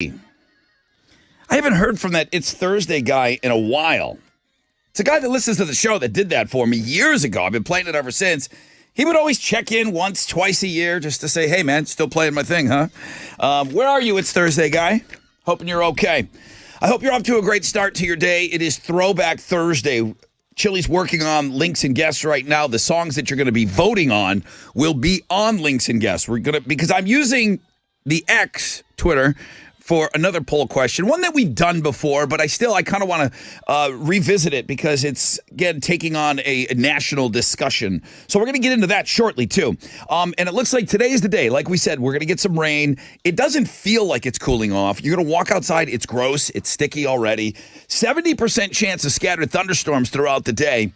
I haven't heard from that It's Thursday guy in a while. It's a guy that listens to the show that did that for me years ago. I've been playing it ever since. He would always check in once, twice a year just to say, hey, man, still playing my thing, huh? Where are you, It's Thursday guy? Hoping you're okay. I hope you're off to a great start to your day. It is Throwback Thursday. Chili's working on Links and Guests right now. The songs that you're going to be voting on will be on Links and Guests. Because I'm using the X, Twitter, for another poll question, one that we've done before, but I kind of want to revisit it because it's, again, taking on a national discussion. So we're going to get into that shortly, too. And it looks like today is the day. Like we said, we're going to get some rain. It doesn't feel like it's cooling off. You're going to walk outside. It's gross. It's sticky already. 70% chance of scattered thunderstorms throughout the day.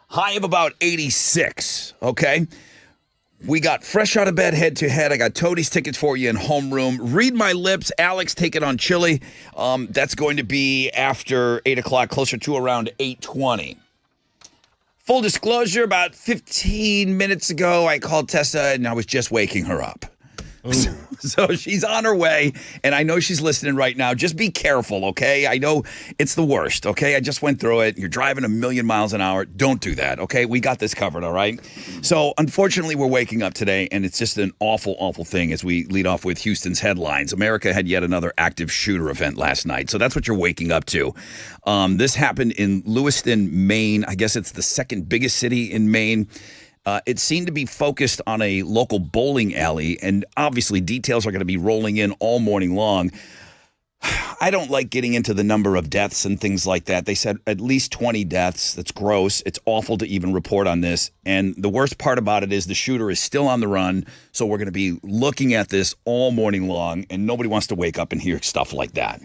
High of about 86, okay? We got fresh out of bed, head to head. I got Toadies tickets for you in homeroom. Read my lips. Alex taking on Chili. That's going to be after 8 o'clock, closer to around 8:20. Full disclosure, about 15 minutes ago, I called Tessa, and I was just waking her up. So she's on her way, and I know she's listening right now. Just be careful, okay? I know it's the worst, okay? I just went through it. You're driving 1,000,000 miles an hour. Don't do that, okay? We got this covered, all right? So, unfortunately, we're waking up today, and it's just an awful, awful thing as we lead off with Houston's headlines. America had yet another active shooter event last night, so that's what you're waking up to. This happened in Lewiston, Maine. I guess it's the second biggest city in Maine. It seemed to be focused on a local bowling alley, and obviously details are going to be rolling in all morning long. I don't like getting into the number of deaths and things like that. They said at least 20 deaths. That's gross. It's awful to even report on this. And the worst part about it is the shooter is still on the run, so we're going to be looking at this all morning long, and nobody wants to wake up and hear stuff like that.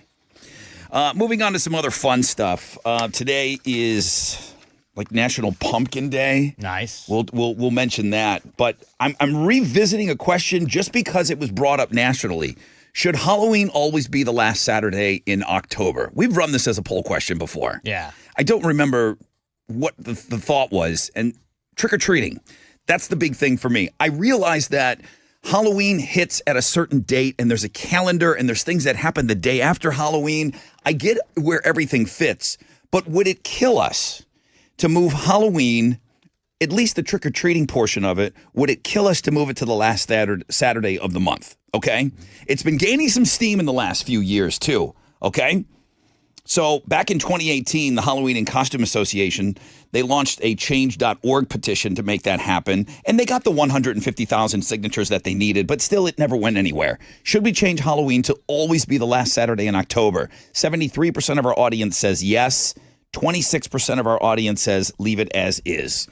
Moving on to some other fun stuff. Today is like National Pumpkin Day. Nice. We'll mention that. But I'm revisiting a question just because it was brought up nationally. Should Halloween always be the last Saturday in October? We've run this as a poll question before. Yeah. I don't remember what the thought was. And trick-or-treating, that's the big thing for me. I realize that Halloween hits at a certain date, and there's a calendar, and there's things that happen the day after Halloween. I get where everything fits. But would it kill us to move Halloween, at least the trick-or-treating portion of it, would it kill us to move it to the last Saturday of the month, okay? It's been gaining some steam in the last few years, too, okay? So back in 2018, the Halloween and Costume Association, they launched a change.org petition to make that happen, and they got the 150,000 signatures that they needed, but still it never went anywhere. Should we change Halloween to always be the last Saturday in October? 73% of our audience says yes. 26% of our audience says leave it as is.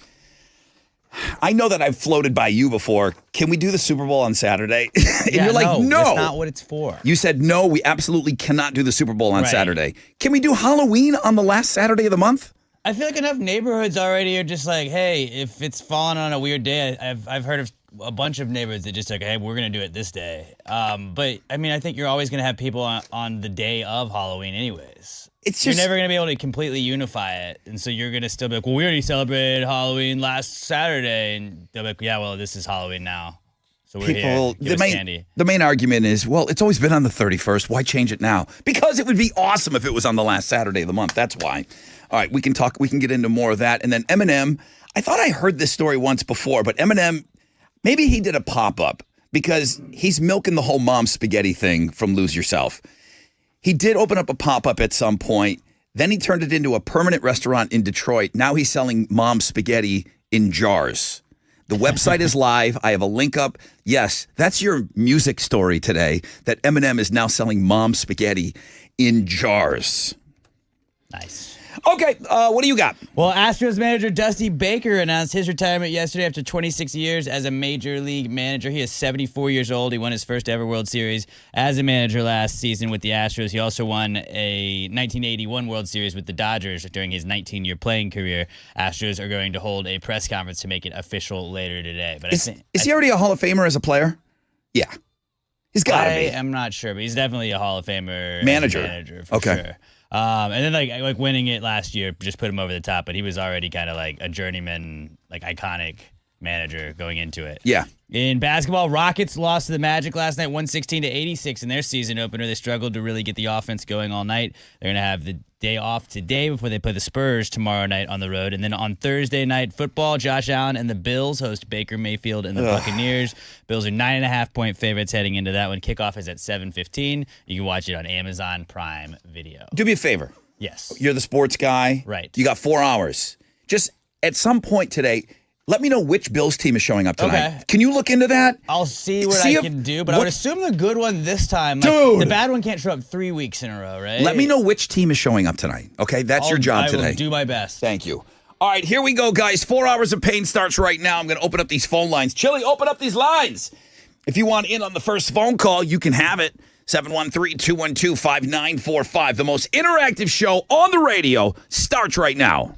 I know that I've floated by you before. Can we do the Super Bowl on Saturday? And Yeah, you're like, no. That's not what it's for. You said, no, we absolutely cannot do the Super Bowl on Saturday. Can we do Halloween on the last Saturday of the month? I feel like enough neighborhoods already are just like, hey, if it's falling on a weird day, I've heard of a bunch of neighborhoods that just like, hey, we're going to do it this day. But, I mean, I think you're always going to have people on the day of Halloween anyways. You're never going to be able to completely unify it. And so you're going to still be like, well, we already celebrated Halloween last Saturday. And they'll be like, yeah, well, this is Halloween now. So we're here. Give us candy. The main argument is, well, it's always been on the 31st. Why change it now? Because it would be awesome if it was on the last Saturday of the month. That's why. All right, we can get into more of that. And then Eminem, I thought I heard this story once before, but Eminem, maybe he did a pop-up because he's milking the whole mom spaghetti thing from Lose Yourself. He did open up a pop-up at some point. Then he turned it into a permanent restaurant in Detroit. Now he's selling mom spaghetti in jars. The website is live. I have a link up. Yes, that's your music story today, that Eminem is now selling mom spaghetti in jars. Nice. Okay, what do you got? Well, Astros manager Dusty Baker announced his retirement yesterday after 26 years as a major league manager. He is 74 years old. He won his first ever World Series as a manager last season with the Astros. He also won a 1981 World Series with the Dodgers during his 19-year playing career. Astros are going to hold a press conference to make it official later today. But is he already a Hall of Famer as a player? Yeah. He's got to be. I am not sure, but he's definitely a Hall of Famer manager for sure. And then like winning it last year just put him over the top, but he was already kind of like a journeyman, like iconic manager going into it. Yeah. In basketball, Rockets lost to the Magic last night, 116-86 in their season opener. They struggled to really get the offense going all night. They're going to have the day off today before they play the Spurs tomorrow night on the road. And then on Thursday night football, Josh Allen and the Bills host Baker Mayfield and the Buccaneers. Bills are 9.5-point favorites heading into that one. Kickoff is at 7:15. You can watch it on Amazon Prime Video. Do me a favor. Yes. You're the sports guy. Right. You got 4 hours. Just at some point today, let me know which Bills team is showing up tonight. Okay. Can you look into that? I'll see what I can do, but I would assume the good one this time. Dude! The bad one can't show up 3 weeks in a row, right? Let me know which team is showing up tonight. Okay, that's your job today. I will do my best. Thank you. All right, here we go, guys. 4 hours of pain starts right now. I'm going to open up these phone lines. Chili, open up these lines. If you want in on the first phone call, you can have it. 713-212-5945. The most interactive show on the radio starts right now.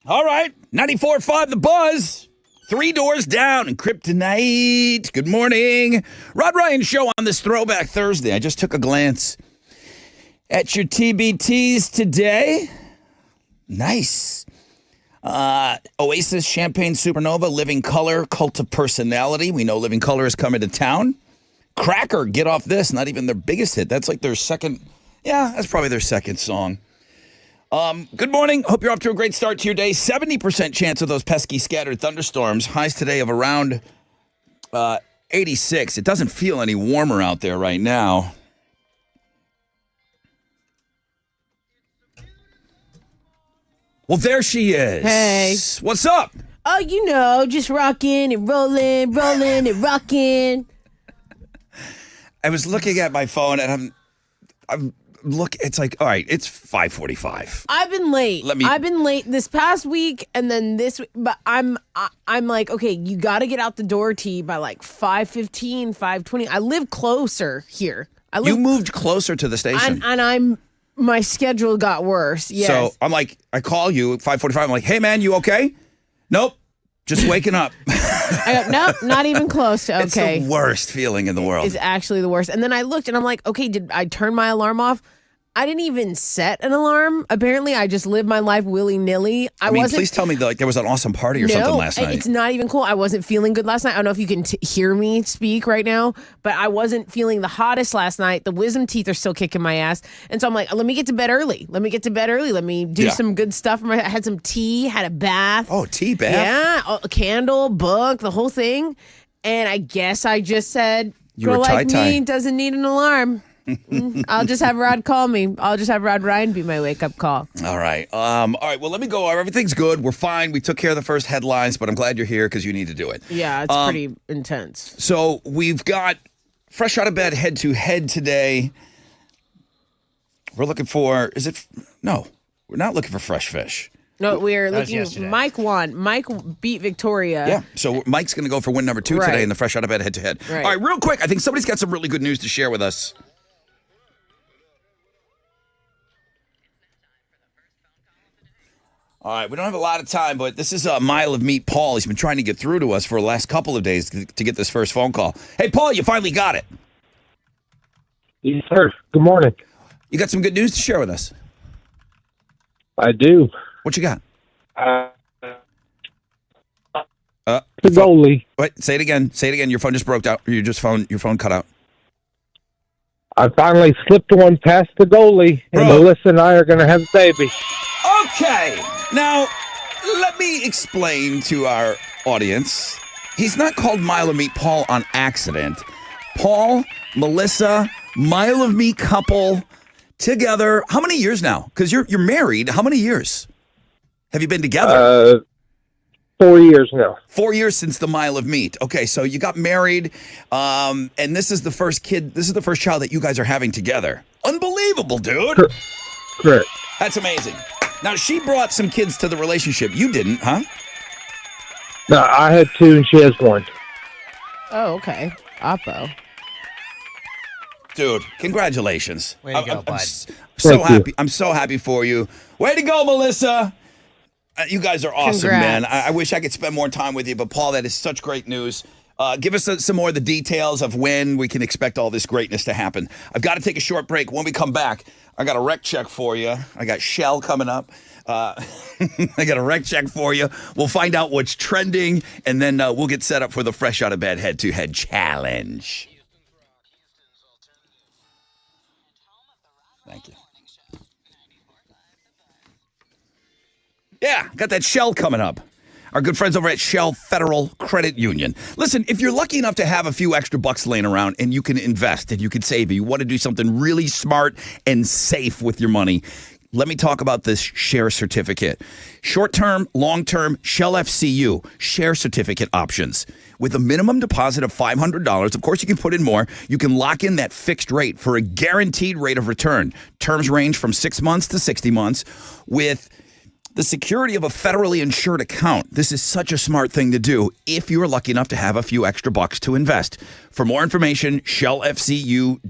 All right, 94.5 The Buzz. 3 doors down in Kryptonite. Good morning. Rod Ryan Show on this Throwback Thursday. I just took a glance at your TBTs today. Nice. Oasis, Champagne Supernova, Living Color, Cult of Personality. We know Living Color is coming to town. Cracker, Get Off This, not even their biggest hit. That's like their second, that's probably their second song. Good morning. Hope you're off to a great start to your day. 70% chance of those pesky scattered thunderstorms. Highs today of around 86. It doesn't feel any warmer out there right now. Well, there she is. Hey. What's up? Oh, just rocking and rolling and rocking. I was looking at my phone and I'm it's like, all right, it's 5:45. I've been late. Let me- I've been late this past week and then this week, but I'm like, okay, you got to get out the door, T, by like 5:15, 5:20. I live closer here. You moved closer to the station. and my schedule got worse. Yes. So I'm like, I call you at 5:45. I'm like, hey man, you okay? Nope. Just waking up. I go, nope, not even close to okay. It's the worst feeling in the world. It's actually the worst. And then I looked and I'm like, okay, did I turn my alarm off? I didn't even set an alarm. Apparently, I just lived my life willy-nilly. I mean, please tell me that, like, there was an awesome party or something last night. It's not even cool. I wasn't feeling good last night. I don't know if you can hear me speak right now, but I wasn't feeling the hottest last night. The wisdom teeth are still kicking my ass. And so I'm like, let me get to bed early. Let me do some good stuff. I had some tea, had a bath. Oh, tea bath? Yeah, a candle, book, the whole thing. And I guess I just said, You were girl like tie-tie. me doesn't need an alarm. I'll just have Rod call me. I'll just have Rod Ryan be my wake-up call. All right. All right. Well, let me go. Everything's good. We're fine. We took care of the first headlines, but I'm glad you're here because you need to do it. Yeah, it's pretty intense. So we've got fresh out of bed head-to-head today. We're looking for, no, we're not looking for fresh fish. No, we're That was looking. yesterday. Mike won. Mike beat Victoria. Yeah. So Mike's going to go for win number 2 today Right. in the fresh out of bed head-to-head. Right. All right. Real quick. I think somebody's got some really good news to share with us. All right, we don't have a lot of time, but this is a Mile of Meat Paul. He's been trying to get through to us for the last couple of days to get this first phone call. Hey, Paul, you finally got it. Yes, sir. Good morning. You got some good news to share with us. I do. What you got? The goalie. Wait, say it again. Say it again. Your phone just broke out. Your phone cut out. I finally slipped one past the goalie, and Bro. Melissa and I are going to have a baby. Okay. Now, let me explain to our audience. He's not called Mile of Meat Paul on accident. Paul, Melissa, Mile of Meat couple together. How many years now? Because you're married. How many years have you been together? 4 years now. 4 years since the Mile of Meat. Okay, so you got married, and this is the first kid. This is the first child that you guys are having together. Unbelievable, dude. Correct. That's amazing. Now, she brought some kids to the relationship. You didn't, huh? No, I had 2 and she has 1. Oh, okay. Oppo. Dude, congratulations. Way to go, I'm bud. so Thank you. happy. I'm so happy for you. Way to go, Melissa. You guys are awesome, man. Congrats. I wish I could spend more time with you, but Paul, that is such great news. Give us some more of the details of when we can expect all this greatness to happen. I've got to take a short break. When we come back, I got a rec check for you. I got Shell coming up. I got a rec check for you. We'll find out what's trending, and then we'll get set up for the Fresh Out of Bed Head-to-Head Challenge. Thank you. Yeah, got that Shell coming up. Our good friends over at Shell Federal Credit Union. Listen, if you're lucky enough to have a few extra bucks laying around and you can invest and you can save, you want to do something really smart and safe with your money, let me talk about this share certificate. Short-term, long-term, Shell FCU, share certificate options. With a minimum deposit of $500, of course you can put in more, you can lock in that fixed rate for a guaranteed rate of return. Terms range from 6 months to 60 months with the security of a federally insured account. This is such a smart thing to do if you are lucky enough to have a few extra bucks to invest. For more information, shellfcu.org.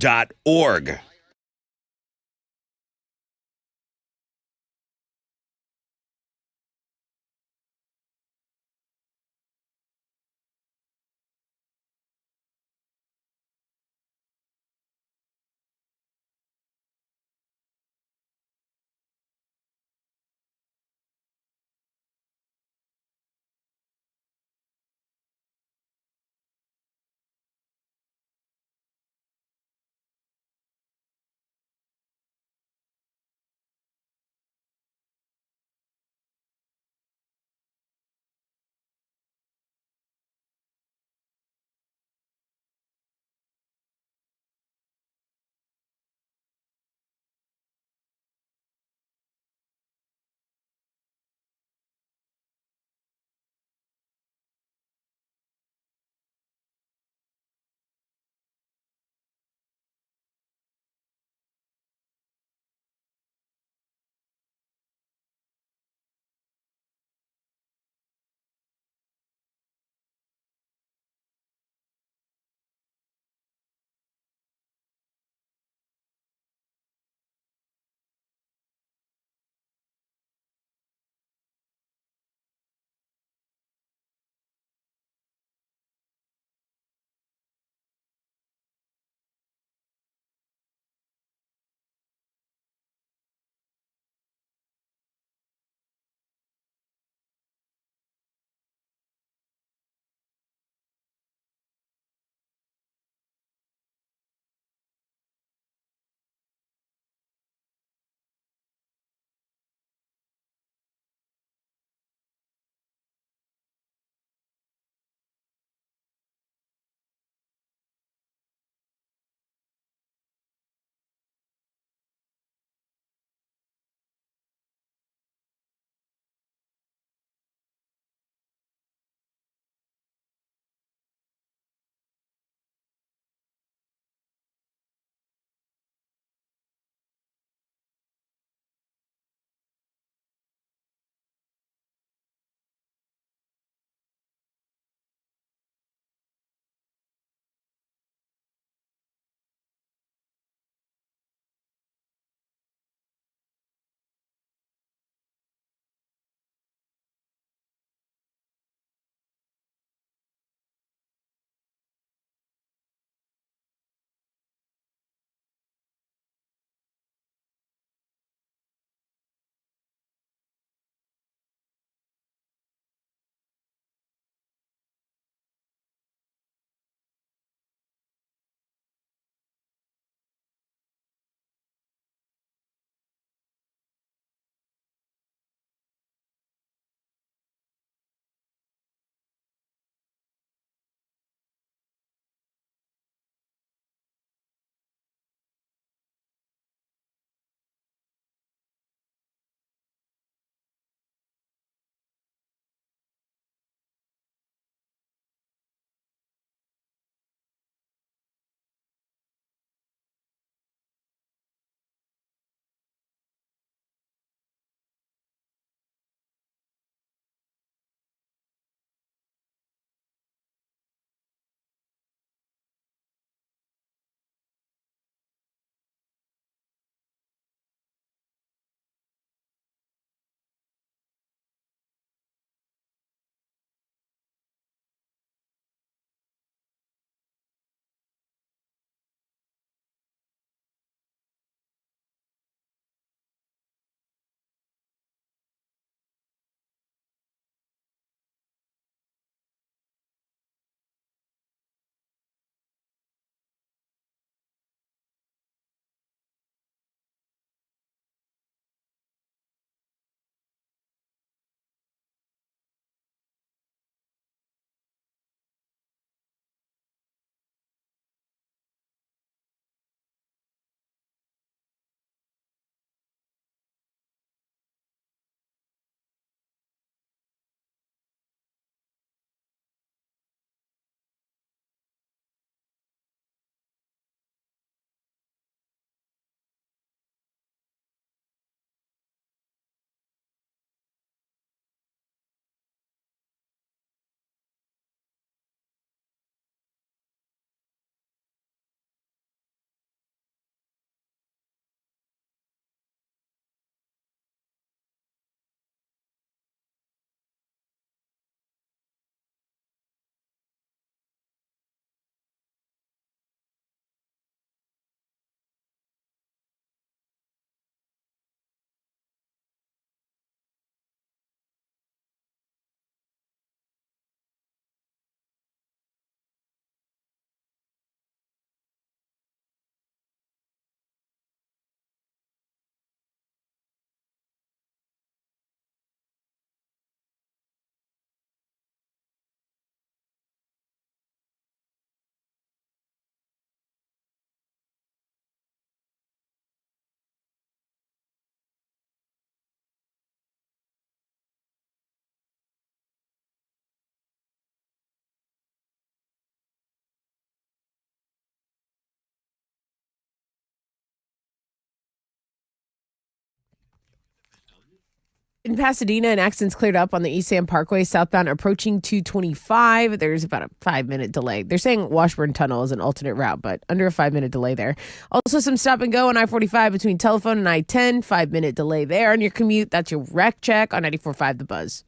In Pasadena, an accident's cleared up on the East Sam Parkway, southbound approaching 225. There's about a 5-minute delay. They're saying Washburn Tunnel is an alternate route, but under a 5-minute delay there. Also, some stop and go on I-45 between Telephone and I-10. 5-minute delay there on your commute. That's your wreck check on 94.5 The Buzz.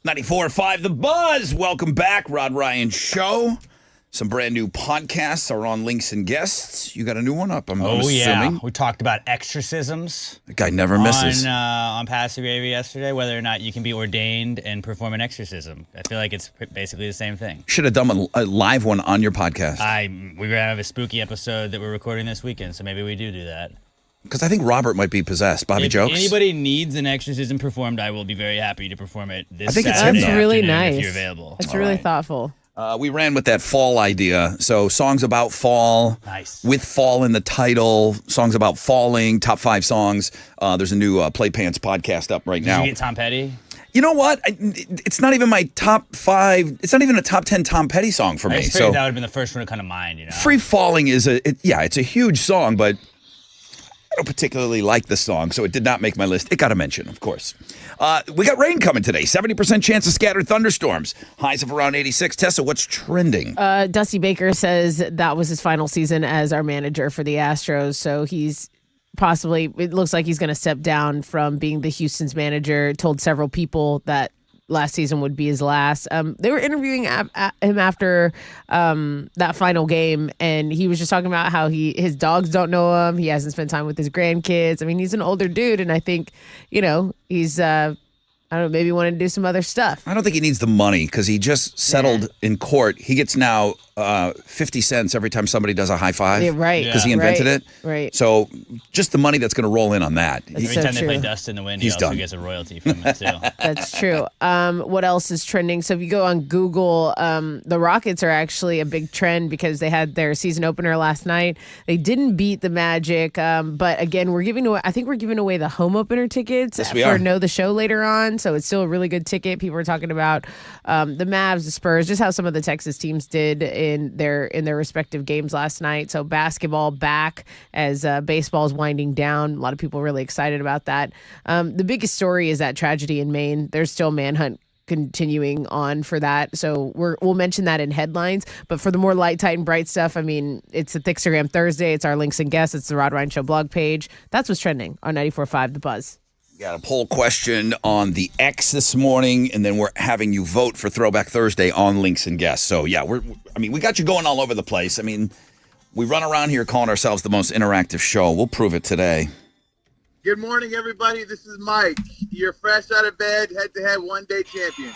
.94.5 The Buzz. Welcome back, Rod Ryan Show. Some brand new podcasts are on Links and Guests. You got a new one up, I'm assuming. We talked about exorcisms. The guy never misses. On Passive Radio yesterday, whether or not you can be ordained and perform an exorcism. I feel like it's basically the same thing. Should have done a live one on your podcast. We're gonna have a spooky episode that we're recording this weekend, so maybe we do that. Because I think Robert might be possessed. Bobby If Jokes. anybody needs an exorcism performed, I will be very happy to perform it this I think it's Saturday him, though. That's really afternoon nice. if you're available. That's really thoughtful. We ran with that fall idea. So songs about fall. Nice. With fall in the title. Songs about falling. Top 5 songs. There's a new Play Pants podcast up right Did now. you get Tom Petty? You know what? It's not even my top 5. It's not even a top 10 Tom Petty song for I me. just So figured that would have been the first one to come to mind, you know? Free Falling is it's a huge song, but I don't particularly like the song, so it did not make my list. It got a mention, of course. We got rain coming today. 70% chance of scattered thunderstorms. Highs of around 86. Tessa, what's trending? Dusty Baker says that was his final season as our manager for the Astros. So he's possibly, it looks like he's going to step down from being the Houston's manager. Told several people that last season would be his last. They were interviewing him after that final game, and he was just talking about how his dogs don't know him. He hasn't spent time with his grandkids. I mean, he's an older dude, and I think, he's I don't know, maybe want to do some other stuff. I don't think he needs the money because he just settled in court. He gets now 50 cents every time somebody does a high five. Yeah, right. Because he invented it. Right. So just the money that's going to roll in on that. Every so time they play true. Dust in the Wind, He's he also done. gets a royalty from it, too. That's true. What else is trending? So if you go on Google, the Rockets are actually a big trend because they had their season opener last night. They didn't beat the Magic, but again, I think we're giving away the home opener tickets Yes, we for are. Know the Show later on. So it's still a really good ticket. People are talking about the Mavs, the Spurs, just how some of the Texas teams did in their respective games last night. So basketball back as baseball is winding down. A lot of people really excited about that. The biggest story is that tragedy in Maine. There's still manhunt continuing on for that. So we'll mention that in headlines. But for the more light, tight, and bright stuff, I mean, it's the Thickstagram Thursday. It's our Links and Guests. It's the Rod Ryan Show blog page. That's what's trending on 94.5 The Buzz. Got a poll question on the X this morning, and then we're having you vote for Throwback Thursday on Links and Guests. So, yeah, we got you going all over the place. I mean, we run around here calling ourselves the most interactive show. We'll prove it today. Good morning, everybody. This is Mike. You're fresh out of bed, head-to-head one-day champion.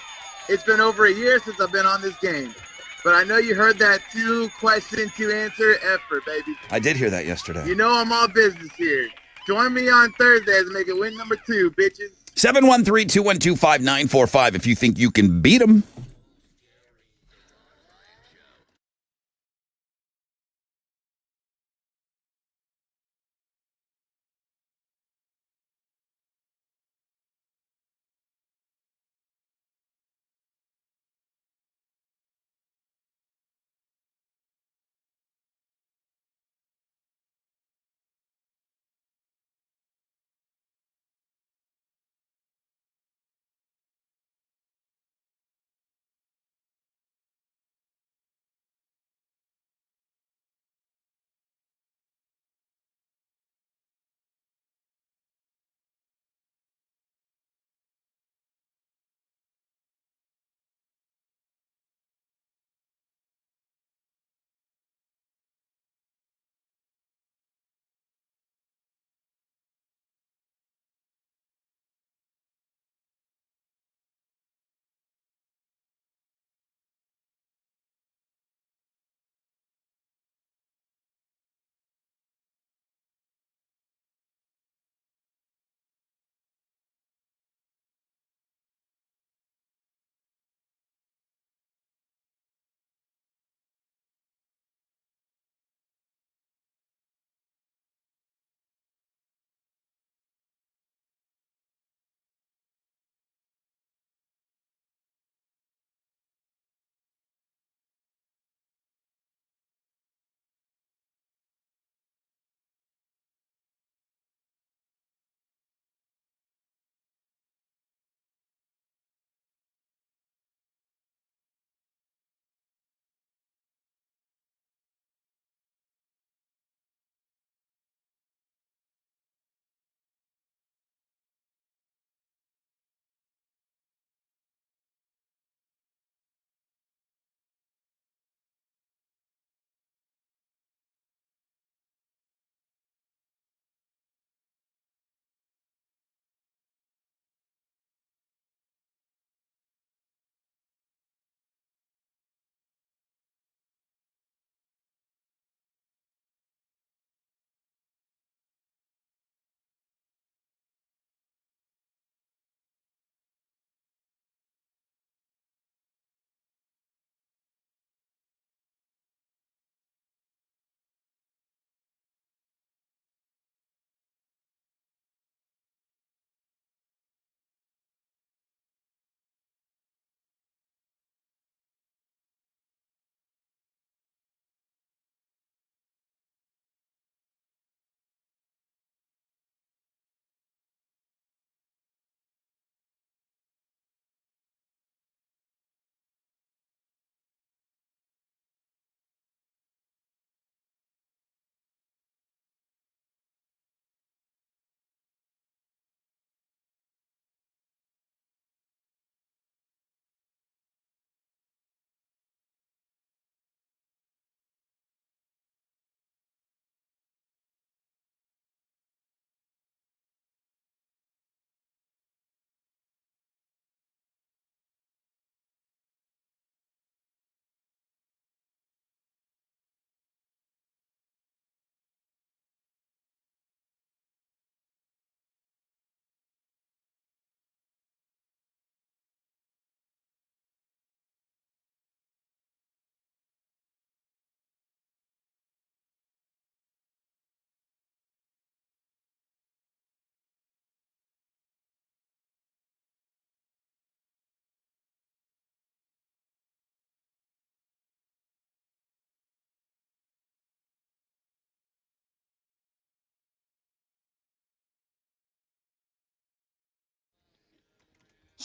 It's been over a year since I've been on this game, but I know you heard that 2-question, 2-answer effort, baby. I did hear that yesterday. You know I'm all business here. Join me on Thursdays and make it win number 2, bitches. 713-212-5945 if you think you can beat them.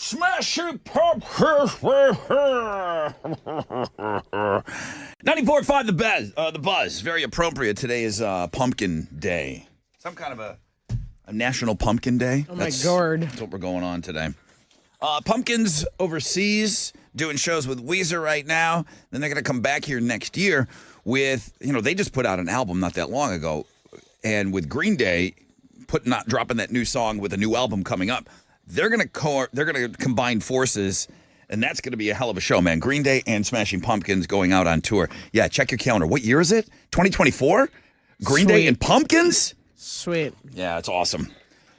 Smashing Pumpkins. 94.5 the Buzz. Very appropriate. Today is Pumpkin Day. Some kind of a National Pumpkin Day. Oh, my God. That's what we're going on today. Pumpkins overseas doing shows with Weezer right now. Then they're going to come back here next year with, they just put out an album not that long ago. And with Green Day dropping that new song with a new album coming up, they're going to combine forces, and that's going to be a hell of a show, man. Green Day and Smashing Pumpkins going out on tour. Yeah, check your calendar. What year is it? 2024? Green Day and Pumpkins? Sweet. Yeah, it's awesome.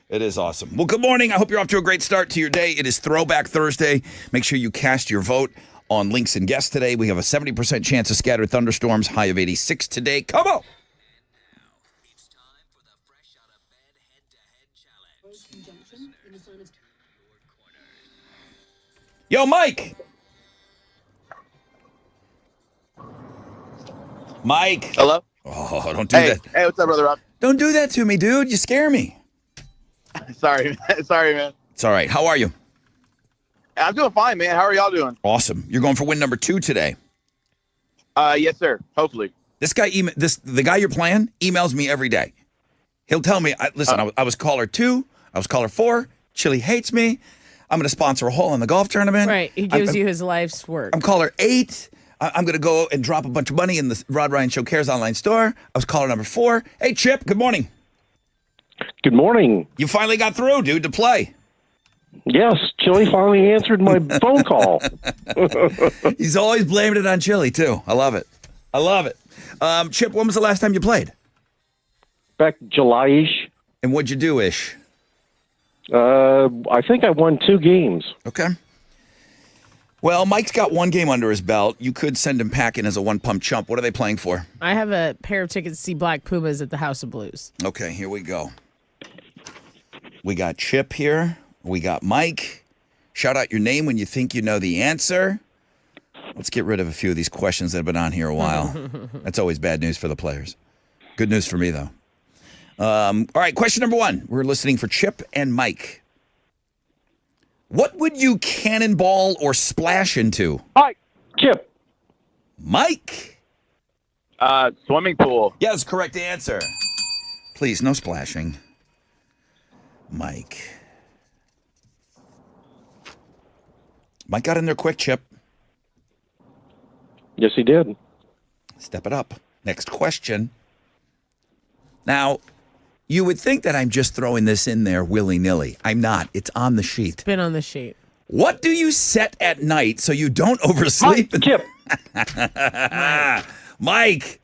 It is awesome. Well, good morning. I hope you're off to a great start to your day. It is Throwback Thursday. Make sure you cast your vote on Links and Guests today. We have a 70% chance of scattered thunderstorms, high of 86 today. Come on. Yo, Mike. Mike. Hello? Oh, don't do that. Hey, what's up, Brother Rob? Don't do that to me, dude. You scare me. Sorry, man. It's all right. How are you? I'm doing fine, man. How are y'all doing? Awesome. You're going for win number 2 today. Yes, sir. Hopefully. This guy, the guy you're playing, emails me every day. He'll tell me, listen, I was caller 2, I was caller 4. Chili hates me. I'm going to sponsor a hole in the golf tournament. Right. He gives you his life's work. I'm caller 8. I'm going to go and drop a bunch of money in the Rod Ryan Show Cares online store. I was caller number 4. Hey, Chip, good morning. Good morning. You finally got through, dude, to play. Yes, Chili finally answered my phone call. He's always blaming it on Chili, too. I love it. Chip, when was the last time you played? Back July-ish. And what'd you do, Ish? I think I won 2 games. Okay. Well, Mike's got 1 game under his belt. You could send him packing as a one-pump chump. What are they playing for? I have a pair of tickets to see Black Pumas at the House of Blues. Okay, here we go. We got Chip here. We got Mike. Shout out your name when you think you know the answer. Let's get rid of a few of these questions that have been on here a while. That's always bad news for the players. Good news for me, though. All right, question number 1. We're listening for Chip and Mike. What would you cannonball or splash into? Hi, Chip. Mike. Swimming pool. Yes, correct answer. Please, no splashing. Mike. Mike got in there quick, Chip. Yes, he did. Step it up. Next question. Now, you would think that I'm just throwing this in there willy-nilly. I'm not. It's on the sheet. Been on the sheet. What do you set at night so you don't oversleep? Hi, Chip. Mike.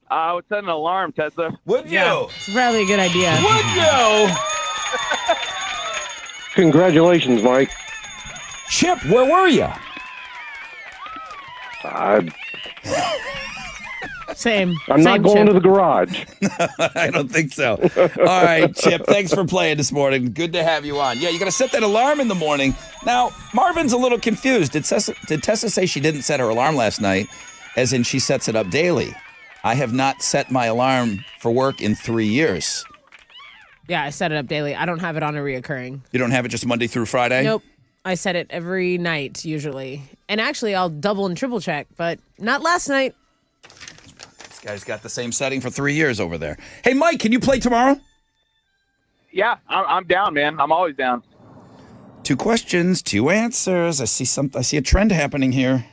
I would set an alarm, Tessa. Would you? Yeah, it's probably a good idea. Would you? Congratulations, Mike. Chip, where were you? I'm Same. not going Chip. to the garage. I don't think so. All right, Chip, thanks for playing this morning. Good to have you on. Yeah, you got to set that alarm in the morning. Now, Marvin's a little confused. Did Tessa say she didn't set her alarm last night, as in she sets it up daily? I have not set my alarm for work in 3 years. Yeah, I set it up daily. I don't have it on a reoccurring. You don't have it just Monday through Friday? Nope. I set it every night, usually. And actually, I'll double and triple check, but not last night. This guy's got the same setting for 3 years over there. Hey, Mike, can you play tomorrow? Yeah, I'm down, man. I'm always down. 2 questions, 2 answers. I see a trend happening here.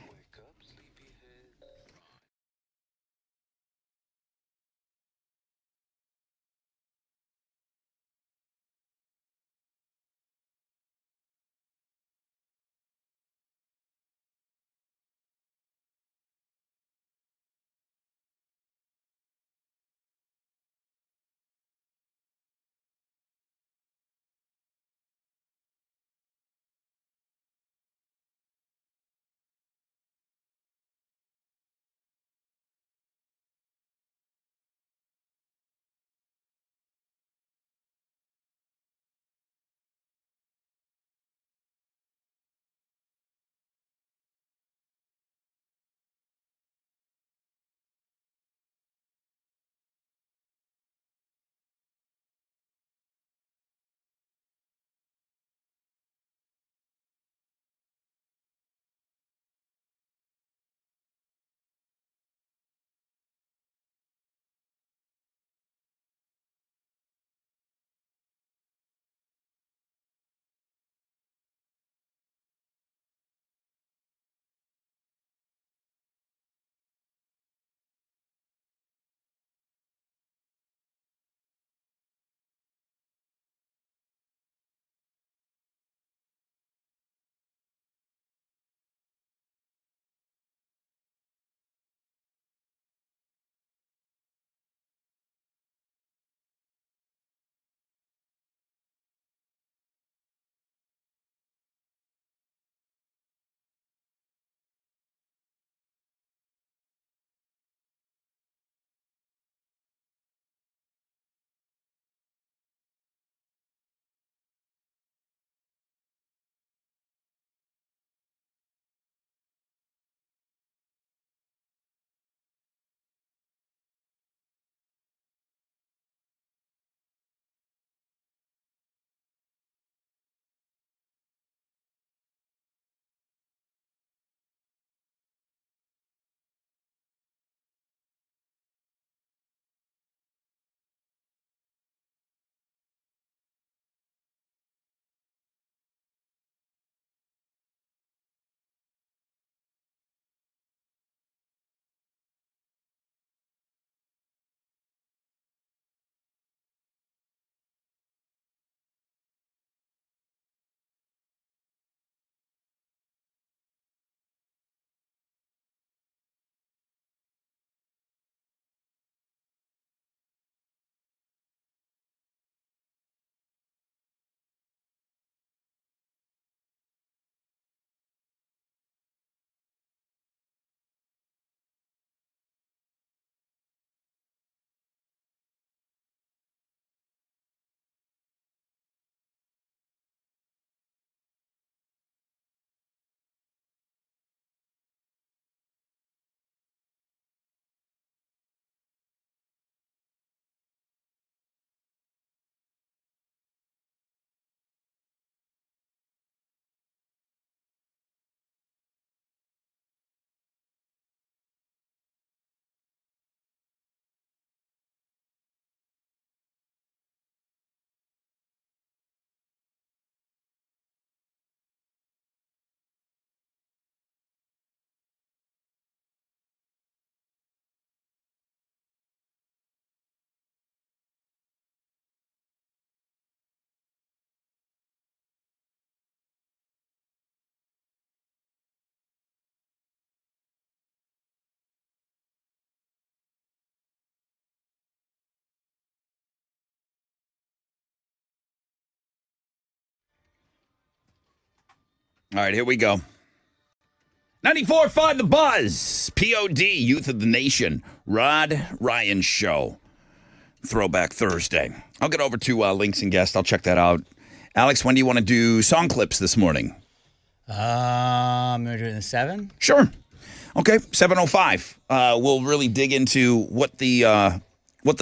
All right, here we go. 94.5 The Buzz. POD, Youth of the Nation. Rod Ryan Show. Throwback Thursday. I'll get over to Links and Guest. I'll check that out. Alex, when do you want to do song clips this morning? I'm going to do it in 7. Sure. Okay, 7:05. We'll really dig into what the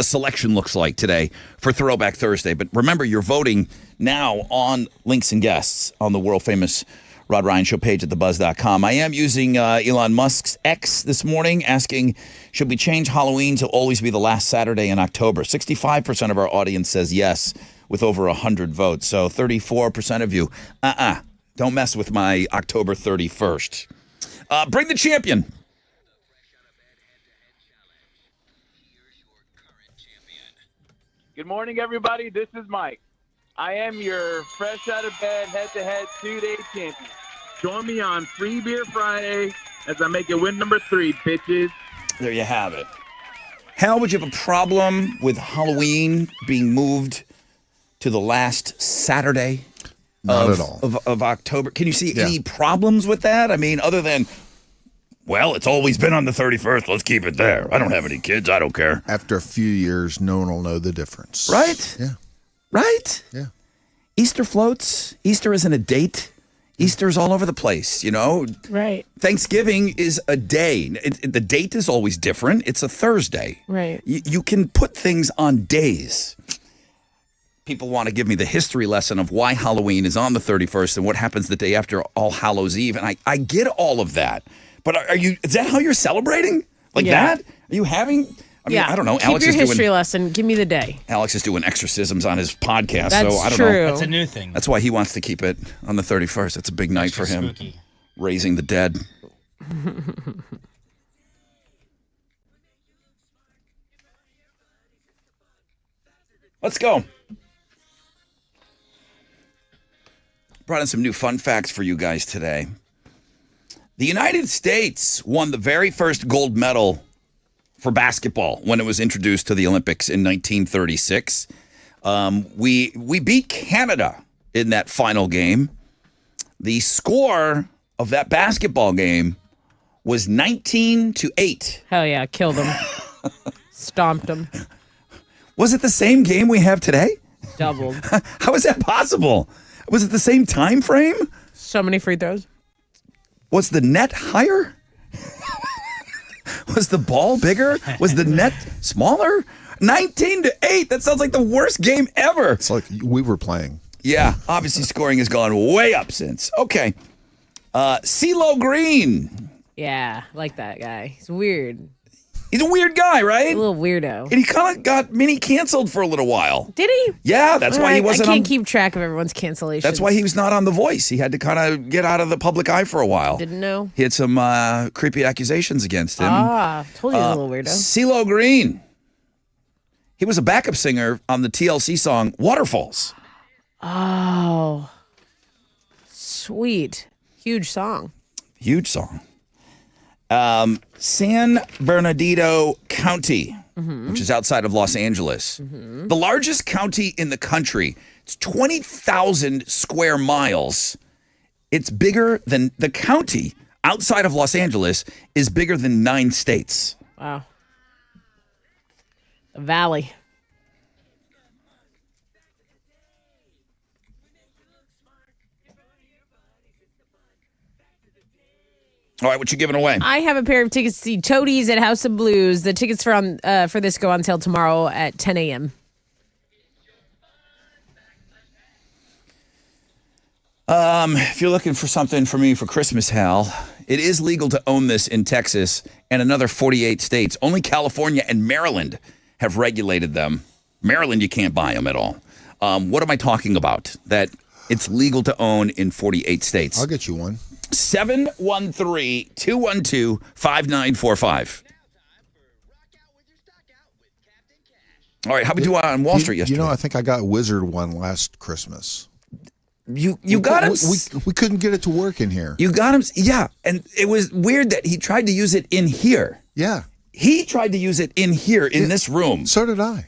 selection looks like today for Throwback Thursday. But remember, you're voting now on Links and Guests on the world-famous Rod Ryan Show page at thebuzz.com. I am using Elon Musk's X this morning, asking, should we change Halloween to always be the last Saturday in October? 65% of our audience says yes, with over 100 votes. So 34% of you, don't mess with my October 31st. Bring the champion. Good morning, everybody. This is Mike. I am your fresh out of bed, head-to-head 2-day champion. Join me on Free Beer Friday as I make it win number 3, bitches. There you have it. Hal, would you have a problem with Halloween being moved to the last Saturday Not at all. of October? Can you see any problems with that? I mean, other than, well, it's always been on the 31st. Let's keep it there. I don't have any kids. I don't care. After a few years, no one will know the difference. Right? Yeah. Right? Yeah. Easter floats. Easter isn't a date. Easter's all over the place, you know? Right. Thanksgiving is a day. The date is always different. It's a Thursday. Right. You can put things on days. People want to give me the history lesson of why Halloween is on the 31st and what happens the day after All Hallows Eve. And I get all of that. But is that how you're celebrating? Like that? Are you having... I mean, I don't know. Keep Alex your is history doing lesson. Give me the day. Alex is doing exorcisms on his podcast, That's so I don't true. know. That's a new thing. That's why he wants to keep it on the 31st. It's a big night for him. Spooky. Raising the dead. Let's go. Brought in some new fun facts for you guys today. The United States won the very first gold medal for basketball when it was introduced to the Olympics in 1936. We beat Canada in that final game. The score of that basketball game was 19-8. Hell yeah. Killed him. Stomped him. Was it the same game we have today? Doubled. How is that possible? Was it the same time frame? So many free throws. Was the net higher? Was the ball bigger? Was the net smaller? 19-8. That sounds like the worst game ever. It's like we were playing. Yeah, obviously scoring has gone way up since. Okay. CeeLo Green. Yeah. Like that guy. He's weird. He's a weird guy, right? A little weirdo. And he kind of got mini canceled for a little while. Did he? Yeah, that's why he wasn't I on. can't keep track of everyone's cancellations. That's why he was not on The Voice. He had to kind of get out of the public eye for a while. Didn't know. He had some creepy accusations against him. Told you he was a little weirdo. CeeLo Green. He was a backup singer on the TLC song Waterfalls. Oh. Sweet. Huge song. Huge song. San Bernardino County, which is outside of Los Angeles. The largest county in the country. It's 20,000 square miles. It's bigger than the county outside of Los Angeles is bigger than 9 states. Wow. The Valley. All right, what you giving away? I have a pair of tickets to see Toadies at House of Blues. The tickets for this go on sale tomorrow at 10 a.m. If you're looking for something for me for Christmas, Hal, it is legal to own this in Texas and another 48 states. Only California and Maryland have regulated them. Maryland, you can't buy them at all. What am I talking about? That it's legal to own in 48 states. I'll get you one. 713-212-5945. All right, how we do on Wall Street yesterday? You know, I think I got Wizard one last Christmas. You got him. We couldn't get it to work in here. You got him. Yeah, and it was weird that he tried to use it in here. Yeah. He tried to use it in here in this room. So did I.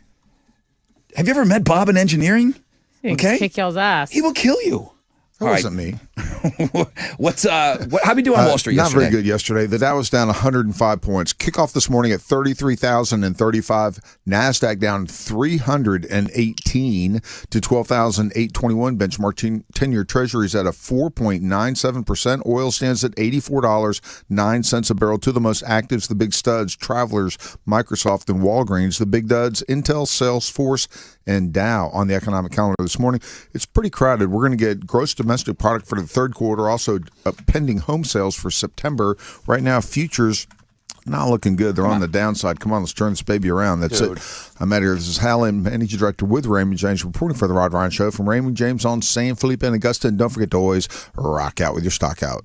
Have you ever met Bob in engineering? Okay. Kick y'all's ass. He will kill you. That All wasn't me. How we do on Wall Street Not yesterday? very good yesterday. The Dow was down 105 points. Kickoff this morning at 33,035. NASDAQ down 318 to 12,821. Benchmark 10-year Treasuries at a 4.97%. Oil stands at $84.09 a barrel. Two of the most actives, the big studs, Travelers, Microsoft, and Walgreens. The big duds, Intel, Salesforce, and Dow on the economic calendar this morning. It's pretty crowded. We're going to get gross domestic product for the third quarter, also pending home sales for September. Right now, futures not looking good. They're on the downside. Come on, let's turn this baby around. That's it. I'm out here. This is Hal, Energy Director with Raymond James, reporting for the Rod Ryan Show from Raymond James on San Felipe and Augusta. And don't forget to always rock out with your stock out.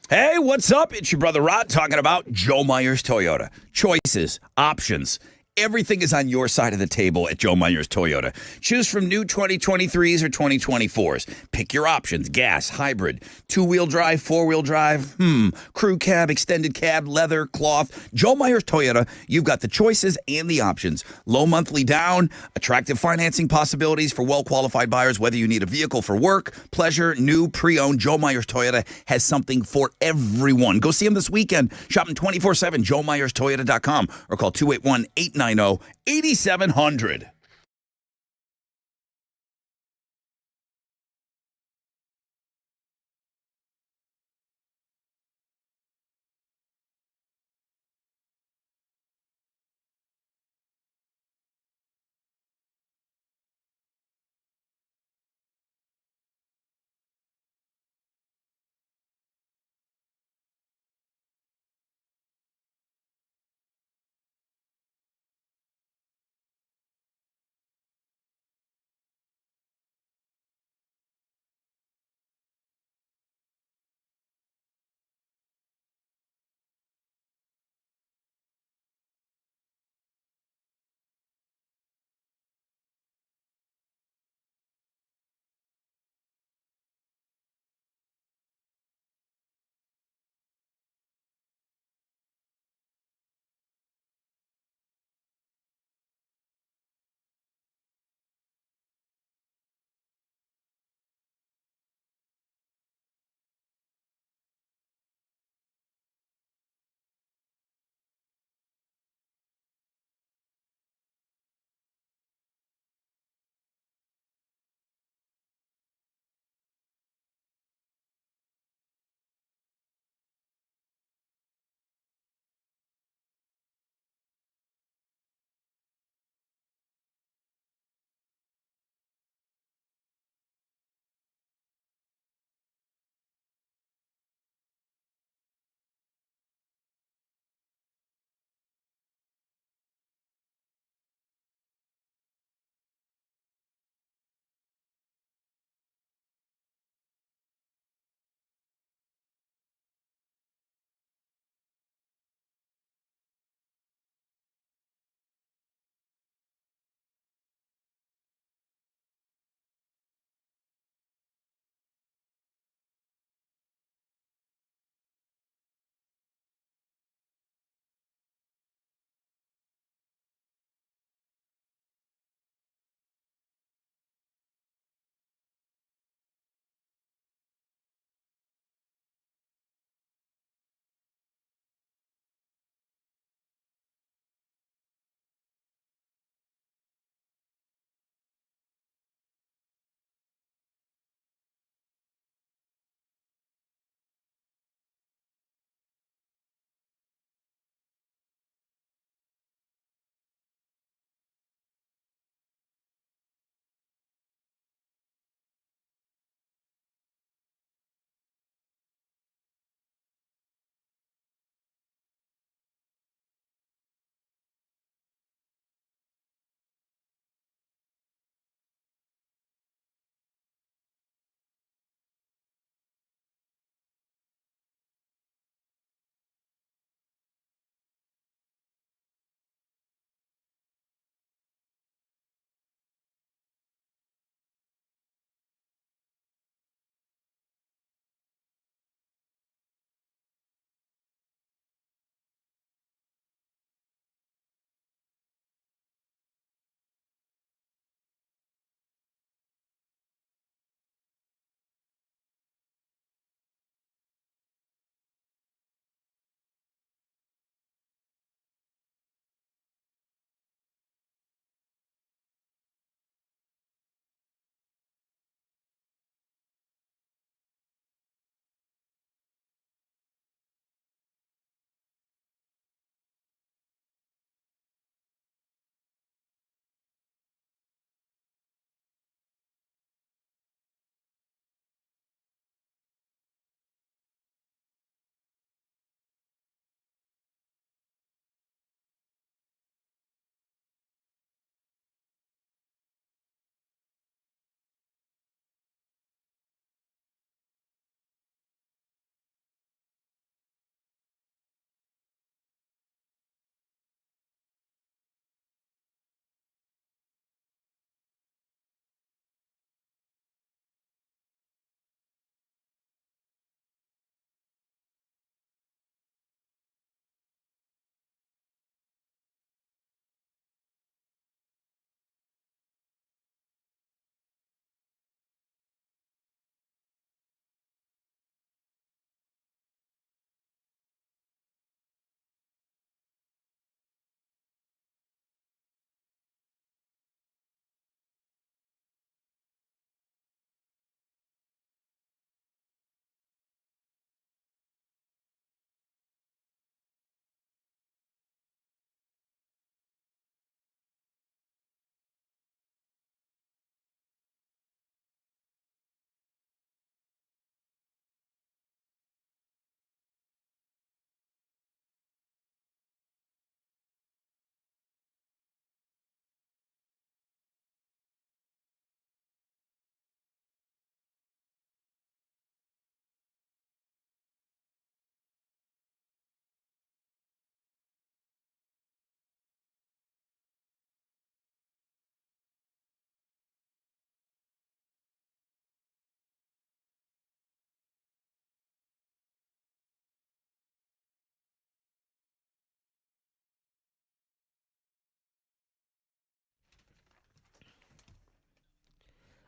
Hey, what's up? It's your brother Rod talking about Joe Myers Toyota. Choices, options. Everything is on your side of the table at Joe Myers Toyota. Choose from new 2023s or 2024s. Pick your options: gas, hybrid, two-wheel drive, four-wheel drive, crew cab, extended cab, leather, cloth. Joe Myers Toyota, you've got the choices and the options. Low monthly down, attractive financing possibilities for well-qualified buyers. Whether you need a vehicle for work, pleasure, new, pre-owned, Joe Myers Toyota has something for everyone. Go see them this weekend. Shop them 24/7, joemyerstoyota.com, or call 281-890-8700.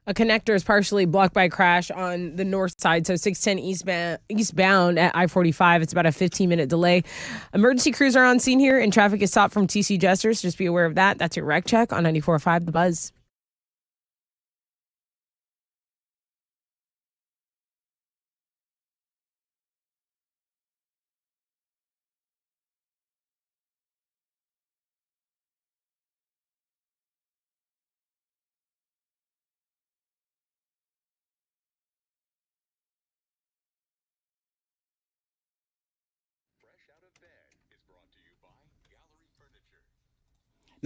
A connector is partially blocked by a crash on the north side, so 610 eastbound at I-45. It's about a 15-minute delay. Emergency crews are on scene here, and traffic is stopped from TC Jesters. Just be aware of that. That's your wreck check on 94.5 The Buzz. Fresh Out of Bed is brought to you by Gallery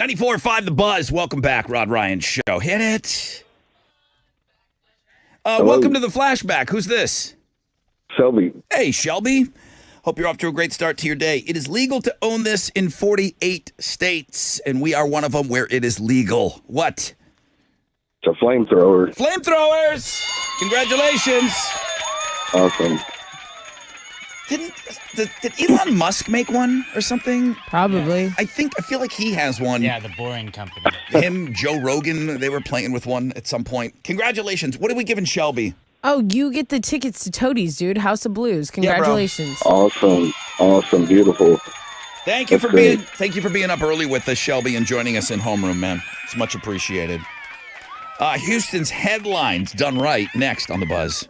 Furniture. 94.5 The Buzz. Welcome back, Rod Ryan Show. Hit it. Welcome to the flashback. Who's this? Shelby. Hey, Shelby. Hope you're off to a great start to your day. It is legal to own this in 48 states, and we are one of them where it is legal. What? It's a flamethrower. Flamethrowers! Congratulations. Awesome. Did Elon Musk make one or something? Probably. I feel like he has one. Yeah, the Boring Company. Him, Joe Rogan, they were playing with one at some point. Congratulations. What are we giving Shelby? Oh, you get the tickets to Toadies, dude. House of Blues. Congratulations. Awesome. Awesome. Beautiful. Thank you That's for being great. thank you for being up early with us, Shelby, and joining us in homeroom, man. It's much appreciated. Houston's headlines done right next on The Buzz.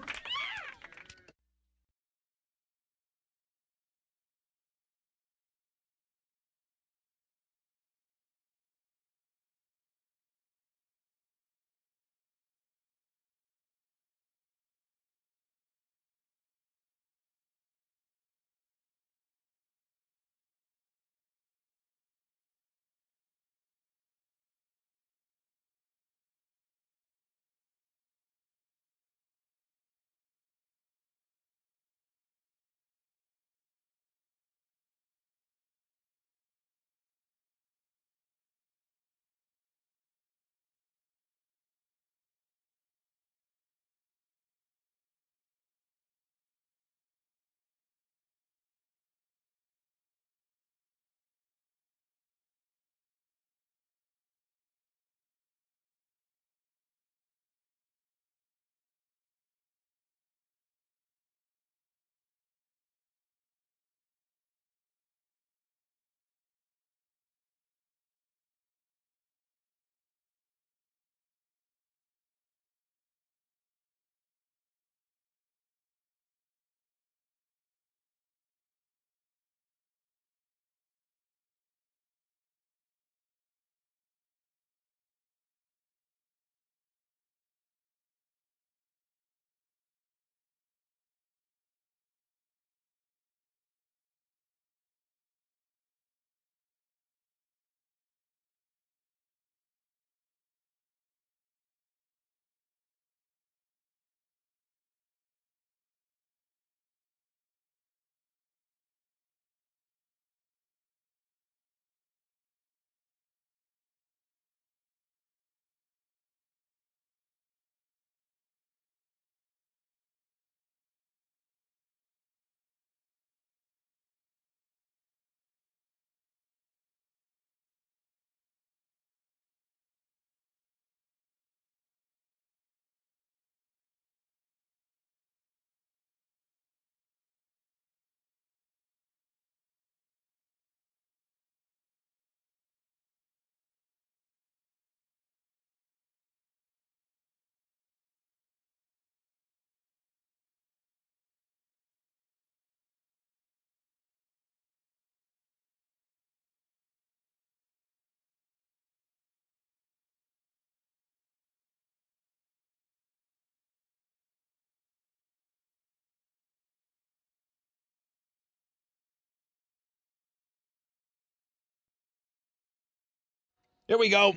Here we go.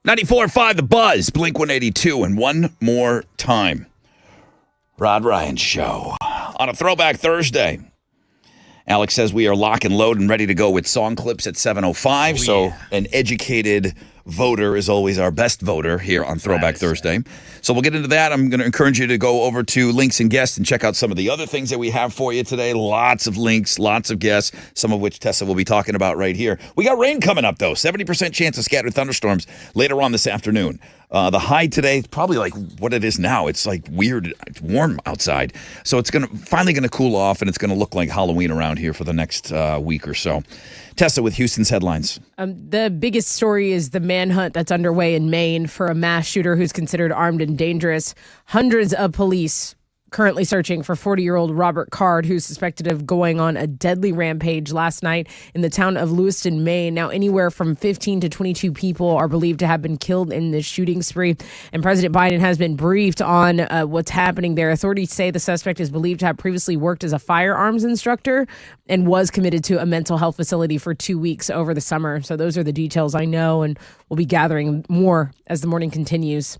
94.5 The Buzz, Blink 182, and one more time. Rod Ryan Show. On a Throwback Thursday. Alex says we are lock and load and ready to go with song clips at 7:05. So an educated voter is always our best voter here on Throwback Thursday. So we'll get into that. I'm going to encourage you to go over to Links and Guests and check out some of the other things that we have for you today. Lots of links, lots of guests, some of which Tessa will be talking about right here. We got rain coming up, though. 70% chance of scattered thunderstorms later on this afternoon. The high today is probably like what it is now. It's like weird. It's warm outside. So it's finally going to cool off, and it's going to look like Halloween around here for the next week or so. Tessa with Houston's headlines. The biggest story is the manhunt that's underway in Maine for a mass shooter who's considered armed and dangerous. Hundreds of police currently searching for 40-year-old Robert Card, who's suspected of going on a deadly rampage last night in the town of Lewiston, Maine. Now, anywhere from 15 to 22 people are believed to have been killed in this shooting spree, and President Biden has been briefed on what's happening there. Authorities say the suspect is believed to have previously worked as a firearms instructor and was committed to a mental health facility for 2 weeks over the summer. So those are the details I know, and we'll be gathering more as the morning continues.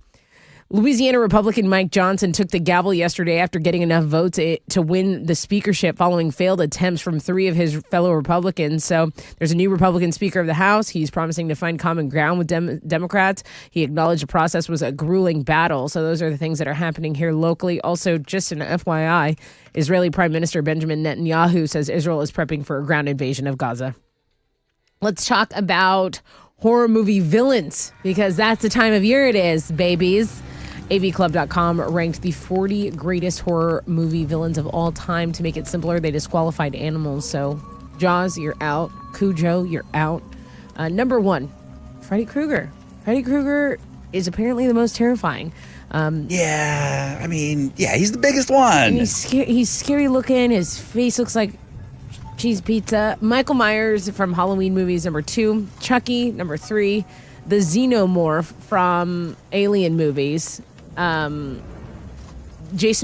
Louisiana Republican Mike Johnson took the gavel yesterday after getting enough votes to win the speakership following failed attempts from 3 of his fellow Republicans. So there's a new Republican Speaker of the House. He's promising to find common ground with Democrats. He acknowledged the process was a grueling battle. So those are the things that are happening here locally. Also, just an FYI, Israeli Prime Minister Benjamin Netanyahu says Israel is prepping for a ground invasion of Gaza. Let's talk about horror movie villains, because that's the time of year it is, babies. AVClub.com ranked the 40 greatest horror movie villains of all time. To make it simpler, they disqualified animals. So Jaws, you're out. Cujo, you're out. Number 1, Freddy Krueger. Freddy Krueger is apparently the most terrifying. He's the biggest one. He's scary looking. His face looks like cheese pizza. Michael Myers from Halloween movies, number 2. Chucky, number 3. The Xenomorph from Alien movies. Jason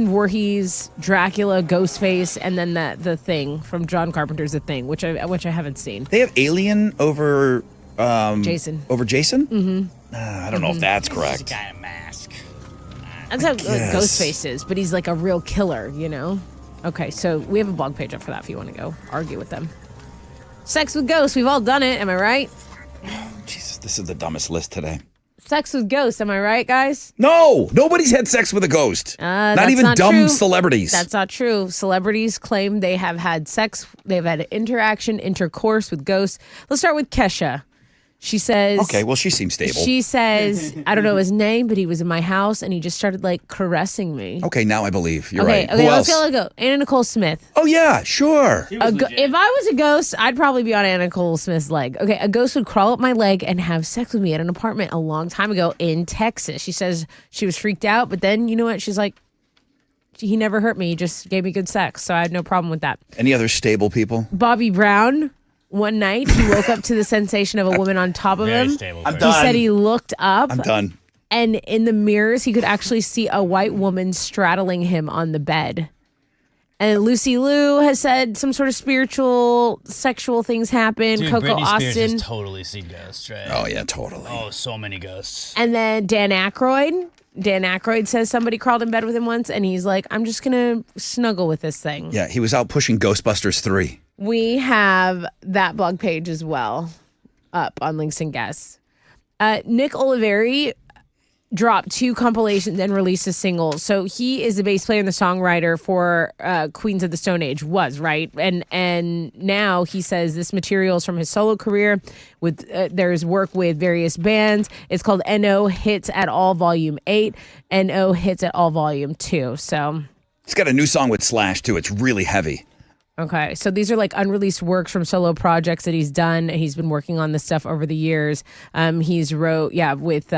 Voorhees, Dracula, Ghostface, and then the Thing from John Carpenter's The Thing, which I haven't seen. They have Alien over Jason. Over Jason? Mm-hmm. I don't know if that's correct. He's a guy in a mask. That's how Ghostface is, but he's like a real killer, you know? Okay, so we have a blog page up for that if you want to go argue with them. Sex with ghosts, we've all done it, am I right? Jesus, this is the dumbest list today. Sex with ghosts, am I right, guys? No, nobody's had sex with a ghost. Not even dumb true. celebrities. That's not true. Celebrities claim they have had sex, they've had intercourse with ghosts. Let's start with Kesha. She says... Okay, well, she seems stable. She says, I don't know his name, but he was in my house and he just started like caressing me. Okay, now I believe. You're Okay, right. okay, Who let's else? go. Anna Nicole Smith. Oh, yeah, sure. If I was a ghost, I'd probably be on Anna Nicole Smith's leg. Okay, a ghost would crawl up my leg and have sex with me at an apartment a long time ago in Texas. She says she was freaked out, but then, you know what? She's like, he never hurt me. He just gave me good sex, so I had no problem with that. Any other stable people? Bobby Brown, one night, he woke up to the sensation of a woman on top of Very him. stable. I'm person. He done. said he looked up. I'm done. And in the mirrors, he could actually see a white woman straddling him on the bed. And Lucy Liu has said some sort of spiritual, sexual things happen. Dude, Coco Britney Spears Austin. has totally seen ghosts, right? Oh, yeah, totally. Oh, so many ghosts. And then Dan Aykroyd. Dan Aykroyd says somebody crawled in bed with him once, and he's like, I'm just going to snuggle with this thing. Yeah, he was out pushing Ghostbusters 3. We have that blog page as well up on Links and Guests. Nick Oliveri dropped 2 compilations and released a single. So he is the bass player and the songwriter for Queens of the Stone Age, right? And now he says this material is from his solo career. With there's work with various bands. It's called NO Hits at All Volume 8, NO Hits at All Volume 2. So He's got a new song with Slash, too. It's really heavy. okay, so these are like unreleased works from solo projects that he's done. He's been working on this stuff over the years. He's wrote, with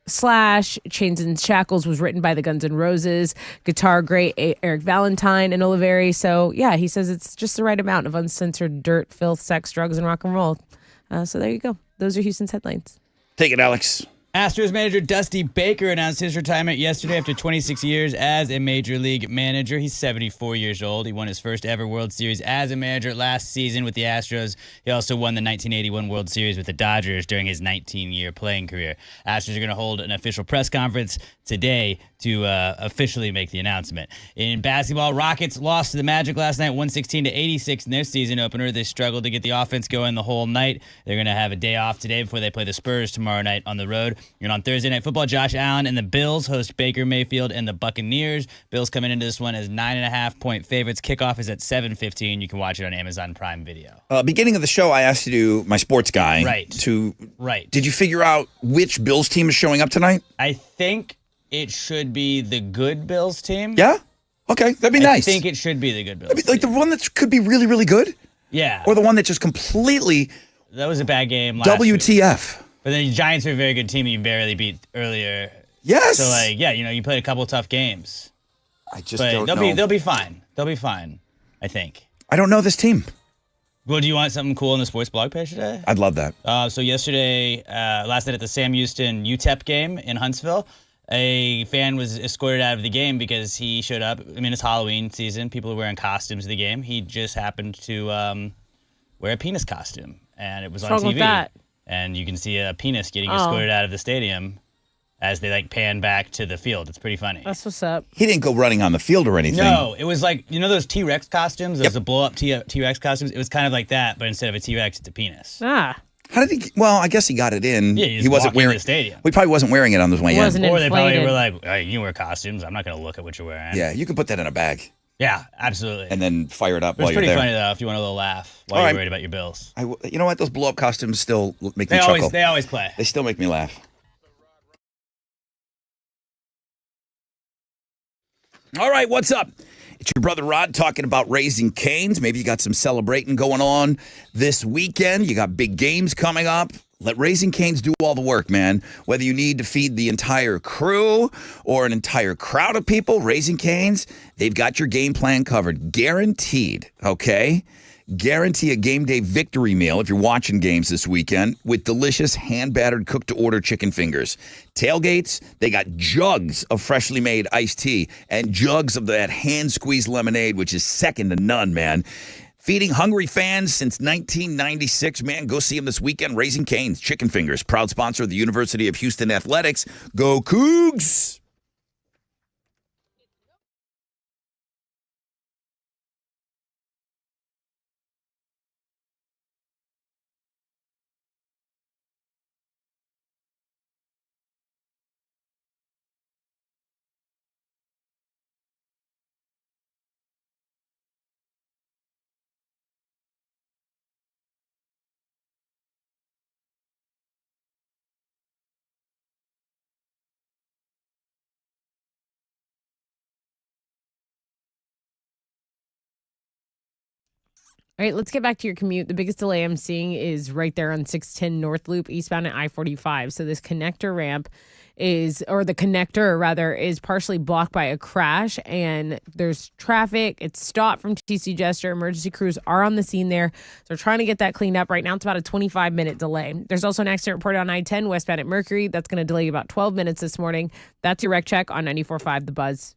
Slash, Chains and Shackles was written by the Guns N' Roses, guitar great Eric Valentine and Oliveri. So yeah, he says it's just the right amount of uncensored dirt, filth, sex, drugs, and rock and roll. So there you go. Those are Houston's headlines. Take it, Alex. Astros manager Dusty Baker announced his retirement yesterday after 26 years as a Major League manager. He's 74 years old. He won his first ever World Series as a manager last season with the Astros. He also won the 1981 World Series with the Dodgers during his 19-year playing career. Astros are going to hold an official press conference today to officially make the announcement. In basketball, Rockets lost to the Magic last night, 116-86 in their season opener. They struggled to get the offense going the whole night. They're going to have a day off today before they play the Spurs tomorrow night on the road. And on Thursday Night Football, Josh Allen and the Bills host Baker Mayfield and the Buccaneers. Bills coming into this one as 9.5-point favorites. Kickoff is at 7:15. You can watch it on Amazon Prime Video. Beginning of the show, I asked you to, my sports guy, Right. Did you figure out which Bills team is showing up tonight? I think it should be the good Bills team. Yeah? Okay, that'd be nice. I think it should be the good Bills That'd be, like team. the one that could be really, really good? Yeah. Or the one that just completely That was a bad game last week. WTF. But then the Giants are a very good team that you barely beat earlier. Yes. So, like, yeah, you played a couple tough games. I just But don't know. they'll be fine. They'll be fine, I think. I don't know this team. Well, do you want something cool on the sports blog page today? I'd love that. So yesterday, last night at the Sam Houston UTEP game in Huntsville, a fan was escorted out of the game because he showed up. I mean, it's Halloween season. People are wearing costumes to the game. He just happened to wear a penis costume, and it was on What's TV. wrong with that? And you can see a penis getting escorted out of the stadium as they like pan back to the field. It's pretty funny. That's what's up. He didn't go running on the field or anything. No, it was like, those T-Rex costumes? Those blow-up T-Rex costumes? It was kind of like that, but instead of a T-Rex, it's a penis. Ah. How did he? Well, I guess he got it in. Yeah, you just he wasn't walk into wearing the stadium. He probably wasn't wearing it on his way in. Wasn't Or they probably inflated. were like, hey, you wear costumes. I'm not going to look at what you're wearing. Yeah, you can put that in a bag Yeah, absolutely. and then fire it up But while it's you're pretty there. funny, though, if you want a little laugh while All you're right. worried about your bills. You know what? Those blow-up costumes still make me They chuckle. always play. They still make me laugh. All right, what's up? It's your brother Rod talking about Raising Cane's. Maybe you got some celebrating going on this weekend. You got big games coming up. Let Raising Cane's do all the work, man. Whether you need to feed the entire crew or an entire crowd of people, Raising Cane's, they've got your game plan covered. Guaranteed, okay? Guarantee a game day victory meal if you're watching games this weekend with delicious hand-battered cooked-to-order chicken fingers. Tailgates, they got jugs of freshly made iced tea and jugs of that hand-squeezed lemonade, which is second to none, man. Feeding hungry fans since 1996. Man, go see them this weekend. Raising Cane's Chicken Fingers, proud sponsor of the University of Houston Athletics. Go Cougs! All right, let's get back to your commute. The biggest delay I'm seeing is right there on 610 North Loop, eastbound at I-45. So this connector ramp or the connector rather, is partially blocked by a crash, and there's traffic. It's stopped from TC Jester. Emergency crews are on the scene there. So they're trying to get that cleaned up. Right now, it's about a 25-minute delay. There's also an accident reported on I-10 westbound at Mercury. That's going to delay you about 12 minutes this morning. That's your wreck check on 94.5 The Buzz.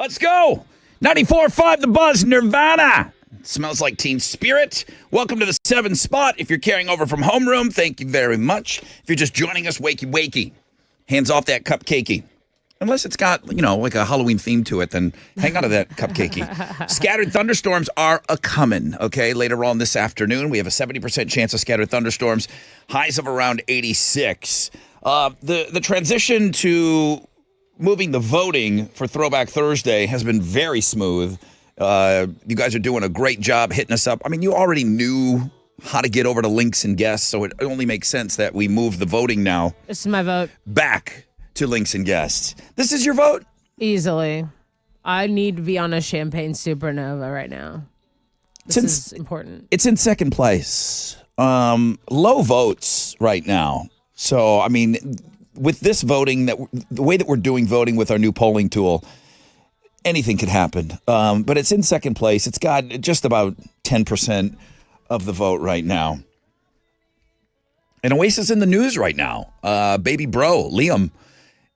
Let's go. 94.5 The Buzz, Nirvana. Smells like Teen Spirit. Welcome to the 7 spot. If you're carrying over from homeroom, thank you very much. If you're just joining us, wakey. Hands off that cupcakey. Unless it's got, like a Halloween theme to it, then hang on to that cupcakey. Scattered thunderstorms are a-coming, okay? Later on this afternoon, we have a 70% chance of scattered thunderstorms. Highs of around 86. The transition to moving the voting for Throwback Thursday has been very smooth. You guys are doing a great job hitting us up. I mean, you already knew how to get over to links and guests, so it only makes sense that we move the voting now. This is my vote. Back to links and guests. This is your vote? Easily. I need to be on a champagne supernova right now. This is important. It's in second place. Low votes right now. So, I mean, with this voting, the way that we're doing voting with our new polling tool, anything could happen. But it's in second place. It's got just about 10% of the vote right now. And Oasis in the news right now. Baby bro, Liam,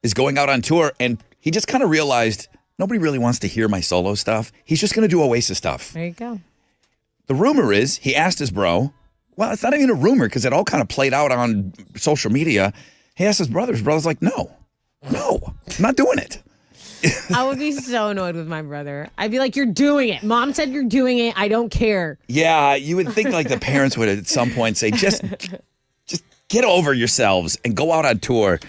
is going out on tour, and he just kind of realized nobody really wants to hear my solo stuff. He's just going to do Oasis stuff. There you go. The rumor is he asked his bro. Well, it's not even a rumor because it all kind of played out on social media. He asked his brother. His brother's like, no, I'm not doing it. I would be so annoyed with my brother. I'd be like, you're doing it. Mom said you're doing it. I don't care. Yeah, you would think like the parents would at some point say, just get over yourselves and go out on tour.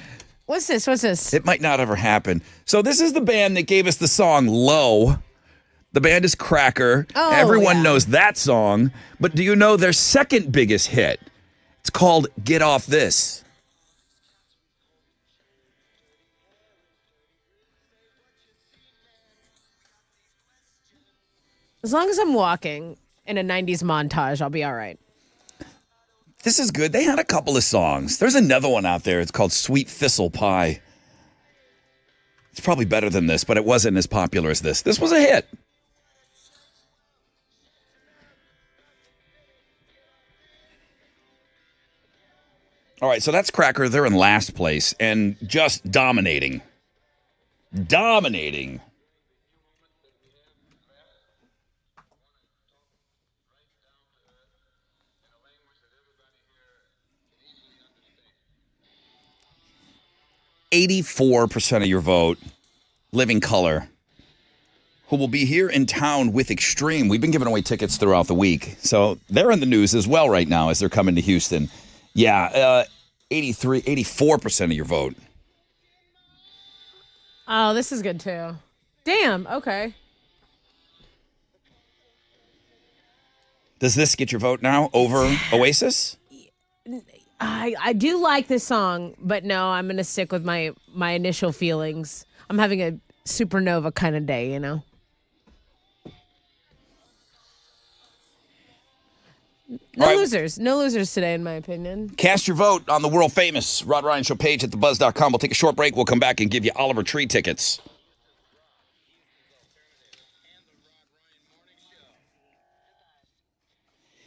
What's this? It might not ever happen. So this is the band that gave us the song Low. The band is Cracker. Oh, Everyone yeah. knows that song. But do you know their second biggest hit? It's called Get Off This. As long as I'm walking in a 90s montage, I'll be all right. This is good. They had a couple of songs. There's another one out there. It's called Sweet Thistle Pie. It's probably better than this, but it wasn't as popular as this. This was a hit. All right, so that's Cracker. They're in last place and just dominating. Dominating. %84 of your vote, Living Color, who will be here in town with Extreme. We've been giving away tickets throughout the week, so they're in the news as well right now as they're coming to Houston. Yeah, 84% of your vote. Oh, this is good too. Damn, okay. Does this get your vote now over Oasis? I do like this song, but no, I'm going to stick with my initial feelings. I'm having a supernova kind of day, you know? No All right. losers. No losers today, in my opinion. Cast your vote on the world famous Rod Ryan Show page at thebuzz.com. We'll take a short break. We'll come back and give you Oliver Tree tickets.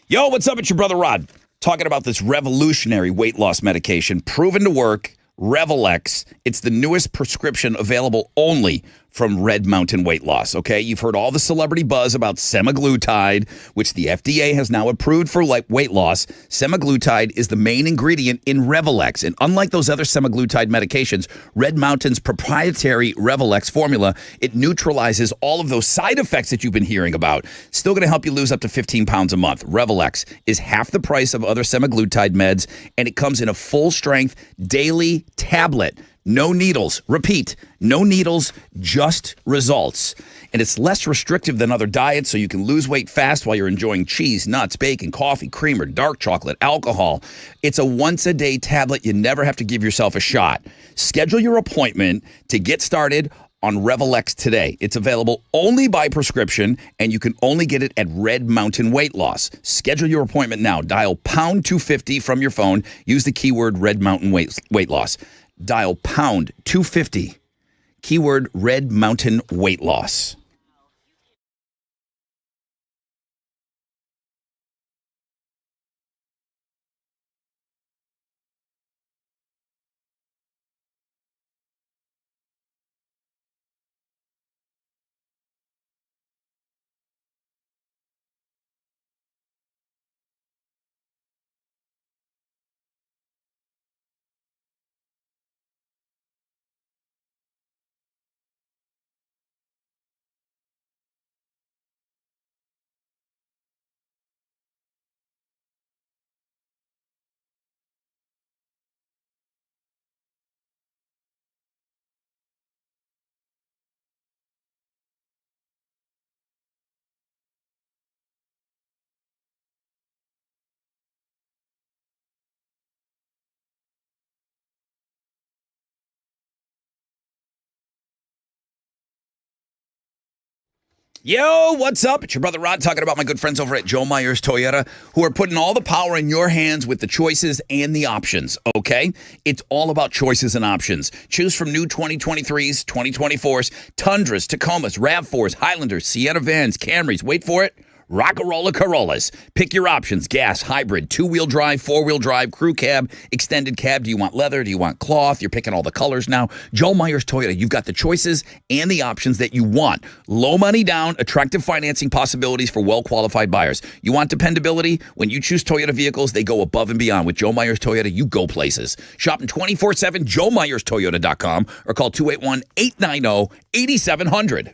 Yo, what's up? It's your brother Rod. Talking about this revolutionary weight loss medication, proven to work, Revelex. It's the newest prescription available only from Red Mountain Weight Loss, okay? You've heard all the celebrity buzz about semaglutide, which the FDA has now approved for weight loss. Semaglutide is the main ingredient in Revelex, and unlike those other semaglutide medications, Red Mountain's proprietary Revelex formula, it neutralizes all of those side effects that you've been hearing about. Still going to help you lose up to 15 pounds a month. Revelex is half the price of other semaglutide meds, and it comes in a full-strength daily tablet. No needles. Repeat, no needles, just results. And it's less restrictive than other diets, so you can lose weight fast while you're enjoying cheese, nuts, bacon, coffee, creamer, dark chocolate, alcohol. It's a once-a-day tablet. You never have to give yourself a shot. Schedule your appointment to get started on Revelex today. It's available only by prescription, and you can only get it at Red Mountain Weight Loss. Schedule your appointment now. Dial pound 250 from your phone. Use the keyword Red Mountain Weight Loss. Dial pound 250, keyword Red Mountain Weight Loss. Yo, what's up? It's your brother Rod talking about my good friends over at Joe Myers Toyota who are putting all the power in your hands with the choices and the options, okay? It's all about choices and options. Choose from new 2023s, 2024s, Tundras, Tacomas, RAV4s, Highlanders, Sienna Vans, Camrys, wait for it, Rockarola Corollas. Pick your options: gas, hybrid, two-wheel drive, four-wheel drive, crew cab, extended cab. Do you want leather? Do you want cloth? You're picking all the colors now. Joe Myers Toyota, you've got the choices and the options that you want. Low money down, attractive financing possibilities for well-qualified buyers. You want dependability? When you choose Toyota vehicles, they go above and beyond. With Joe Myers Toyota, you go places. Shopping 24/7, JoeMyersToyota.com, or call 281-890-8700.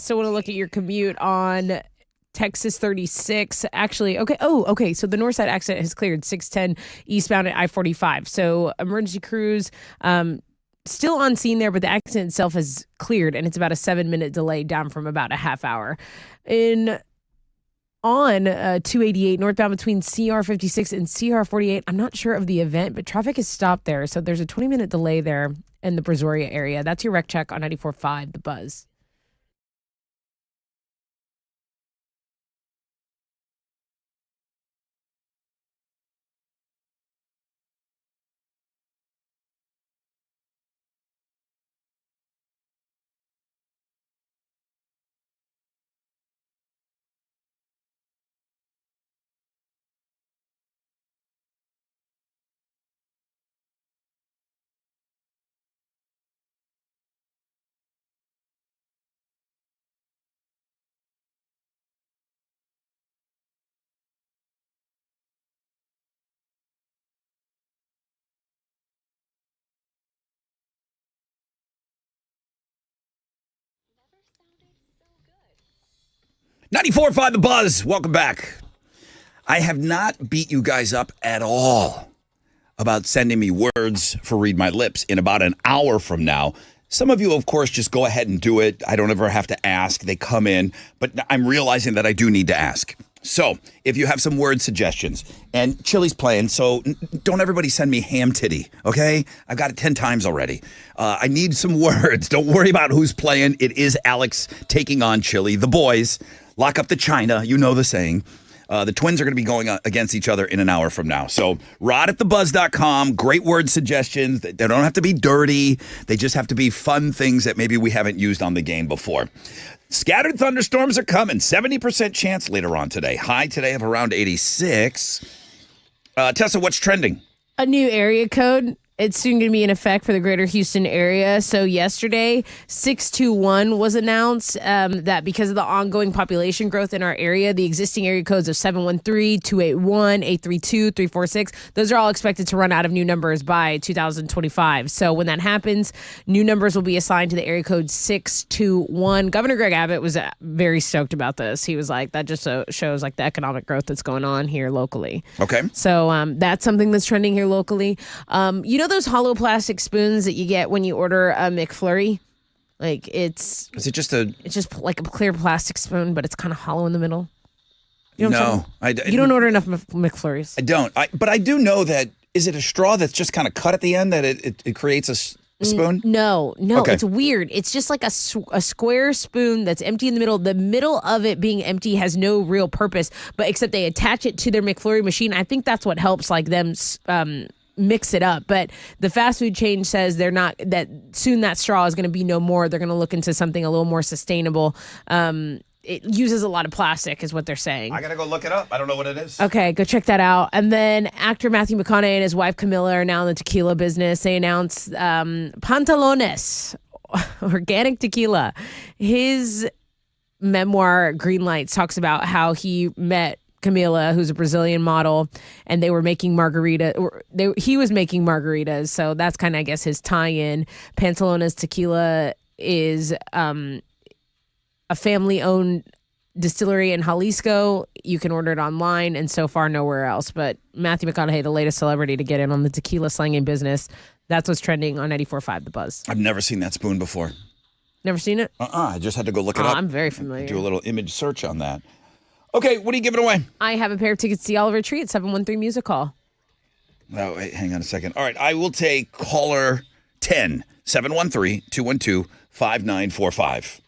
still want to look at your commute on Texas 36. Actually, okay. Oh, okay. So the north side accident has cleared 610 eastbound at I-45. So emergency crews still on scene there, but the accident itself has cleared, and it's about a 7-minute delay down from about a half hour. On 288 northbound between CR 56 and CR 48. I'm not sure of the event, but traffic is stopped there. So there's a 20-minute delay there in the Brazoria area. That's your wreck check on 94.5 The Buzz. Ninety-four five The Buzz. Welcome back. I have not beat you guys up at all about sending me words for Read My Lips in about an hour from now. Some of you, of course, just go ahead and do it. I don't ever have to ask. They come in. But I'm realizing that I do need to ask. So if you have some word suggestions, and Chili's playing, so don't everybody send me ham titty, okay? I've got it 10 times already. I need some words. Don't worry about who's playing. It is Alex taking on Chili. The boys lock up the China. You know the saying. The Twins are going to be going against each other in an hour from now. So rod@thebuzz.com. Great word suggestions. They don't have to be dirty. They just have to be fun things that maybe we haven't used on the game before. Scattered thunderstorms are coming. 70% chance later on today. High today of around 86. Tessa, what's trending? A new area code. It's soon going to be in effect for the greater Houston area. So yesterday, 621 was announced that because of the ongoing population growth in our area, the existing area codes of 713, 281, 832, 346, those are all expected to run out of new numbers by 2025. So when that happens, new numbers will be assigned to the area code 621. Governor Greg Abbott was very stoked about this. He was like, that just shows like the economic growth that's going on here locally. Okay. So that's something that's trending here locally. You know those hollow plastic spoons that you get when you order a McFlurry? Like it's just like a clear plastic spoon, but it's kind of hollow in the middle. You know what I'm saying? You don't order enough McFlurries. I don't. But I do know that, is it a straw that's just kind of cut at the end that it creates a spoon? No, Okay. It's weird. It's just like a square spoon that's empty in the middle. The middle of it being empty has no real purpose, but except they attach it to their McFlurry machine. I think that's what helps like them mix it up. But the fast food chain says they're not, that soon that straw is going to be no more. They're going to look into something a little more sustainable. It uses a lot of plastic is what they're saying. I got to go look it up. I don't know what it is. Okay, go check that out. And then actor Matthew McConaughey and his wife Camilla are now in the tequila business. They announced Pantalones, organic tequila. His memoir, Green Lights, talks about how he met Camila, who's a Brazilian model, and they were making he was making margaritas. So that's kind of, I guess, his tie-in. Pantalones Tequila is a family-owned distillery in Jalisco. You can order it online, and so far nowhere else. But Matthew McConaughey, the latest celebrity to get in on the tequila slanging business, that's what's trending on 94.5 The Buzz. I've never seen that spoon before. Never seen it? I just had to go look it up. I'm very familiar. Do a little image search on that. Okay, what are you giving away? I have a pair of tickets to the Oliver Tree at 713 Music Hall. Oh, wait, hang on a second. All right, I will take caller 10, 713-212-5945.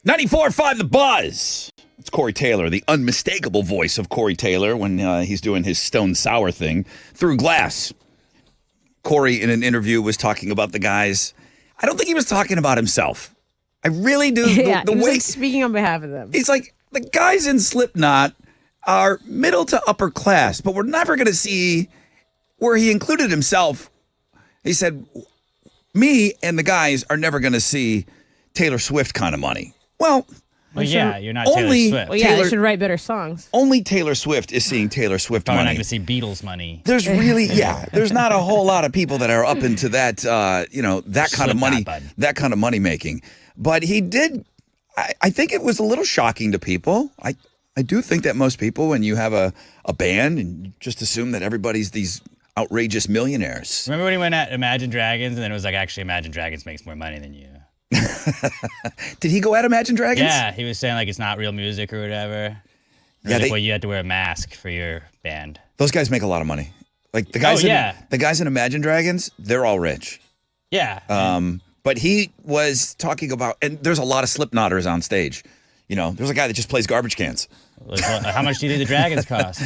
94.5 The Buzz. It's Corey Taylor, the unmistakable voice of Corey Taylor when he's doing his Stone Sour thing through glass. Corey, in an interview, was talking about the guys. I don't think he was talking about himself. I really do. Yeah, the he was way like speaking on behalf of them. he's like, the guys in Slipknot are middle to upper class, but we're never going to see where he included himself. He said, me and the guys are never going to see Taylor Swift kind of money. Well, yeah, you're not only- Taylor Swift. Well, yeah, Taylor- they should write better songs. only Taylor Swift is seeing Taylor Swift Probably not money. going to see Beatles money. There's really, there's not a whole lot of people that are up into that, that kind of Slipknot, money, bud. that kind of money making. But he did, I think it was a little shocking to people. I do think that most people, when you have a band and you just assume that everybody's these outrageous millionaires. Remember when he went at Imagine Dragons and then it was like, actually, Imagine Dragons makes more money than you? Did he go at Imagine Dragons? Yeah, he was saying like it's not real music or whatever. Yeah, Like, well, you had to wear a mask for your band. Those guys make a lot of money. Like the guys, the guys in Imagine Dragons, they're all rich. Yeah. But he was talking about, and there's a lot of Slipknotters on stage. There's a guy that just plays garbage cans. Like, how much do you think the dragons cost?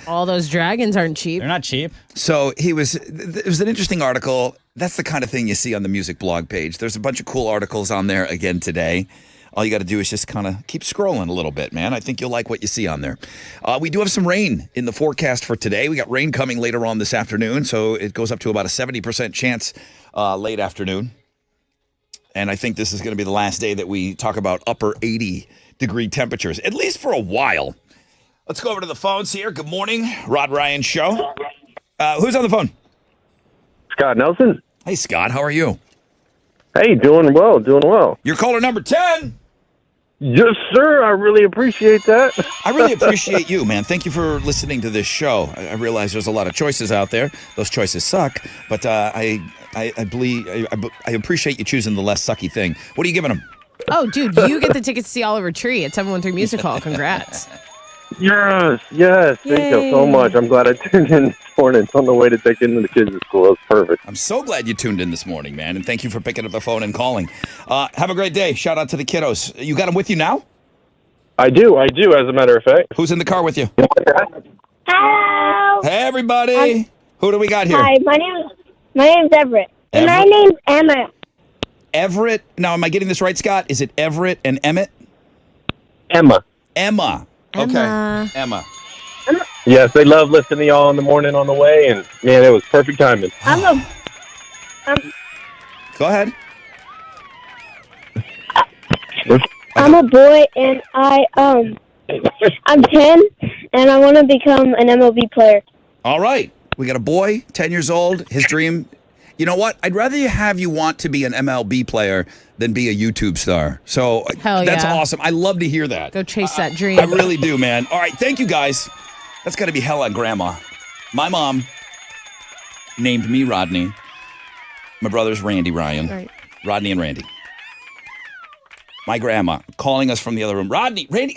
All those dragons aren't cheap. They're not cheap. So it was an interesting article. That's the kind of thing you see on the music blog page. There's a bunch of cool articles on there again today. All you got to do is just kind of keep scrolling a little bit, man. I think you'll like what you see on there. We do have some rain in the forecast for today. We got rain coming later on this afternoon, so it goes up to about a 70% chance late afternoon. And I think this is going to be the last day that we talk about upper 80-degree temperatures, at least for a while. Let's go over to the phones here. Good morning, Rod Ryan Show. Who's on the phone? Scott Nelson. Hey, Scott. How are you? Hey, doing well. You're caller number 10. Yes, sir. I really appreciate that. I really appreciate you, man. Thank you for listening to this show. I realize there's a lot of choices out there. Those choices suck, but I appreciate you choosing the less sucky thing. What are you giving them? Oh, dude, you get the tickets to see Oliver Tree at 713 Music Hall. Congrats. Yes. Thank you so Yay. much. I'm glad I tuned in this morning. It's on the way to take into the kids to school. It's perfect. I'm so glad you tuned in this morning, man, and thank you for picking up the phone and calling. Have a great day. Shout out to the kiddos. You got them with you now? I do, as a matter of fact. Who's in the car with you? Hello. Hey, everybody. Who do we got here? Hi, my name's Everett. And my Everett? name's Emma. Everett. Now, am I getting this right, Scott? Is it Everett and Emmett? Emma. Emma. Okay. Emma. Emma. Yes, they love listening to y'all in the morning on the way, and man, it was perfect timing. I'm Go ahead. a boy, and I'm 10, and I want to become an MLB player. All right. We got a boy, 10 years old. His dream. You know what? I'd rather have you want to be an MLB player than be a YouTube star. So Hell that's yeah. awesome. I love to hear that. Go chase that dream. I really do, man. All right. Thank you, guys. That's got to be hell on grandma. My mom named me Rodney. My brother's Randy Ryan. Right. Rodney and Randy. My grandma calling us from the other room. Rodney, Randy.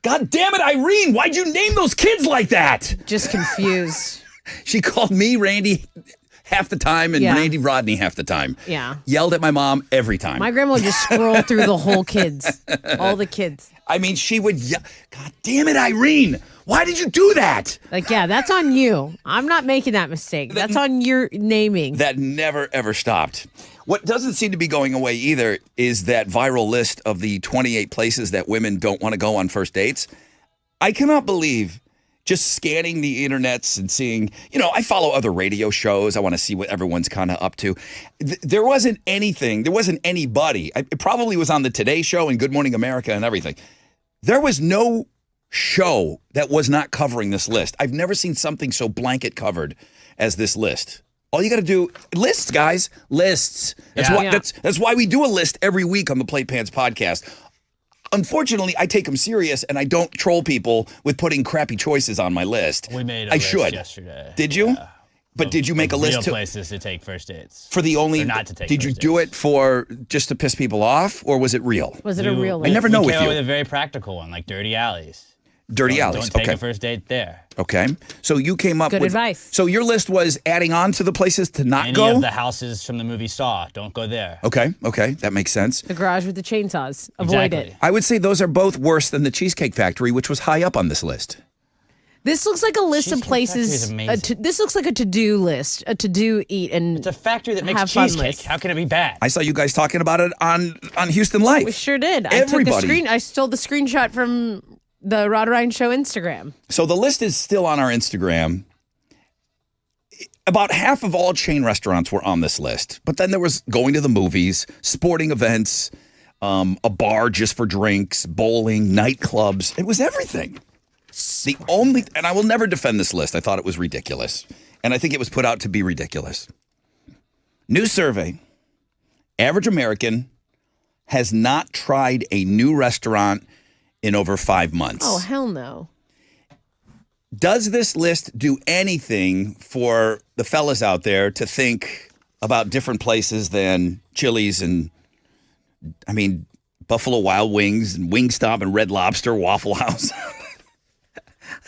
God damn it, Irene. Why'd you name those kids like that? Just confused. She called me Randy half the time and Yeah. Randy Rodney half the time. Yeah. Yelled at my mom every time. My grandma would just scroll through the whole kids. All the kids. I mean, she would yell, God damn it, Irene. Why did you do that? Like, yeah, that's on you. I'm not making that mistake. That's on your naming. That never, ever stopped. What doesn't seem to be going away either is that viral list of the 28 places that women don't want to go on first dates. I cannot believe just scanning the internets and seeing, I follow other radio shows. I want to see what everyone's kind of up to. There wasn't anything. There wasn't anybody. It probably was on the Today Show and Good Morning America and everything. There was no show that was not covering this list. I've never seen something so blanket covered as this list. All you got to do, lists, guys, lists. That's Yeah. why. Yeah. That's why we do a list every week on the Plate Pants podcast. Unfortunately, I take them serious and I don't troll people with putting crappy choices on my list. We made a I list should. yesterday. Did you? Yeah. But did you make a Of list real to, places to take first dates? for the only? Or not to take Did you first do dates. it for just to piss people off, or was it real? Was it a real I never list? know we with came up you. with a very practical one, like dirty alleys. Dirty alleys. Don't take Okay. a first date there. Okay. So you came up Good with advice. So your list was adding on to the places to not Any go. of the houses from the movie Saw, don't go there. Okay. Okay. That makes sense. The garage with the chainsaws. Avoid Exactly. it. I would say those are both worse than the Cheesecake Factory, which was high up on this list. This looks like a list of Cheesecake Factory is places. amazing. This looks like a to-do list, a to-do, eat, and It's a factory that makes Have fun cheesecake. list. How can it be bad? I saw you guys talking about it on Houston Life. we sure did. Everybody. I stole the screenshot from the Rod Ryan Show Instagram. So the list is still on our Instagram. About half of all chain restaurants were on this list, but then there was going to the movies, sporting events, a bar just for drinks, bowling, nightclubs. It was everything. The only, and I will never defend this list. I thought it was ridiculous, and I think it was put out to be ridiculous. New survey: average American has not tried a new restaurant in over 5 months. Oh, hell no. Does this list do anything for the fellas out there to think about different places than Chili's and, I mean, Buffalo Wild Wings and Wingstop and Red Lobster, Waffle House?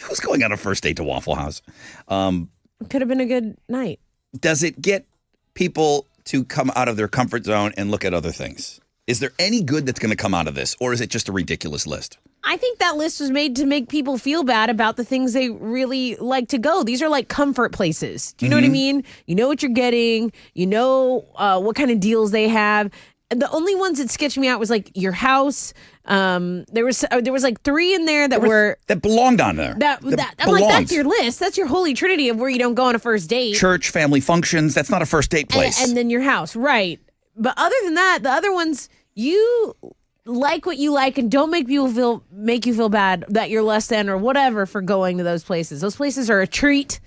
Who's going on a first date to Waffle House? Could have been a good night. Does it get people to come out of their comfort zone and look at other things? Is there any good that's going to come out of this, or is it just a ridiculous list? I think that list was made to make people feel bad about the things they really like to go. These are like comfort places. Do you know what I mean? You know what you're getting. You know what kind of deals they have. And the only ones that sketched me out was like your house. There was like 3 in there that were That belonged on there. that I'm like, that's your list. That's your holy trinity of where you don't go on a first date. Church, family functions. That's not a first date place. And then your house, right? But other than that, the other ones, you like what you like, and don't make you feel bad that you're less than or whatever for going to those places. Those places are a treat.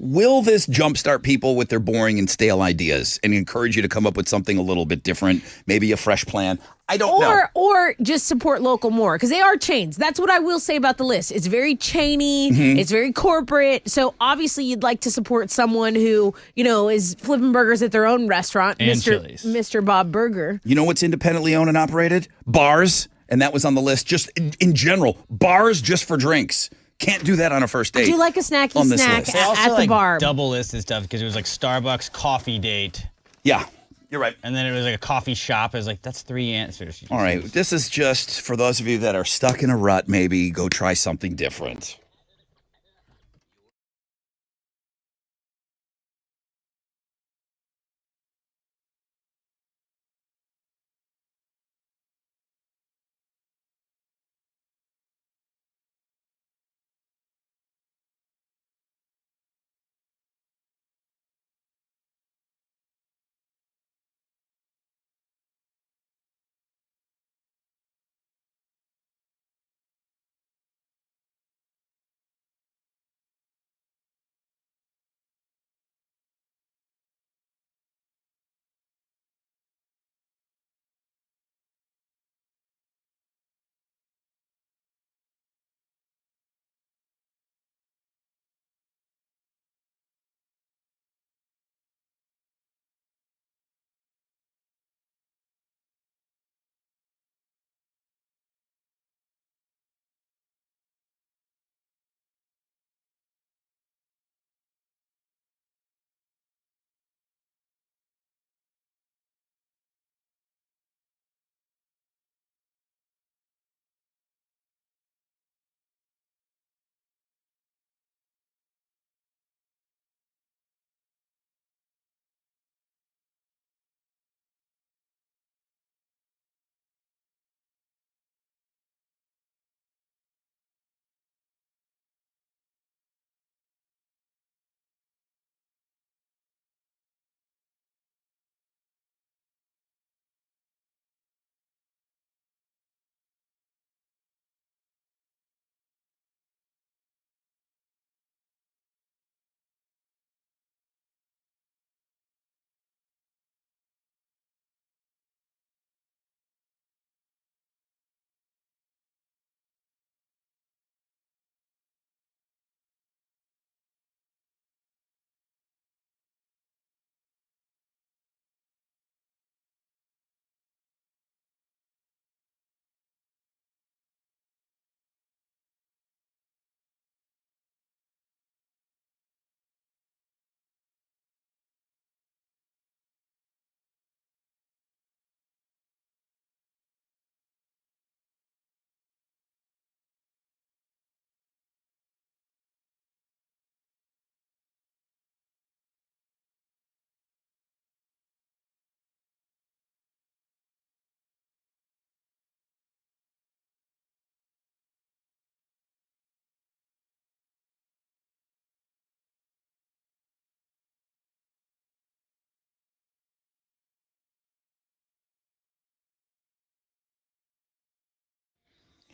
Will this jumpstart people with their boring and stale ideas and encourage you to come up with something a little bit different, maybe a fresh plan? I don't know. Or just support local more, because they are chains. That's what I will say about the list. It's very chainy. Mm-hmm. It's very corporate. So obviously you'd like to support someone who, is flipping burgers at their own restaurant. And Chili's. Mr. Bob Burger. You know what's independently owned and operated? Bars. And that was on the list just in general. Bars just for drinks. Can't do that on a first date. Do you like a snacky on this snack list. They also at the like bar? double listed stuff because it was like Starbucks coffee date, Yeah, you're right. and then it was like a coffee shop. It was like, that's 3 answers. All right. This is just for those of you that are stuck in a rut, maybe go try something different.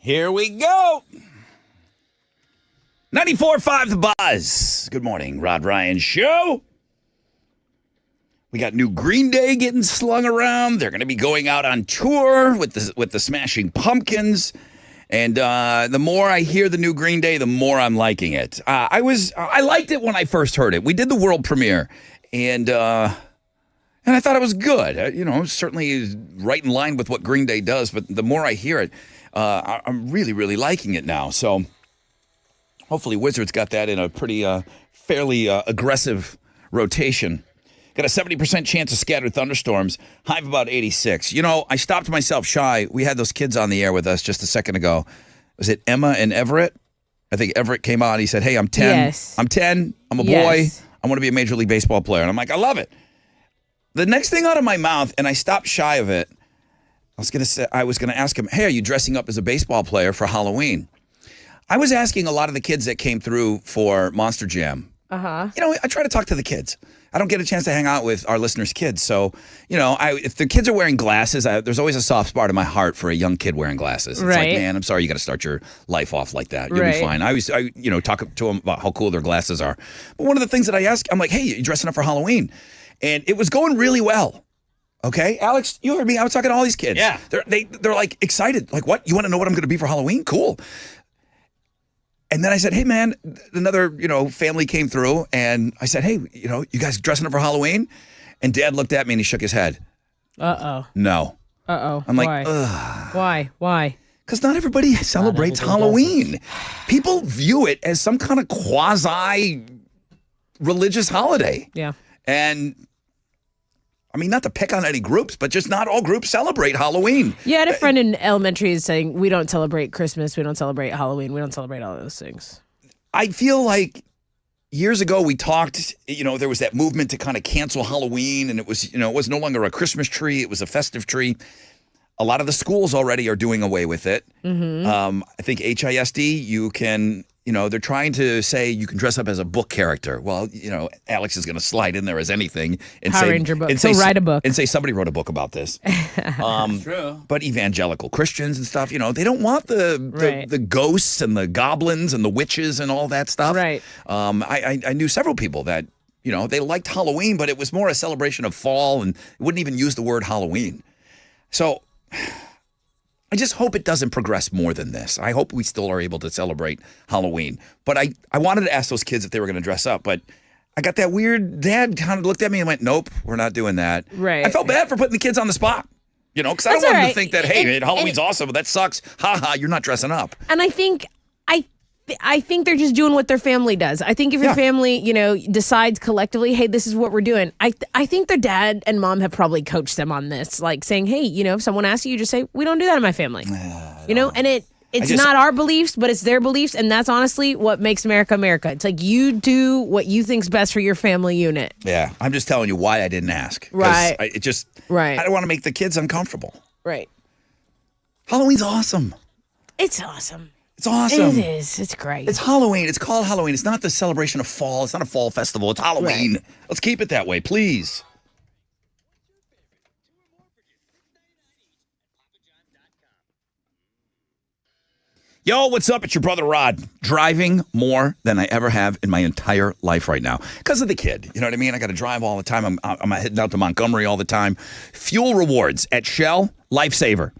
Here we go. 94.5 The Buzz. Good morning, Rod Ryan Show. We got new Green Day getting slung around. They're going to be going out on tour with the Smashing Pumpkins. And the more I hear the new Green Day, the more I'm liking it. I liked it when I first heard it. We did the world premiere, and I thought it was good. Certainly right in line with what Green Day does. But the more I hear it, I'm really, really liking it now. So hopefully Wizards got that in a pretty fairly aggressive rotation. Got a 70% chance of scattered thunderstorms. High of about 86. I stopped myself shy. We had those kids on the air with us just a second ago. Was it Emma and Everett? I think Everett came on. He said, "Hey, I'm 10. Yes. I'm 10. I'm a boy. Yes. I want to be a Major League Baseball player." And I'm like, I love it. The next thing out of my mouth, and I stopped shy of it, I was gonna ask him, "Hey, are you dressing up as a baseball player for Halloween?" I was asking a lot of the kids that came through for Monster Jam. I try to talk to the kids. I don't get a chance to hang out with our listeners' kids. So, if the kids are wearing glasses, there's always a soft spot in my heart for a young kid wearing glasses. It's like, man, I'm sorry you got to start your life off like that. You'll be fine. I talk to them about how cool their glasses are. But one of the things that I ask, I'm like, "Hey, you dressing up for Halloween?" And it was going really well. Okay, Alex, you heard me. I was talking to all these kids. Yeah. They're like excited. Like, what? You want to know what I'm going to be for Halloween? Cool. And then I said, "Hey, man," another, family came through, and I said, "Hey, you guys dressing up for Halloween?" And Dad looked at me and he shook his head. Uh-oh. No. Uh-oh. I'm like, Why? ugh. Why? Because not everybody celebrates Halloween. People view it as some kind of quasi-religious holiday. Yeah. And not to pick on any groups, but just not all groups celebrate Halloween. Yeah, I had a friend in elementary is saying, we don't celebrate Christmas, we don't celebrate Halloween, we don't celebrate all those things. I feel like years ago we talked, there was that movement to kind of cancel Halloween, and it was no longer a Christmas tree, it was a festive tree. A lot of the schools already are doing away with it. I think HISD, you can, they're trying to say you can dress up as a book character. Well, Alex is going to slide in there as anything and Power say, Ranger book. and He'll say, write a book. and say somebody wrote a book about this. True. But evangelical Christians and stuff, they don't want the ghosts and the goblins and the witches and all that stuff. Right. I knew several people that, they liked Halloween, but it was more a celebration of fall and wouldn't even use the word Halloween. So I just hope it doesn't progress more than this. I hope we still are able to celebrate Halloween. But I wanted to ask those kids if they were going to dress up, but I got that weird dad kind of looked at me and went, "Nope, we're not doing that." Right. I felt bad for putting the kids on the spot, because I don't That's want them all to right. think that, hey, Halloween's awesome, but that sucks. Ha ha, you're not dressing up. And I think they're just doing what their family does. I think if your family, decides collectively, hey, this is what we're doing. I think their dad and mom have probably coached them on this, like saying, hey, if someone asks you, just say, we don't do that in my family. And it's not our beliefs, but it's their beliefs, and that's honestly what makes America America. It's like you do what you think's best for your family unit. Yeah, I'm just telling you why I didn't ask. 'Cause Right. I Right. don't want to make the kids uncomfortable. Right. Halloween's awesome. It's awesome. It's awesome. It is. It's great. It's Halloween. It's called Halloween. It's not the celebration of fall. It's not a fall festival. It's Halloween. Right. Let's keep it that way, please. Yo, what's up? It's your brother Rod. Driving more than I ever have in my entire life right now because of the kid. You know what I mean? I got to drive all the time. I'm heading out to Montgomery all the time. Fuel rewards at Shell, lifesaver.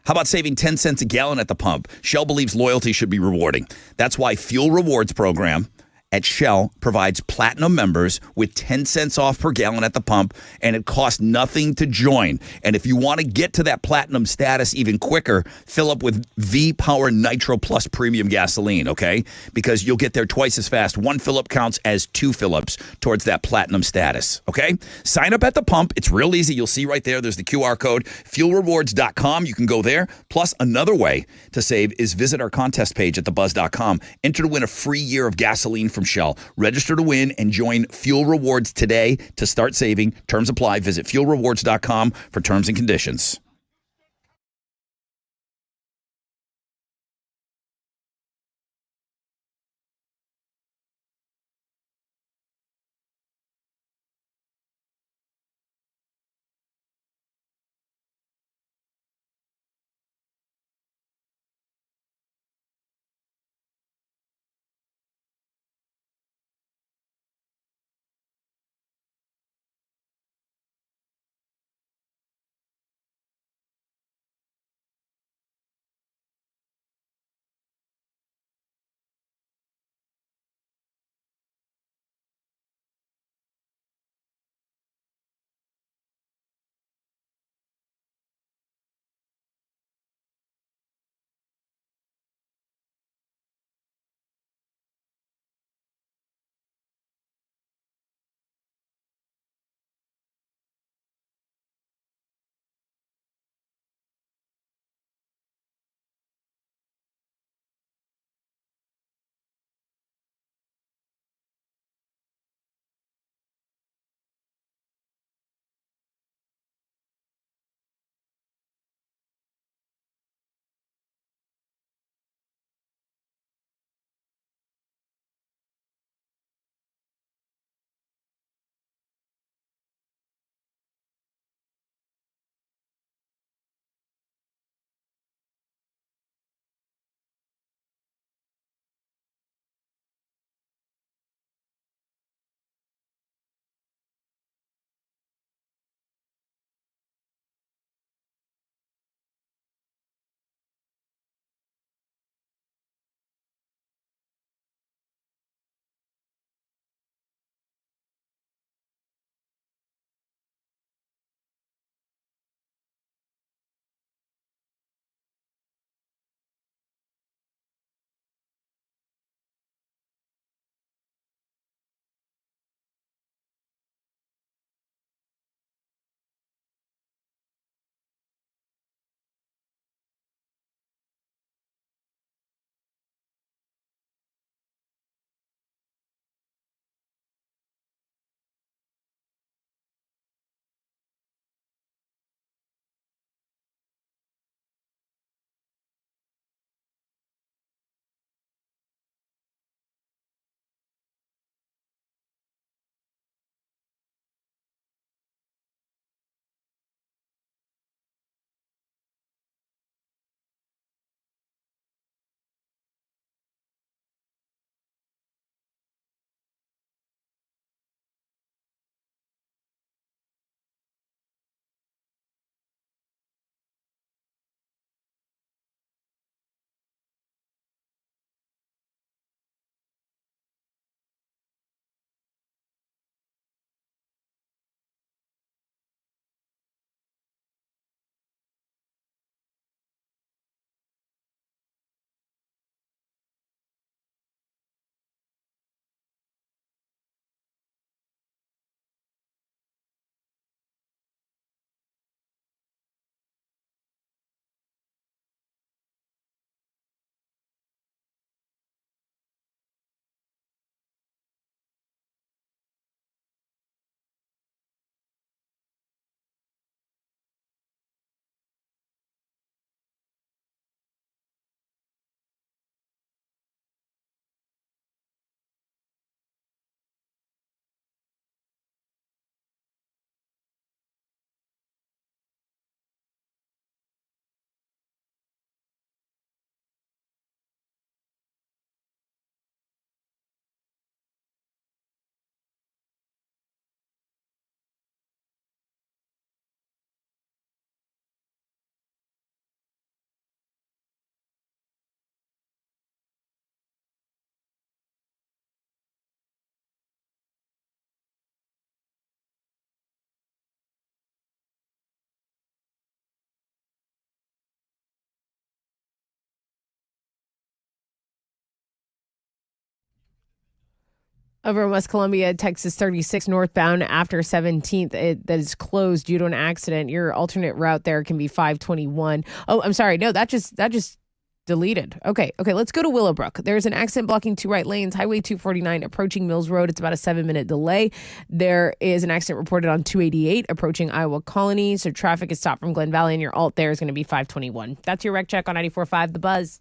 How about saving 10 cents a gallon at the pump? Shell believes loyalty should be rewarding. That's why Fuel Rewards program at Shell provides platinum members with 10 cents off per gallon at the pump, and it costs nothing to join. And if you want to get to that platinum status even quicker, fill up with V-Power Nitro Plus Premium Gasoline, okay? Because you'll get there twice as fast. One fill-up counts as 2 fill-ups towards that platinum status, okay? Sign up at the pump. It's real easy. You'll see right there. There's the QR code, fuelrewards.com. You can go there. Plus, another way to save is visit our contest page at thebuzz.com. Enter to win a free year of gasoline from Shell. Register to win and join Fuel Rewards today to start saving. Terms apply. Visit fuelrewards.com for terms and conditions. Over in West Columbia, Texas 36 northbound after 17th, that is closed due to an accident. Your alternate route there can be 521. Oh, I'm sorry. No, that just deleted. Okay, let's go to Willowbrook. There's an accident blocking 2 right lanes, Highway 249 approaching Mills Road. It's about a 7-minute delay. There is an accident reported on 288 approaching Iowa Colony. So traffic is stopped from Glen Valley, and your alt there is going to be 521. That's your wreck check on 94.5 The Buzz.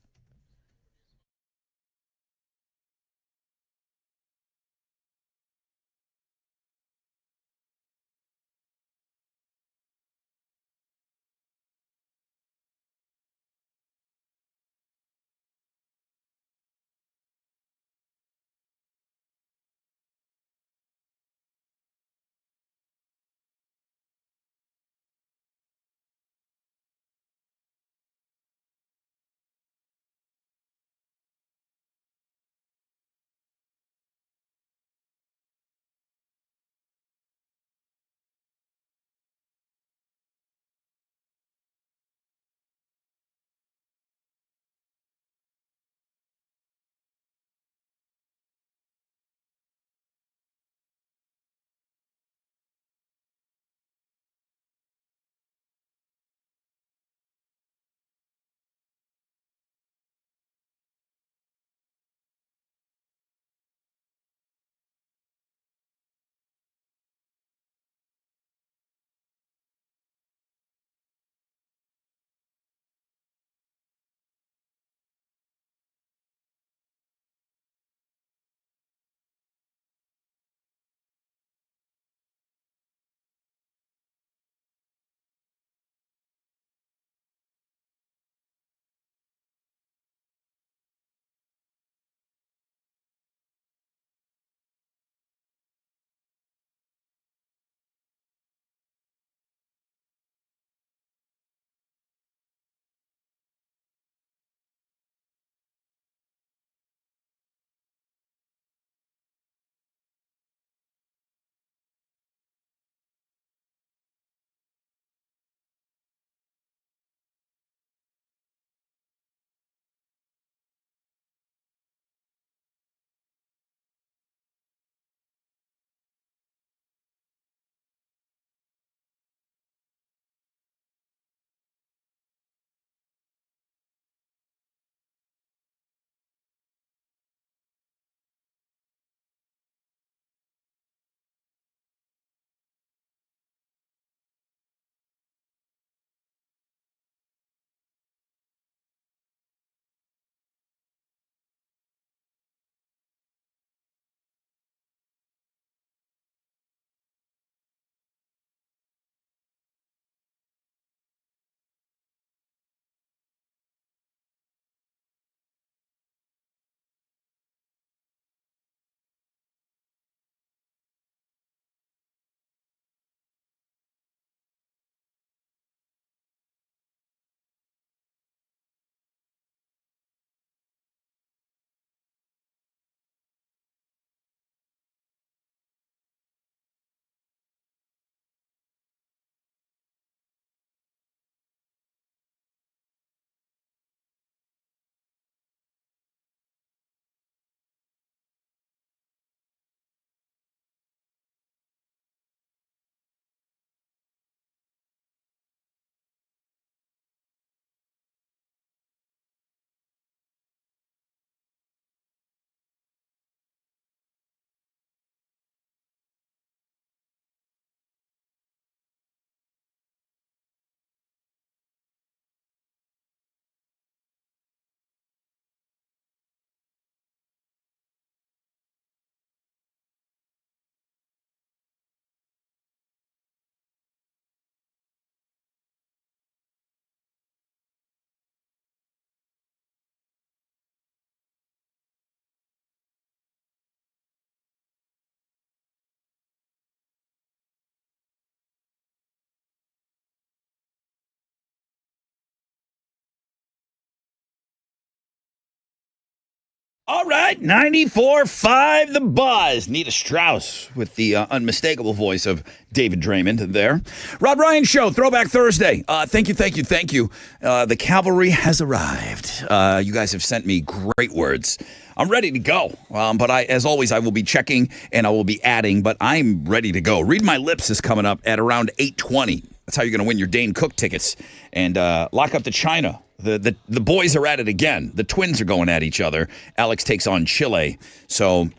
All right, 94.5 The Buzz. Nita Strauss with the unmistakable voice of David Draymond there. Rob Ryan Show, Throwback Thursday. Thank you. The cavalry has arrived. You guys have sent me great words. I'm ready to go. But as always, I will be checking and I will be adding, but I'm ready to go. Read My Lips is coming up at around 8:20. That's how you're going to win your Dane Cook tickets and lock up to China. The boys are at it again. The twins are going at each other. Alex takes on Chile. So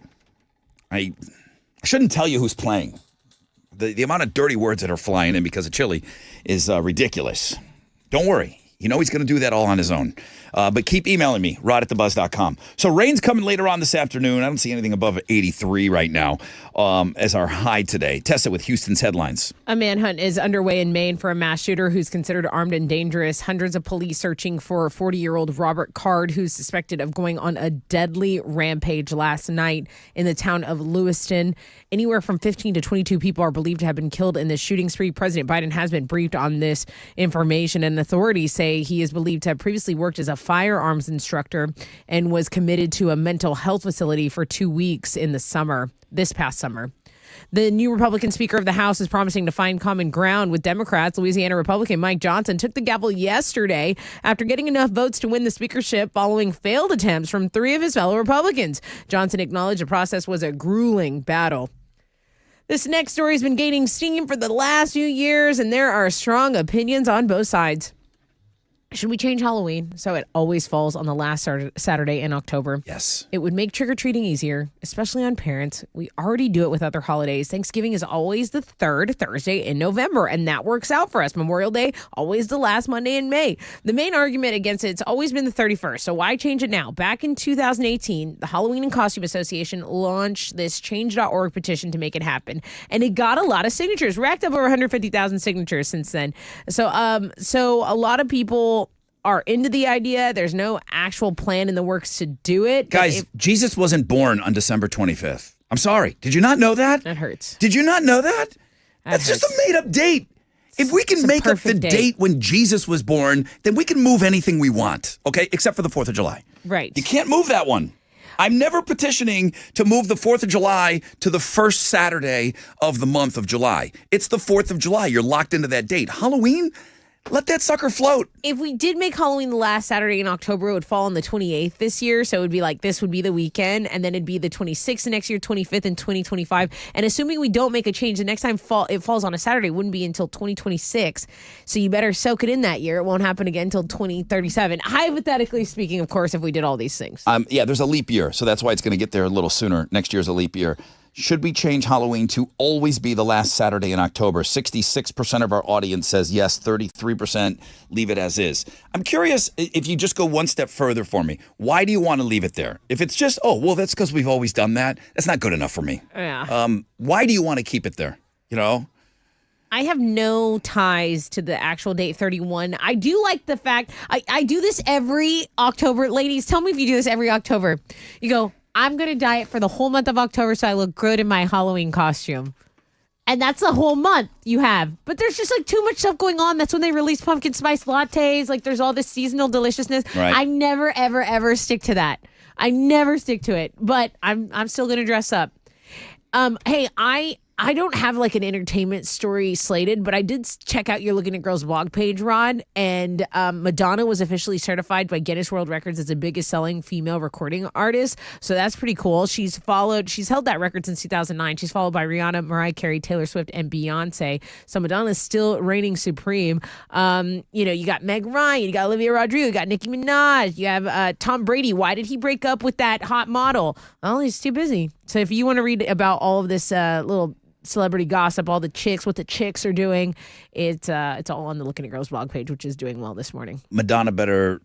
I shouldn't tell you who's playing. The amount of dirty words that are flying in because of Chile is ridiculous. Don't worry. You know he's going to do that all on his own. But keep emailing me, rod@thebuzz.com. So rain's coming later on this afternoon. I don't see anything above 83 right now as our high today. Test it with Houston's headlines. A manhunt is underway in Maine for a mass shooter who's considered armed and dangerous. Hundreds of police searching for 40-year-old Robert Card, who's suspected of going on a deadly rampage last night in the town of Lewiston. Anywhere from 15 to 22 people are believed to have been killed in this shooting spree. President Biden has been briefed on this information, and authorities say he is believed to have previously worked as a firearms instructor and was committed to a mental health facility for 2 weeks in the this past summer. The new Republican Speaker of the House is promising to find common ground with Democrats. Louisiana Republican Mike Johnson took the gavel yesterday after getting enough votes to win the speakership following failed attempts from 3 of his fellow Republicans. Johnson acknowledged the process was a grueling battle. This next story has been gaining steam for the last few years, and there are strong opinions on both sides. Should we change Halloween so it always falls on the last Saturday in October? Yes. It would make trick-or-treating easier, especially on parents. We already do it with other holidays. Thanksgiving is always the third Thursday in November, and that works out for us. Memorial Day, always the last Monday in May. The main argument against it's always been the 31st, so why change it now? Back in 2018, the Halloween and Costume Association launched this change.org petition to make it happen, and it got a lot of signatures, racked up over 150,000 signatures since then. So a lot of people are into the idea. There's no actual plan in the works to do it. Guys, Jesus wasn't born on December 25th. I'm sorry. Did you not know that? That hurts. Did you not know that? That's just a made-up date. If we can make up the date when Jesus was born, then we can move anything we want, okay? Except for the 4th of July. Right. You can't move that one. I'm never petitioning to move the 4th of July to the first Saturday of the month of July. It's the 4th of July. You're locked into that date. Halloween? Let that sucker float. If we did make Halloween the last Saturday in October, it would fall on the 28th this year. So it would be like this would be the weekend, and then it'd be the 26th the next year, 25th in 2025. And assuming we don't make a change, the next time it falls on a Saturday, it wouldn't be until 2026. So you better soak it in that year. It won't happen again until 2037. Hypothetically speaking, of course, if we did all these things. Yeah, there's a leap year, so that's why it's going to get there a little sooner. Next year's a leap year. Should we change Halloween to always be the last Saturday in October? 66% of our audience says yes, 33% leave it as is. I'm curious if you just go one step further for me. Why do you want to leave it there? If it's just, that's because we've always done that, that's not good enough for me. Yeah. Why do you want to keep it there? You know? I have no ties to the actual date 31. I do like the fact, I do this every October. Ladies, tell me if you do this every October. You go, I'm going to diet for the whole month of October so I look good in my Halloween costume. And that's the whole month you have. But there's just like too much stuff going on. That's when they release pumpkin spice lattes. Like there's all this seasonal deliciousness. Right. I never, ever, ever stick to that. I never stick to it. But I'm still going to dress up. Hey, I don't have like an entertainment story slated, but I did check out your Looking at Girls blog page, Rod, and Madonna was officially certified by Guinness World Records as the biggest selling female recording artist. So that's pretty cool. She's held that record since 2009. She's followed by Rihanna, Mariah Carey, Taylor Swift, and Beyonce. So Madonna's still reigning supreme. You got Meg Ryan, you got Olivia Rodrigo, you got Nicki Minaj, you have Tom Brady. Why did he break up with that hot model? Well, he's too busy. So if you want to read about all of this little celebrity gossip, all the chicks, what the chicks are doing, it's all on the Looking at Girls blog page, which is doing well this morning. Madonna better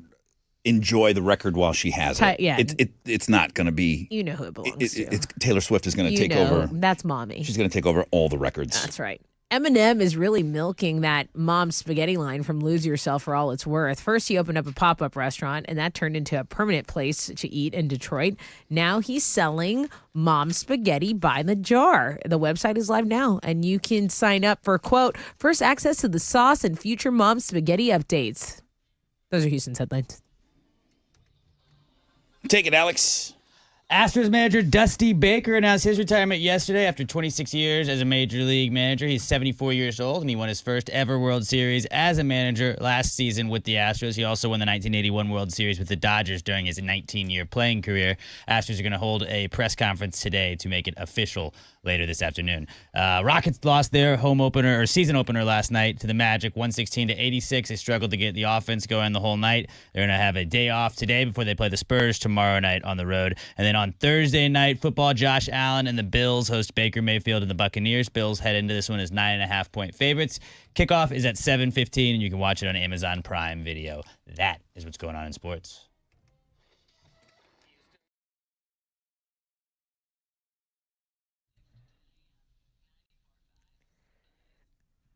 enjoy the record while she has it. Yeah. It's not going to be. You know who it belongs to. It's Taylor Swift is going to take over. That's mommy. She's going to take over all the records. That's right. Eminem is really milking that Mom's Spaghetti line from Lose Yourself for all it's worth. First, he opened up a pop-up restaurant, and that turned into a permanent place to eat in Detroit. Now he's selling Mom's Spaghetti by the jar. The website is live now, and you can sign up for, quote, first access to the sauce and future Mom's Spaghetti updates. Those are Houston's headlines. Take it, Alex. Astros manager Dusty Baker announced his retirement yesterday after 26 years as a major league manager. He's 74 years old, and he won his first ever World Series as a manager last season with the Astros. He also won the 1981 World Series with the Dodgers during his 19-year playing career. Astros are going to hold a press conference today to make it official later this afternoon. Rockets lost their home opener or season opener last night to the Magic, 116-86. They struggled to get the offense going the whole night. They're going to have a day off today before they play the Spurs tomorrow night on the road. And then on Thursday night football, Josh Allen and the Bills host Baker Mayfield and the Buccaneers. Bills head into this one as 9.5-point favorites. Kickoff is at 7:15, and you can watch it on Amazon Prime Video. That is what's going on in sports.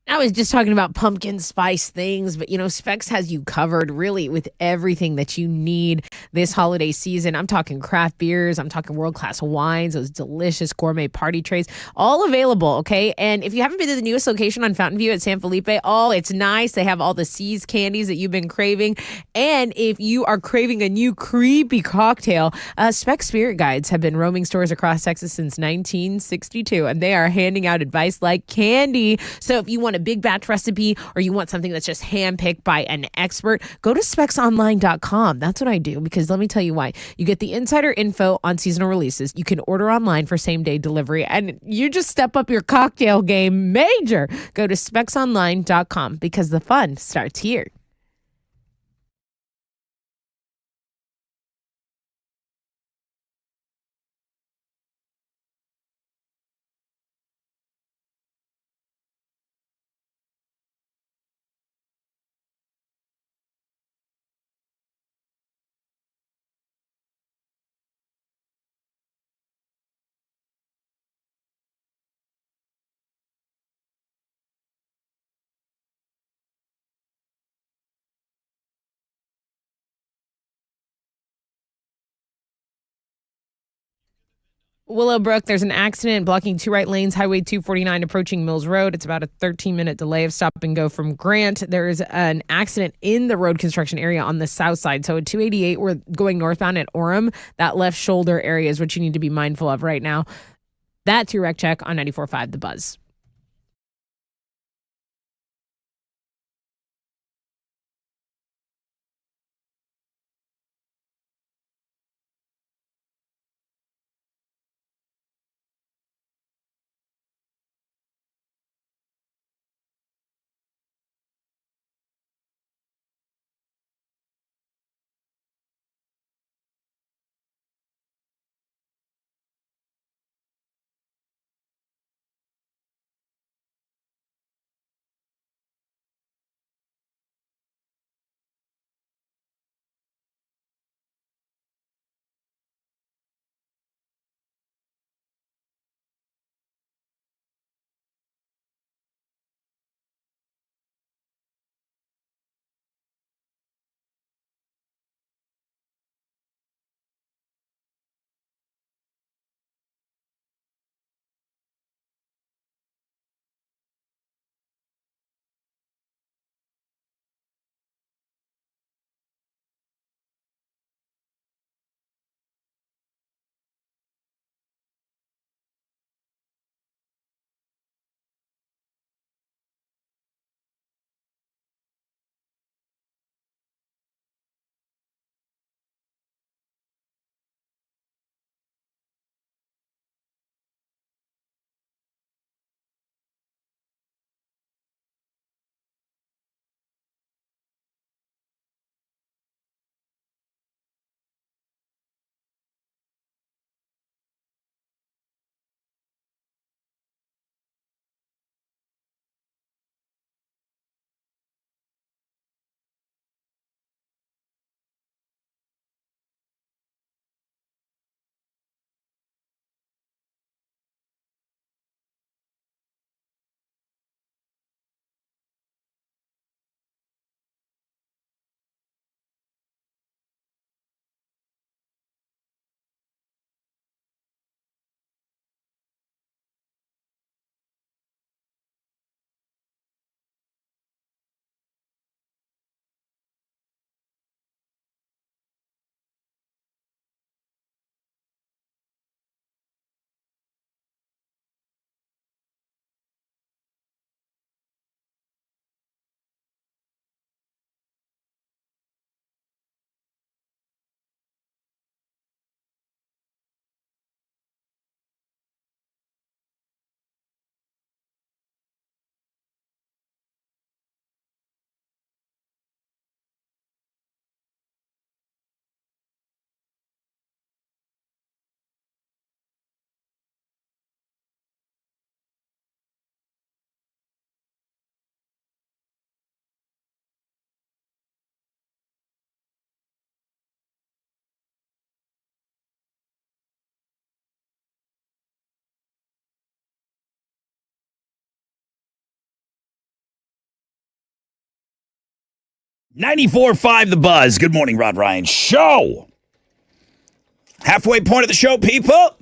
I was just talking about pumpkin spice things, but Specs has you covered really with everything that you need this holiday season. I'm talking craft beers, I'm talking world-class wines, those delicious gourmet party trays, all available, okay? And if you haven't been to the newest location on Fountain View at San Felipe, it's nice. They have all the Seas candies that you've been craving. And if you are craving a new creepy cocktail, Specs Spirit Guides have been roaming stores across Texas since 1962, and they are handing out advice like candy. So if you want a big batch recipe or you want something that's just handpicked by an expert, go to specsonline.com. That's what I do, because let me tell you why. You get the insider info on seasonal releases. You can order online for same-day delivery, and you just step up your cocktail game major. Go to specsonline.com because the fun starts here. Willowbrook, there's an accident blocking two right lanes, Highway 249 approaching Mills Road. It's about a 13-minute delay of stop and go from Grant. There is an accident in the road construction area on the south side. So at 288, we're going northbound at Orem. That left shoulder area is what you need to be mindful of right now. That's your wreck check on 94.5 The Buzz. 94.5 The Buzz. Good morning, Rod Ryan Show. Halfway point of the show, people.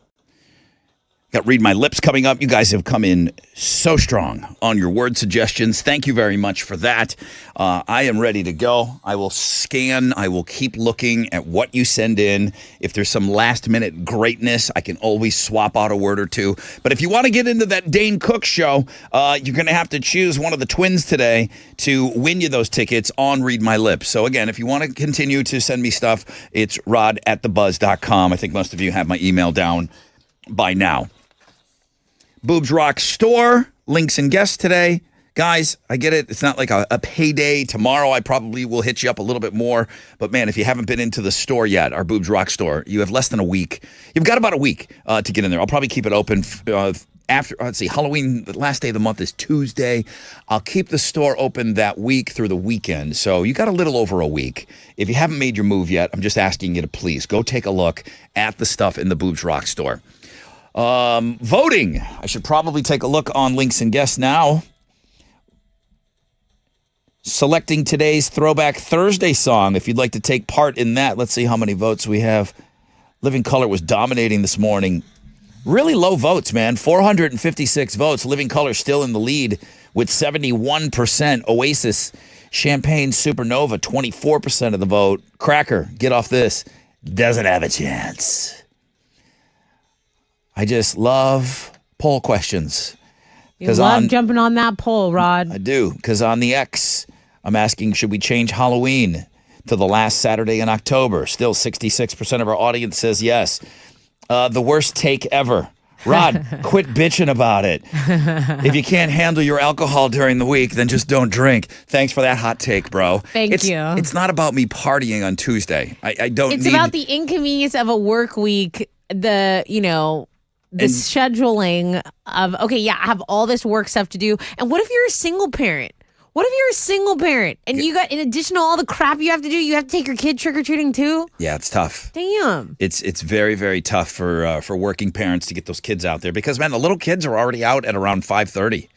Got Read My Lips coming up. You guys have come in so strong on your word suggestions. Thank you very much for that. I am ready to go. I will scan. I will keep looking at what you send in. If there's some last minute greatness, I can always swap out a word or two. But if you want to get into that Dane Cook show, you're going to have to choose one of the twins today to win you those tickets on Read My Lips. So again, if you want to continue to send me stuff, it's rod@thebuzz.com. I think most of you have my email down by now. Boobs Rock Store, links and guests today. Guys, I get it. It's not like a payday. Tomorrow I probably will hit you up a little bit more. But man, if you haven't been into the store yet, our Boobs Rock Store, you have less than a week. You've got about a week to get in there. I'll probably keep it open after, let's see, Halloween, the last day of the month is Tuesday. I'll keep the store open that week through the weekend. So you got a little over a week. If you haven't made your move yet, I'm just asking you to please go take a look at the stuff in the Boobs Rock Store. Voting. I should probably take a look on links and guests now. Selecting today's Throwback Thursday song. If you'd like to take part in that, let's see how many votes we have. Living Color was dominating this morning. Really low votes, man. 456 votes. Living Color still in the lead with 71%. Oasis, Champagne Supernova, 24% of the vote. Cracker, get off this. Doesn't have a chance. I just love poll questions. You love jumping on that pole, Rod. I do, because on the X, I'm asking, should we change Halloween to the last Saturday in October? Still 66% of our audience says yes. The worst take ever. Rod, quit bitching about it. If you can't handle your alcohol during the week, then just don't drink. Thanks for that hot take, bro. Thank you. It's not about me partying on Tuesday. I don't It's need... about the inconvenience of a work week, the scheduling of, okay, yeah, I have all this work stuff to do. And what if you're a single parent? What if you're a single parent and you got, in addition to all the crap you have to do, you have to take your kid trick-or-treating too? Yeah, it's tough. Damn. It's very, very tough for working parents to get those kids out there because, man, the little kids are already out at around 5:30.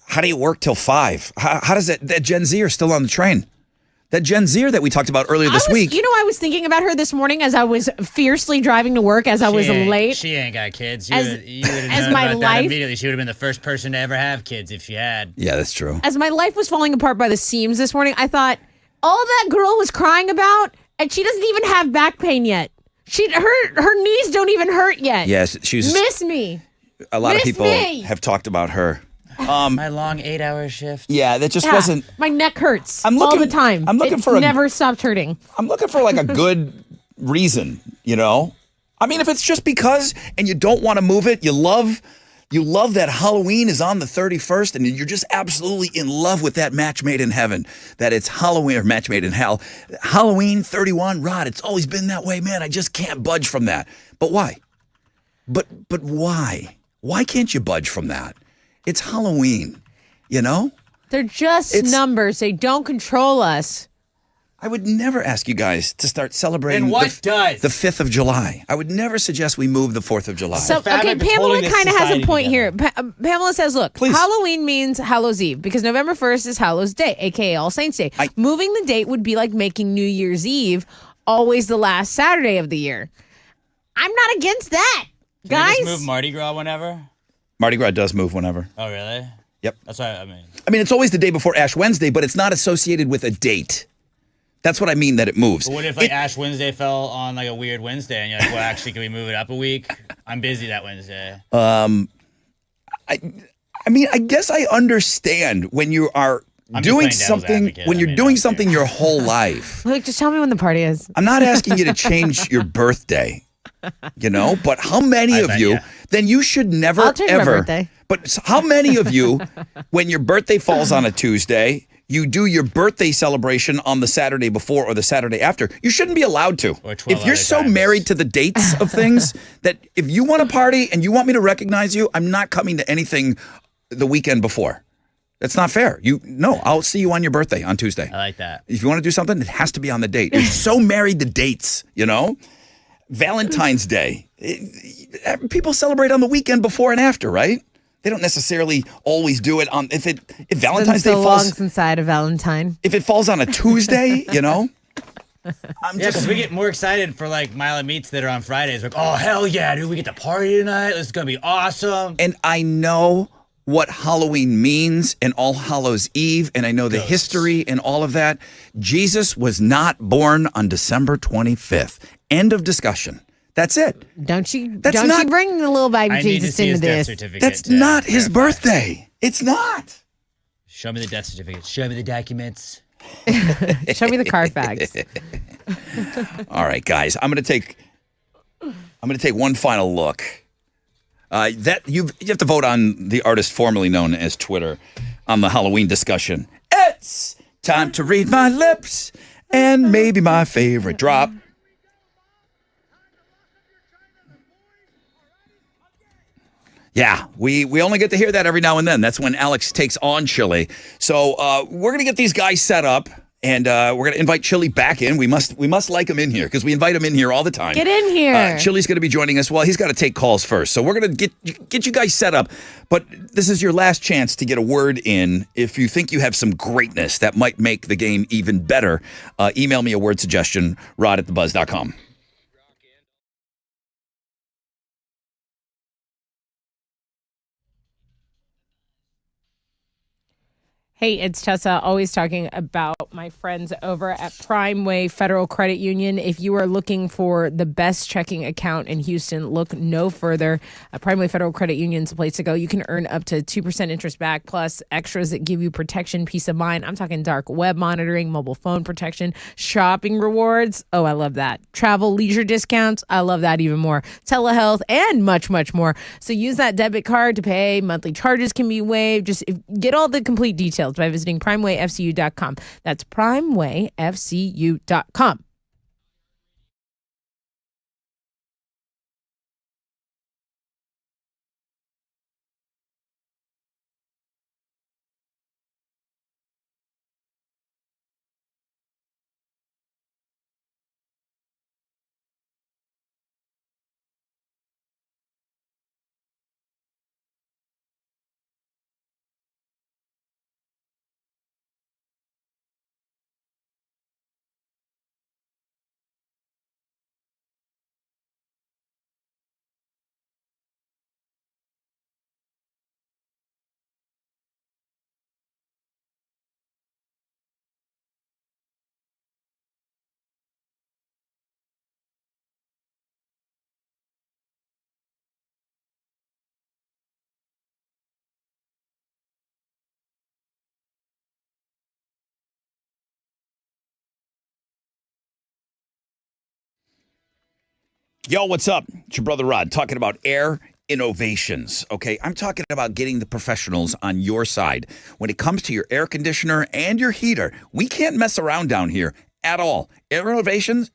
How do you work till 5? How does that Gen Z are still on the train? That Gen Zer that we talked about earlier this week. You know, I was thinking about her this morning as I was fiercely driving to work as I was late. She ain't got kids. As my life immediately. She would have been the first person to ever have kids if she had. Yeah, that's true. As my life was falling apart by the seams this morning, I thought, all that girl was crying about, and she doesn't even have back pain yet. Her knees don't even hurt yet. Yes, she's miss me. A lot of people have talked about her. My long 8-hour shift. Yeah, that just wasn't. My neck hurts all the time. I'm looking it never stopped hurting. I'm looking for like a good reason, you know? I mean, if it's just because and you don't want to move it, you love that Halloween is on the 31st and you're just absolutely in love with that match made in heaven, that it's Halloween or match made in hell. Halloween 31, Rod, it's always been that way, man. I just can't budge from that. But why? But why? Why can't you budge from that? It's Halloween, you know? They're just numbers. They don't control us. I would never ask you guys to start celebrating And what does? the 5th of July. I would never suggest we move the 4th of July. So, okay, Pamela kind of has a point here. Pamela says, look, Please. Halloween means Hallows Eve because November 1st is Hallows Day, a.k.a. All Saints Day. Moving the date would be like making New Year's Eve always the last Saturday of the year. I'm not against that, guys. Can we just move Mardi Gras whenever? Mardi Gras does move whenever. Oh, really? Yep. That's what I mean. I mean, it's always the day before Ash Wednesday, but it's not associated with a date. That's what I mean, that it moves. But what if Ash Wednesday fell on like a weird Wednesday and you're like, well, actually, can we move it up a week? I'm busy that Wednesday. I mean, I guess I understand when you are doing something, when you're doing something your whole life. Look, just tell me when the party is. I'm not asking you to change your birthday, you know, but how many of you, then you should never, I'll change my ever. birthday. But how many of you, when your birthday falls on a Tuesday, you do your birthday celebration on the Saturday before or the Saturday after? You shouldn't be allowed to. Or 12 If you're other so times. married to the dates of things that if you want to party and you want me to recognize you, I'm not coming to anything the weekend before. That's not fair. I'll see you on your birthday on Tuesday. I like that. If you want to do something, it has to be on the date. You're so married to dates, you know? Valentine's Day. People celebrate on the weekend before and after, right? They don't necessarily always do it on if Valentine's Been Day so long falls since I had a Valentine. if it falls on a Tuesday, you know. I'm Yeah, because we get more excited for like Mile Meats that are on Fridays. Like, oh hell yeah, dude, we get to party tonight. This is gonna be awesome. And I know what Halloween means and All Hallows Eve, and I know the history and all of that. Jesus was not born on December 25th. End of discussion. That's it. Don't you That's don't not- you bring the little baby I need to Jesus see into his death this? certificate. That's to not his verify. birthday. It's not. Show me the death certificate. Show me the documents. Show me the Carfax. All right, guys. I'm gonna take one final look. That you have to vote on the artist formerly known as Twitter on the Halloween discussion. It's time to read my lips and maybe my favorite drop. Yeah, we only get to hear that every now and then. That's when Alex takes on Chili. So we're gonna get these guys set up, and we're gonna invite Chili back in. We must like him in here because we invite him in here all the time. Get in here. Chili's gonna be joining us. Well, he's got to take calls first, so we're gonna get you guys set up. But this is your last chance to get a word in. If you think you have some greatness that might make the game even better, email me a word suggestion, rod@thebuzz.com. Hey, it's Tessa, always talking about my friends over at Prime Way Federal Credit Union. If you are looking for the best checking account in Houston, look no further. Prime Way Federal Credit Union is the place to go. You can earn up to 2% interest back, plus extras that give you protection, peace of mind. I'm talking dark web monitoring, mobile phone protection, shopping rewards. Oh, I love that. Travel, leisure discounts. I love that even more. Telehealth and much, much more. So use that debit card to pay. Monthly charges can be waived. Just get all the complete details by visiting primewayfcu.com. That's primewayfcu.com. Yo, what's up? It's your brother Rod talking about Air Innovations. Okay, I'm talking about getting the professionals on your side when it comes to your air conditioner and your heater. We can't mess around down here at all. Air Innovations,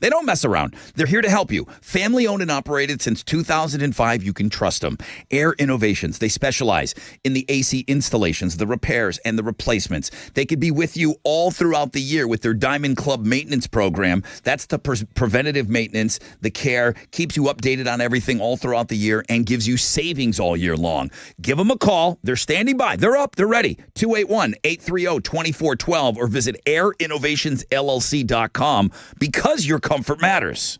they don't mess around. They're here to help you. Family owned and operated since 2005. You can trust them. Air Innovations, they specialize in the AC installations, the repairs, and the replacements. They could be with you all throughout the year with their Diamond Club maintenance program. That's the preventative maintenance, the care, keeps you updated on everything all throughout the year and gives you savings all year long. Give them a call. They're standing by. They're up. They're ready. 281-830-2412 or visit airinnovationsllc.com because your comfort matters.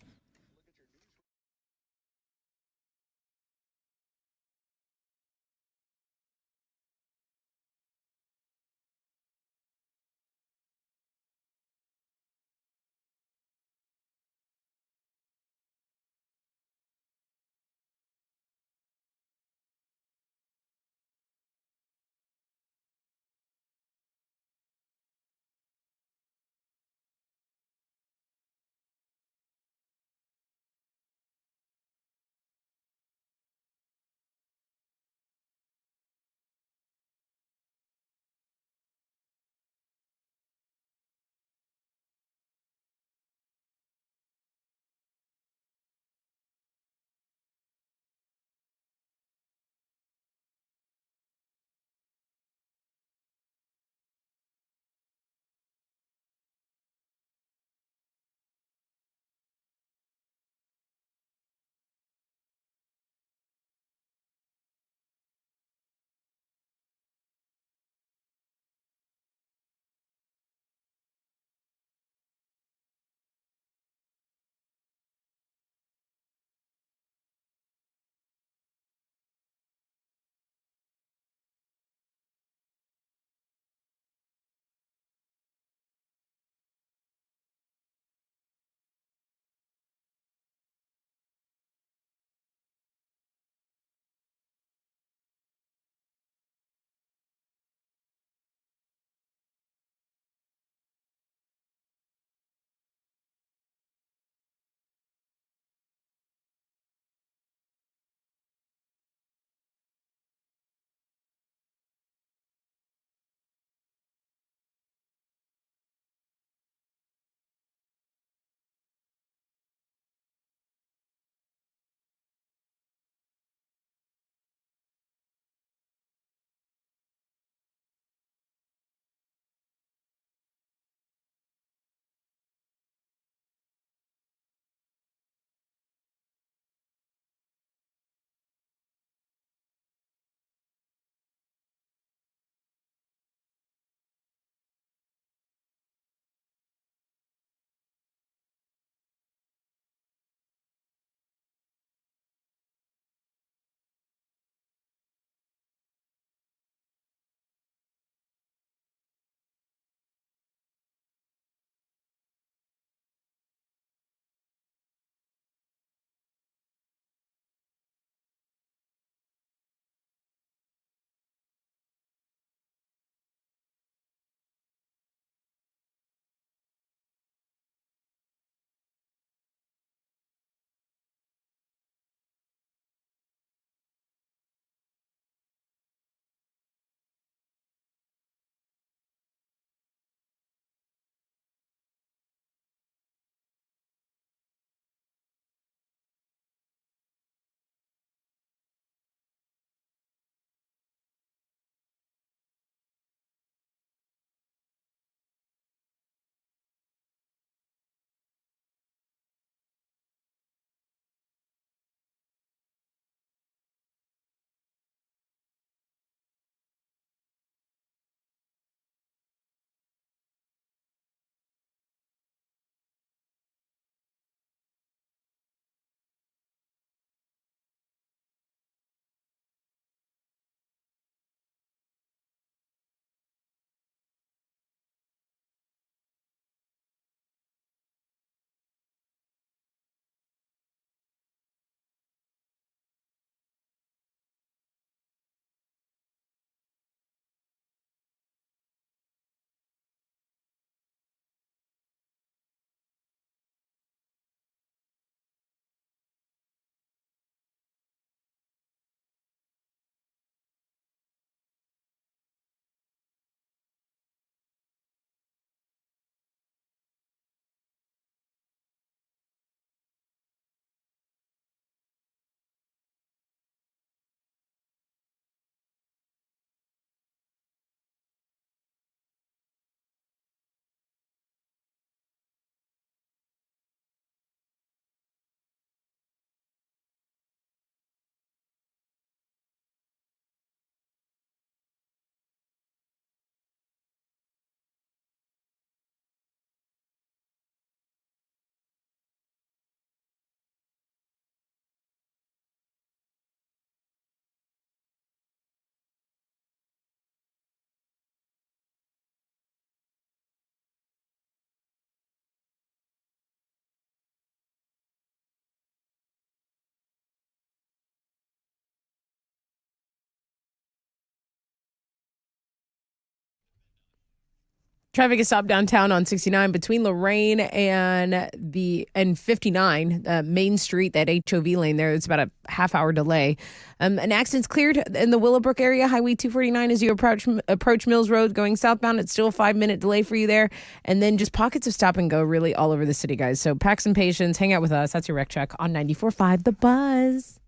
Traffic is stopped downtown on 69 between Lorraine and 59 Main Street, that HOV lane there. It's about a half-hour delay. An accident's cleared in the Willowbrook area, Highway 249, as you approach Mills Road going southbound. It's still a 5-minute delay for you there. And then just pockets of stop and go really all over the city, guys. So pack some patience. Hang out with us. That's your Rec Check on 94.5 The Buzz.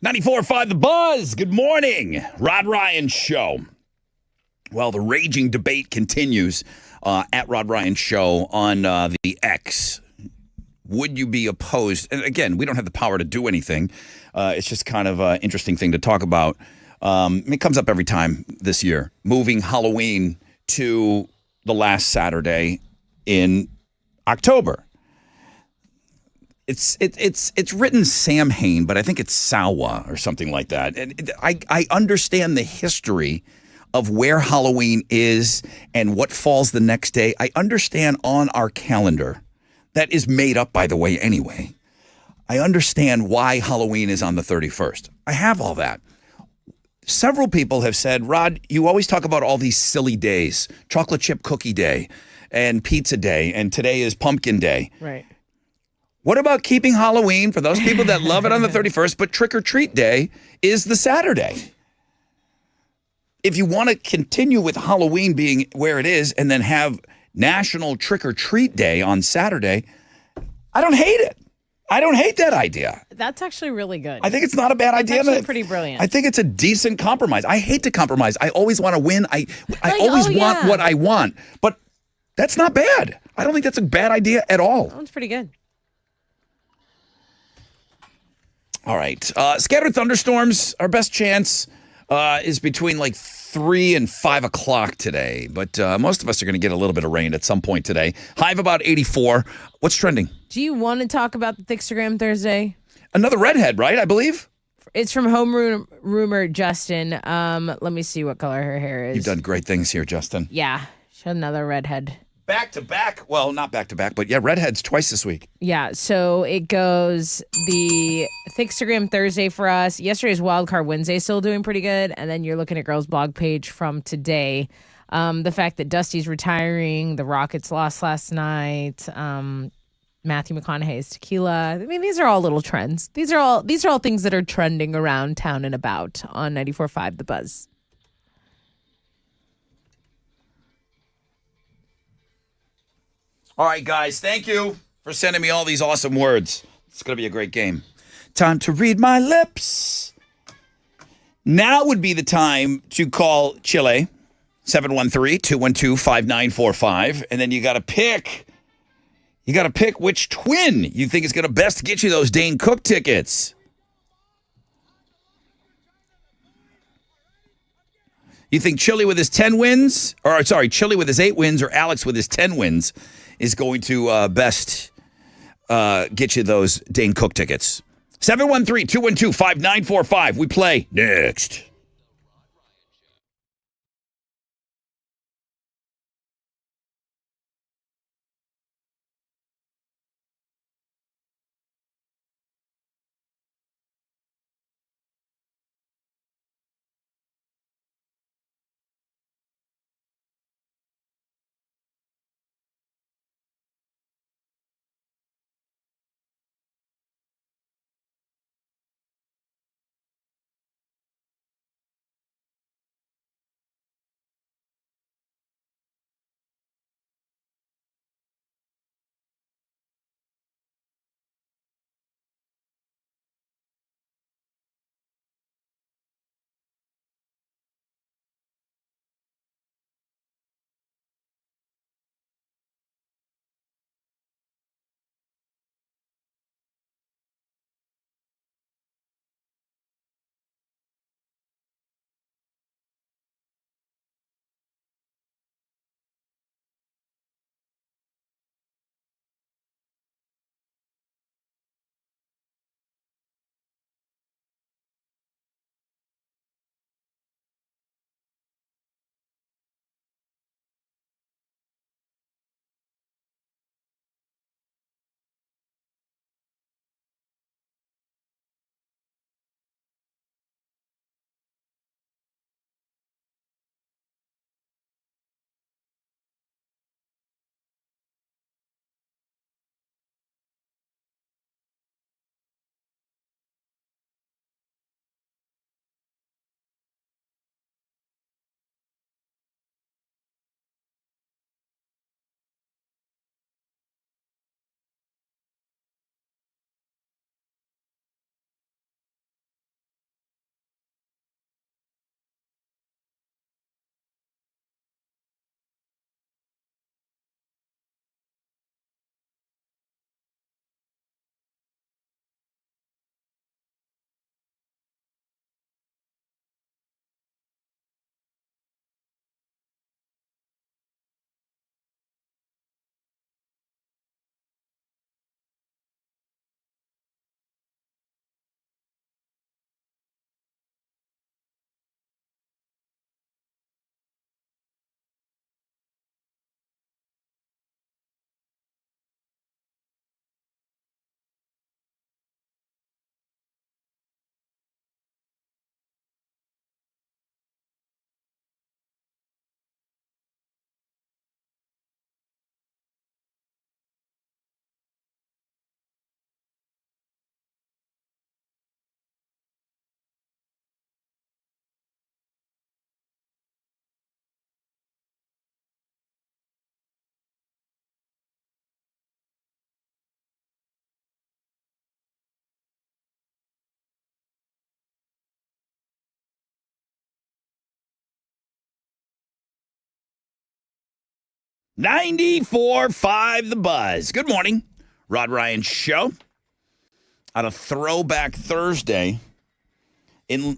.94.5 The Buzz. Good morning. Rod Ryan Show. Well, the raging debate continues at Rod Ryan Show on the X. Would you be opposed? And again, we don't have the power to do anything. It's just kind of an interesting thing to talk about. It comes up every time this year. Moving Halloween to the last Saturday in October. It's written Samhain, but I think it's Sawa or something like that. And I understand the history of where Halloween is and what falls the next day. I understand on our calendar. That is made up, by the way, anyway. I understand why Halloween is on the 31st. I have all that. Several people have said, Rod, you always talk about all these silly days, chocolate chip cookie day and pizza day, and today is pumpkin day. Right. What about keeping Halloween for those people that love it on the 31st, but trick or treat day is the Saturday? If you want to continue with Halloween being where it is and then have National Trick or Treat Day on Saturday, I don't hate it. I don't hate that idea. That's actually really good. I think it's not a bad idea. It's actually pretty brilliant. I think it's a decent compromise. I hate to compromise. I always want to win. I always want what I want. But that's not bad. I don't think that's a bad idea at all. That one's pretty good. All right. Scattered thunderstorms. Our best chance is between like 3 and 5 o'clock today. But most of us are going to get a little bit of rain at some point today. High of about 84. What's trending? Do you want to talk about the Thickstagram Thursday? Another redhead, right? I believe. It's from Home Rumor Justin. Let me see what color her hair is. You've done great things here, Justin. Yeah. She's another redhead. Back to back. Well, not back to back, but yeah, redheads twice this week. Yeah, so it goes the Thickstagram Thursday for us. Yesterday's Wildcard Wednesday still doing pretty good. And then you're looking at Girls blog page from today. The fact that Dusty's retiring, the Rockets lost last night, Matthew McConaughey's tequila. I mean, these are all little trends. These are all things that are trending around town and about on 94.5 The Buzz. All right, guys, thank you for sending me all these awesome words. It's going to be a great game. Time to read my lips. Now would be the time to call Chile, 713-212-5945. And then you got to pick which twin you think is going to best get you those Dane Cook tickets. You think Chile with his 10 wins, or sorry, Chile with his 8 wins, or Alex with his 10 wins is going to best get you those Dane Cook tickets. 713-212-5945. We play next. 94.5 The Buzz. Good morning. Rod Ryan Show. On a Throwback Thursday. Damn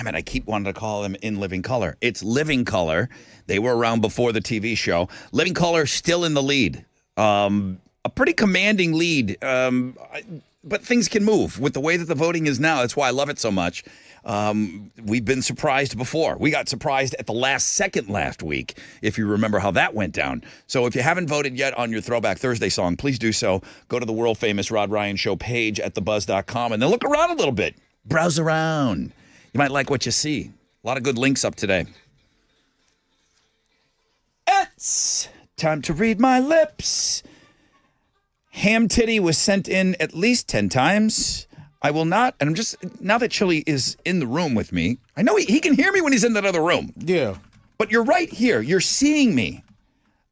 it, I keep wanting to call them In Living Color. It's Living Color. They were around before the TV show. Living Color still in the lead. A pretty commanding lead. But things can move with the way that the voting is now. That's why I love it so much. We've been surprised before. We got surprised at the last second last week, if you remember how that went down. So if you haven't voted yet on your Throwback Thursday song, please do so. Go to the world-famous Rod Ryan Show page at thebuzz.com and then look around a little bit. Browse around. You might like what you see. A lot of good links up today. It's time to read my lips. Ham Titty was sent in at least 10 times. I will not, and I'm just, now that Chili is in the room with me, I know he can hear me when he's in that other room. Yeah. But you're right here. You're seeing me.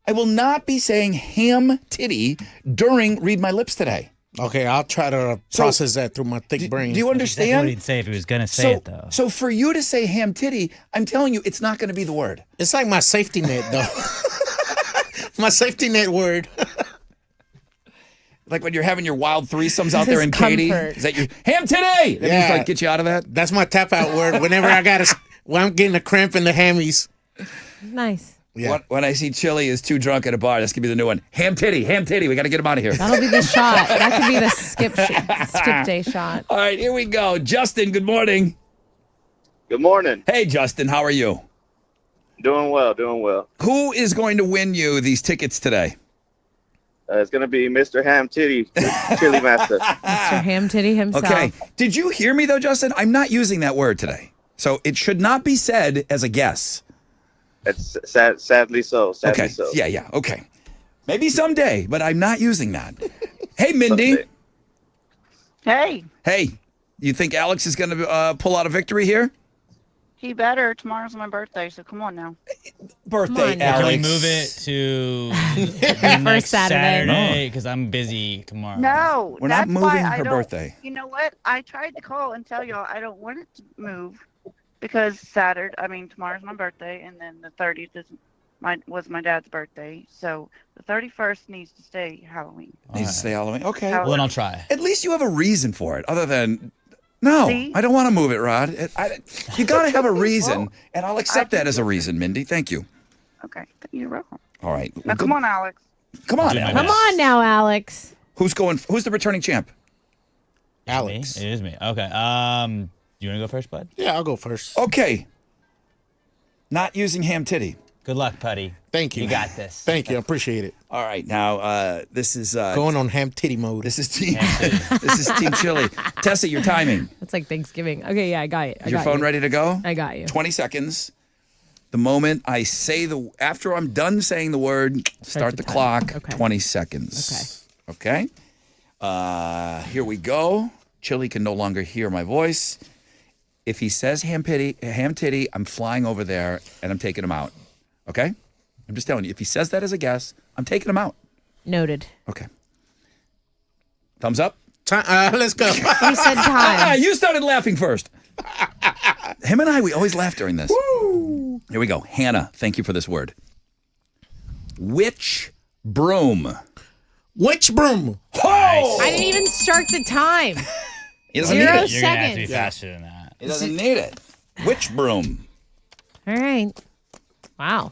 I will not be saying Ham Titty during Read My Lips today. Okay, I'll try to process that through my thick brain. Do you That's exactly what understand? he'd say if he was going to say it, though. So for you to say Ham Titty, I'm telling you, it's not going to be the word. It's like my safety net, though. My safety net word. Like when you're having your wild threesomes out there in Katy. Comfort. Is that your Ham Titty? That means like get you out of that? That's my tap out word. Whenever when I'm getting a cramp in the hammies. Nice. Yeah. When I see Chili is too drunk at a bar, that's going to be the new one. Ham Titty, Ham Titty. We got to get him out of here. That'll be the shot. That could be the skip day shot. All right, here we go. Justin, good morning. Good morning. Hey, Justin, how are you? Doing well, doing well. Who is going to win you these tickets today? It's going to be Mr. Ham Titty, Chili Master. Mr. Ham Titty himself. Okay. Did you hear me, though, Justin? I'm not using that word today. So it should not be said as a guess. It's sadly so. Sadly Okay. so. Yeah. Okay. Maybe someday, but I'm not using that. Hey, Mindy. Someday. Hey, Hey, you think Alex is going to pull out a victory here? he better. Tomorrow's my birthday, so come on now. Birthday, on now. Can Alex. we move it to the next Saturday. Saturday? Because I'm busy tomorrow. No, We're not that's why moving I her don't- birthday. You know what? I tried to call and tell y'all I don't want it to move because tomorrow's my birthday, and then the 30th was my dad's birthday. So the 31st needs to stay Halloween. Needs to stay Halloween. Okay. How- Well, then I'll try. At least you have a reason for it, other than, no, See? I don't want to move it, Rod. You got to have a reason, Well, and I'll accept that as a reason, Mindy. Thank you. Okay, you're welcome. All right. Now come on, Alex. Come on, Do my Alex. Come on now, Alex. Who's the returning champ? Alex. Me? It is me. Okay. You want to go first, bud? Yeah, I'll go first. Okay. Not using Ham Titty. Good luck, Putty. Thank you. You got this. Thank you. I appreciate it. All right. Now, this is Going on ham titty mode. this is Team Chili. Tessa, your timing. It's like Thanksgiving. Okay, yeah, I got it. Is your phone ready to go? I got you. 20 seconds. The moment I say after I'm done saying the word, start the the time. clock. Okay. 20 seconds. Okay. Here we go. Chili can no longer hear my voice. If he says ham titty, I'm flying over there and I'm taking him out. Okay? I'm just telling you, if he says that as a guess, I'm taking him out. Noted. Okay. Thumbs up? Let's go. You said time. You started laughing first. Him and we always laugh during this. Here we go. Hannah, thank you for this word. Which broom? Which broom? Oh! I didn't even start the time. He doesn't Zero need it. You're going to have to be seconds. faster than that. He doesn't need it. Which broom? All right. Wow.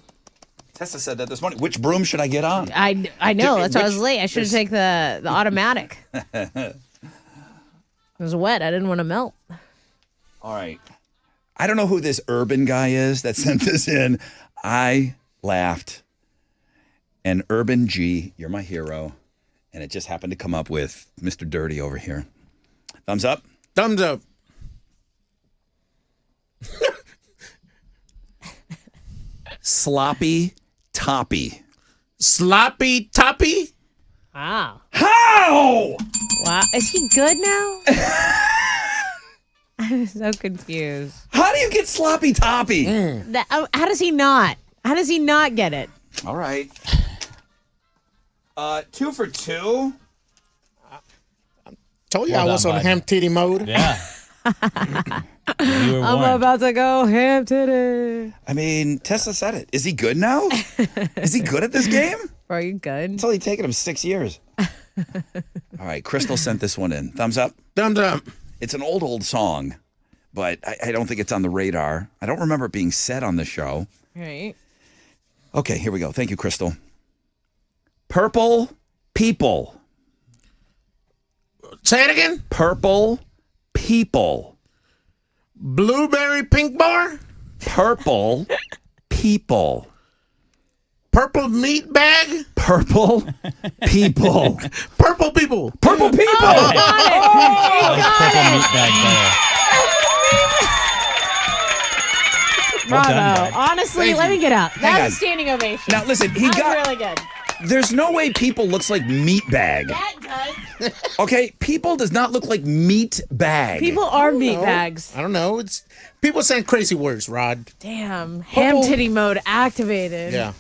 Tessa said that this morning. Which broom should I get on? I know. That's why I was Which- late. I should have taken the automatic. It was wet. I didn't want to melt. All right. I don't know who this urban guy is that sent this in. I laughed. And Urban G, you're my hero. And it just happened to come up with Mr. Dirty over here. Thumbs up? Thumbs up. Sloppy Toppy. Sloppy toppy? Wow. How? Wow. Is he good now? I'm so confused. How do you get Sloppy Toppy? How does he not? How does he not get it? All right. 2 for 2. Told you Well I was done, on bud. ham titty mode. Yeah. You were I'm warned. about to go ham today. I mean, Tessa said it. Is he good now? Is he good at this game? Bro, you good? It's only taken him 6 years. All right, Crystal sent this one in. Thumbs up. Thumbs up. It's an old song, but I don't think it's on the radar. I don't remember it being said on the show. Right. Okay, here we go. Thank you, Crystal. Purple people. Say it again. Purple people. Blueberry pink bar. Purple people. Purple meat bag. Purple people. Purple people. Purple people. Oh, got it. I He like got purple it. meat bag better. Well Bravo. done, bud. Honestly, Thank let you. me get up. Hang That on. was standing ovation. Now listen, he That was got. really good. There's no way people looks like meat bag. That does. Okay, people does not look like meat bag. People are meat No, bags. I don't know. It's people saying crazy words, Rod. Damn. Ham titty mode activated. Yeah.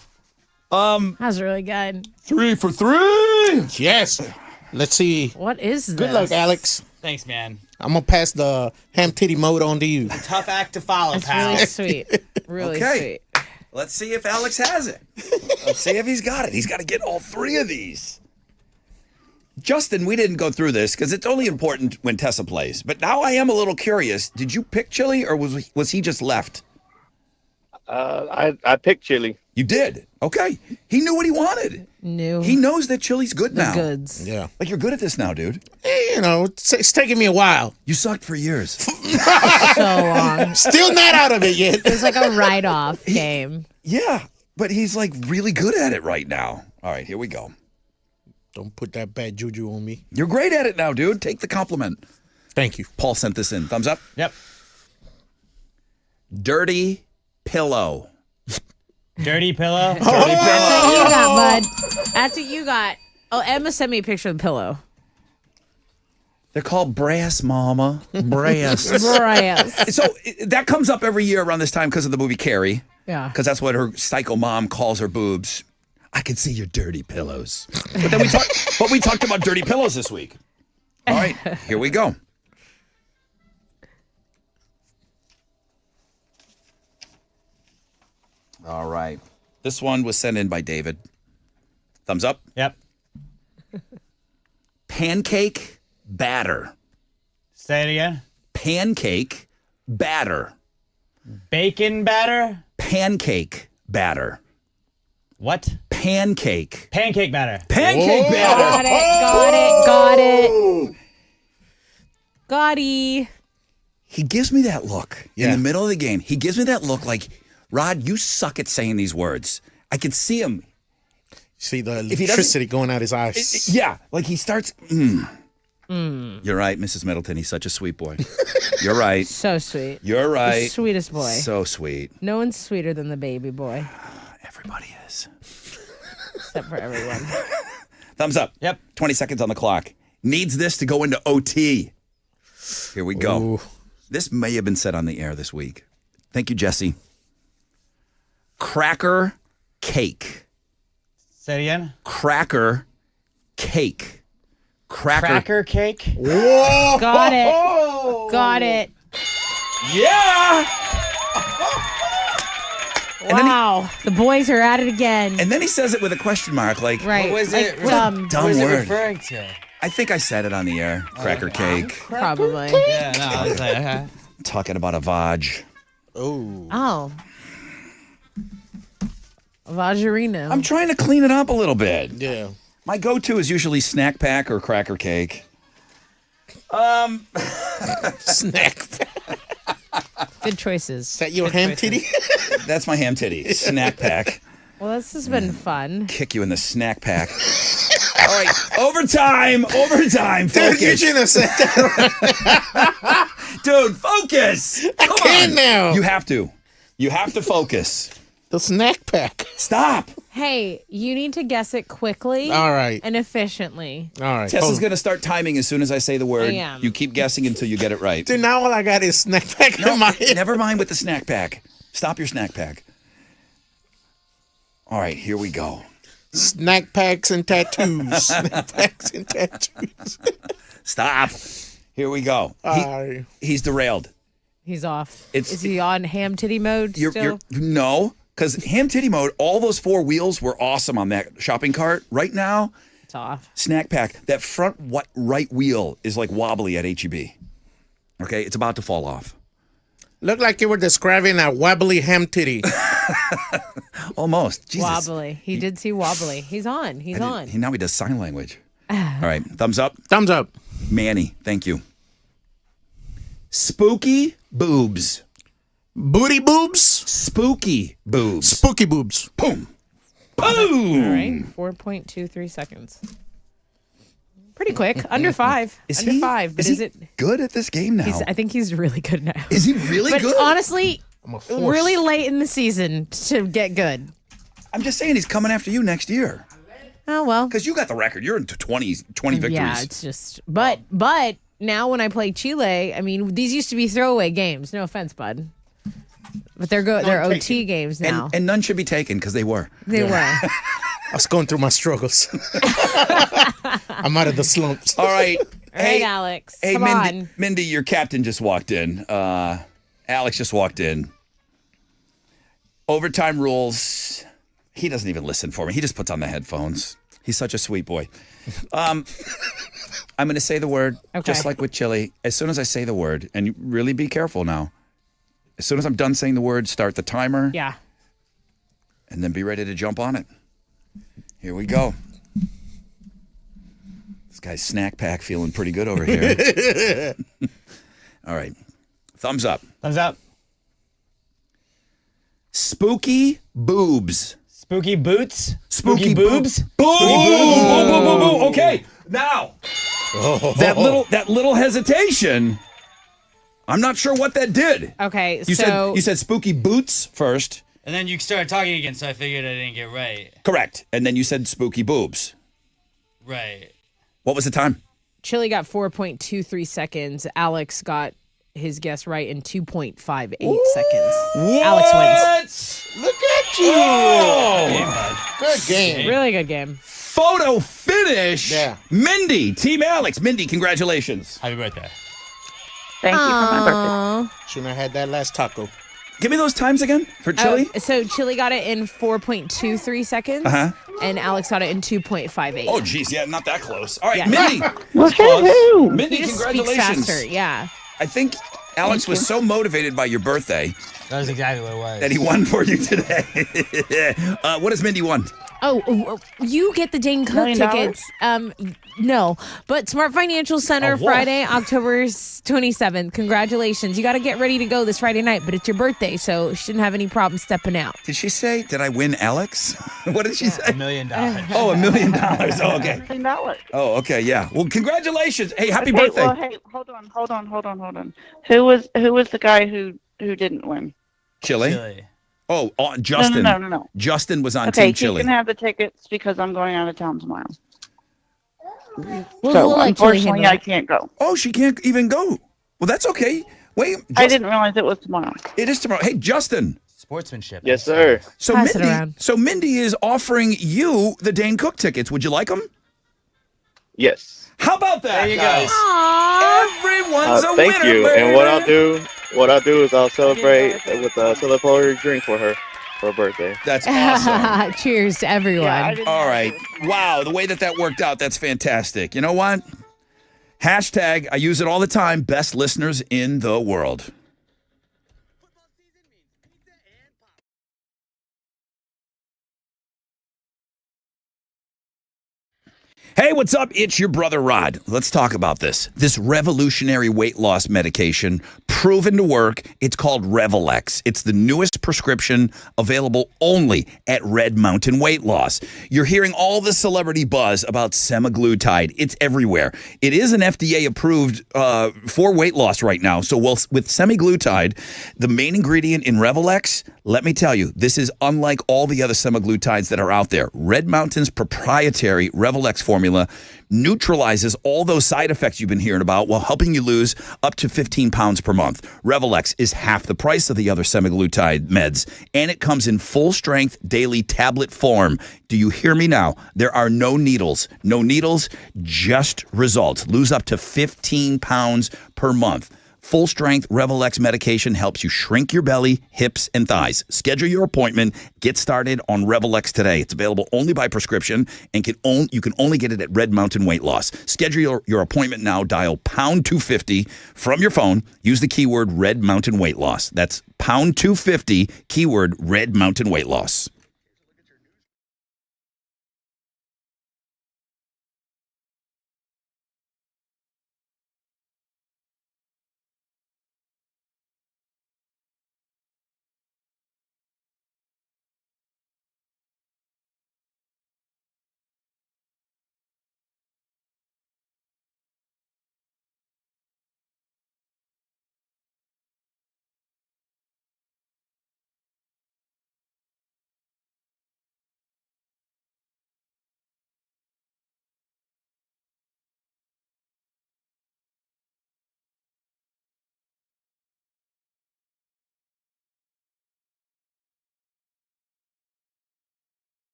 That was really good. 3 for 3. Yes. Let's see. What is this? Good luck, Alex. Thanks, man. I'm gonna pass the ham titty mode on to you. Tough act to follow, That's pal. really sweet. Really Okay. sweet. Let's see if Alex has it. Let's see if he's got it. He's got to get all 3 of these. Justin, we didn't go through this because it's only important when Tessa plays. But now I am a little curious. Did you pick Chili or was he just left? I picked chili. You did. Okay. He knew what he wanted. New. He knows that Chili's good the now. goods. Yeah. Like you're good at this now, dude. You know, it's taking me a while. You sucked for years. So long. Still not out of it yet. It was like a write-off game. Yeah, but he's like really good at it right now. All right, here we go. Don't put that bad juju on me. You're great at it now, dude. Take the compliment. Thank you. Paul sent this in. Thumbs up. Yep. Dirty pillow. Dirty pillow. That's what you got, bud. That's what you got. Oh, Emma sent me a picture of the pillow. They're called brass, mama. Brass. Brass. So that comes up every year around this time because of the movie Carrie. Yeah. Because that's what her psycho mom calls her boobs. I can see your dirty pillows. But then we talked about dirty pillows this week. All right, here we go. All right. This one was sent in by David. Thumbs up. Yep. Pancake batter. Say it again. Pancake batter. Bacon batter. Pancake batter. What? Pancake. Pancake batter. Pancake Got batter. it. Got it. Got-y. He gives me that look in Yeah. the middle of the game. He gives me that look like, Rod, you suck at saying these words. I can see him. See the he doesn't- electricity going out his eyes. Yeah, like he starts. You're right, Mrs. Middleton. He's such a sweet boy. You're right. So sweet. You're The right. sweetest boy. So sweet. No one's sweeter than the baby boy, Everybody is. except for everyone. Thumbs up. Yep. 20 seconds on the clock. Needs this to go into OT. Here we go. Ooh. This may have been said on the air this week. Thank you, Jesse. Cracker cake. Say it again. Cracker cake. Cracker cake. Whoa! Got it. Got it. Yeah. then he- Wow. The boys are at it again. And then he says it with a question mark, like, Right. What was like it? dumb. dumb word. referring to? I think I said it on the air. Cracker cake. Probably. Yeah, no, I was like, okay. Talking about a Vaj. Oh. Oh. Vagerino. I'm trying to clean it up a little bit. Yeah. My go-to is usually snack pack or cracker cake. Snack. Is Good choices. that your ham titty? That's my ham titty. Snack pack. Well, this has been fun. Kick you in the snack pack. All right, overtime. Overtime. Dude, you Focus. shouldn't have said that. Dude, focus. Come can't on. now. You have to. You have to focus. The snack pack. Stop. Hey, you need to guess it quickly All right. and efficiently. All right. Tessa's Hold on. going to start timing as soon as I say the word. I am. You keep guessing until you get it right. Dude, now all I got is snack pack No, in my head. never mind with the snack pack. Stop your snack pack. All right, here we go. Snack packs and tattoos. Snack packs and tattoos. Stop. Here we go. All right. He's derailed. He's off. It's- Is he on ham titty mode still? No, because ham titty mode, all those 4 wheels were awesome on that shopping cart. Right now, It's off. Snack Pack, that front right wheel is like wobbly at HEB. Okay, it's about to fall off. Looked like you were describing a wobbly ham titty. Almost. Jesus. Wobbly. He did see wobbly. He's on. He's on. Now he does sign language. All right, thumbs up. Thumbs up. Manny, thank you. Spooky boobs. Booty boobs. Spooky boobs. Spooky boobs. Boom. Boom. All right. 4.23 seconds. Pretty quick. Under 5. Is Under he, 5. But is is he it? good at this game now? I think he's really good now. Is he really But good? honestly, I'm a force. really late in the season to get good. I'm just saying he's coming after you next year. Oh, well. Because you got the record. You're into 20 victories. Yeah, it's just. But now when I play Chile, I mean, these used to be throwaway games. No offense, bud. But they're OT games now. And none should be taken because they were. They were. I was going through my struggles. I'm out of the slumps. All right. All right, Alex. Hey, come Mindy, on. Mindy, your captain just walked in. Alex just walked in. Overtime rules. He doesn't even listen for me. He just puts on the headphones. He's such a sweet boy. I'm going to say the word, just like with Chili. As soon as I say the word, and you really be careful now. As soon as I'm done saying the word, start the timer. Yeah. And then be ready to jump on it. Here we go. This guy's Snack Pack feeling pretty good over here. All right. Thumbs up. Thumbs up. Spooky boobs. Spooky boots. Spooky boobs. Boom! Boom, boom, boom, boom. Okay. Now, that little hesitation, I'm not sure what that did. Okay, You so said spooky boots first. And then you started talking again, so I figured I didn't get right. Correct. And then you said spooky boobs. Right. What was the time? Chili got 4.23 seconds. Alex got his guess right in 2.58 seconds. Alex wins. Look at you. Good game. Really good game. Photo finish. Yeah. Mindy, Team Alex. Mindy, congratulations. Happy birthday. Thank you for my birthday. Shouldn't have had that last taco. Give me those times again for Chili. So Chili got it in 4.23 seconds, and Alex got it in 2.58. Oh, geez. Yeah, not that close. All right, Yeah. Mindy. Woohoo! Mindy, He just congratulations. speaks faster. Yeah. I think Alex was so motivated by your birthday That was exactly what it was. that he won for you today. What does Mindy want? Oh, you get the Dane Cook $1 million? tickets. No, but Smart Financial Center, wolf. Friday, October 27th. Congratulations. You got to get ready to go this Friday night, but it's your birthday, so you shouldn't have any problem stepping out. Did she say, did I win Alex? What did she say? $1 million. Oh, $1 million. Oh, okay. $1 million. Oh, okay. Yeah. Well, congratulations. Hey, happy Okay, birthday. well, hey, hold on. Who was the guy who didn't win? Chili. Chili. Oh, Justin. No. Justin was on Okay, Team he Chili. can have the tickets because I'm going out of town tomorrow. We'll So let Chili unfortunately, handle I it. can't go. Oh, she can't even go. Well, that's okay. Wait. I didn't realize it was tomorrow. It is tomorrow. Hey, Justin. Sportsmanship. Yes, sir. So Pass it Mindy, around. Mindy is offering you the Dane Cook tickets. Would you like them? Yes. How about that? There you guys? Aww. Everyone's a Thank winner. you. baby. And what I'll do is I'll celebrate with a celebratory drink for her for her birthday. That's awesome. Cheers to everyone. Yeah, I didn't All know right. it was Wow. The way that worked out, that's fantastic. You know what? Hashtag, I use it all the time, best listeners in the world. Hey, what's up? It's your brother Rod. Let's talk about this. This revolutionary weight loss medication, proven to work. It's called Revelex. It's the newest prescription available only at Red Mountain Weight Loss. You're hearing all the celebrity buzz about semaglutide. It's everywhere. It is an FDA approved for weight loss right now. So with semaglutide, the main ingredient in Revelex, let me tell you, this is unlike all the other semaglutides that are out there. Red Mountain's proprietary Revelex formula neutralizes all those side effects you've been hearing about while helping you lose up to 15 pounds per month. Revelex is half the price of the other semaglutide meds, and it comes in full-strength daily tablet form. Do you hear me now? There are no needles. No needles, just results. Lose up to 15 pounds per month. Full-strength Revel-X medication helps you shrink your belly, hips, and thighs. Schedule your appointment. Get started on Revel-X today. It's available only by prescription, and you can only get it at Red Mountain Weight Loss. Schedule your appointment now. Dial pound 250 from your phone. Use the keyword Red Mountain Weight Loss. That's pound 250, keyword Red Mountain Weight Loss.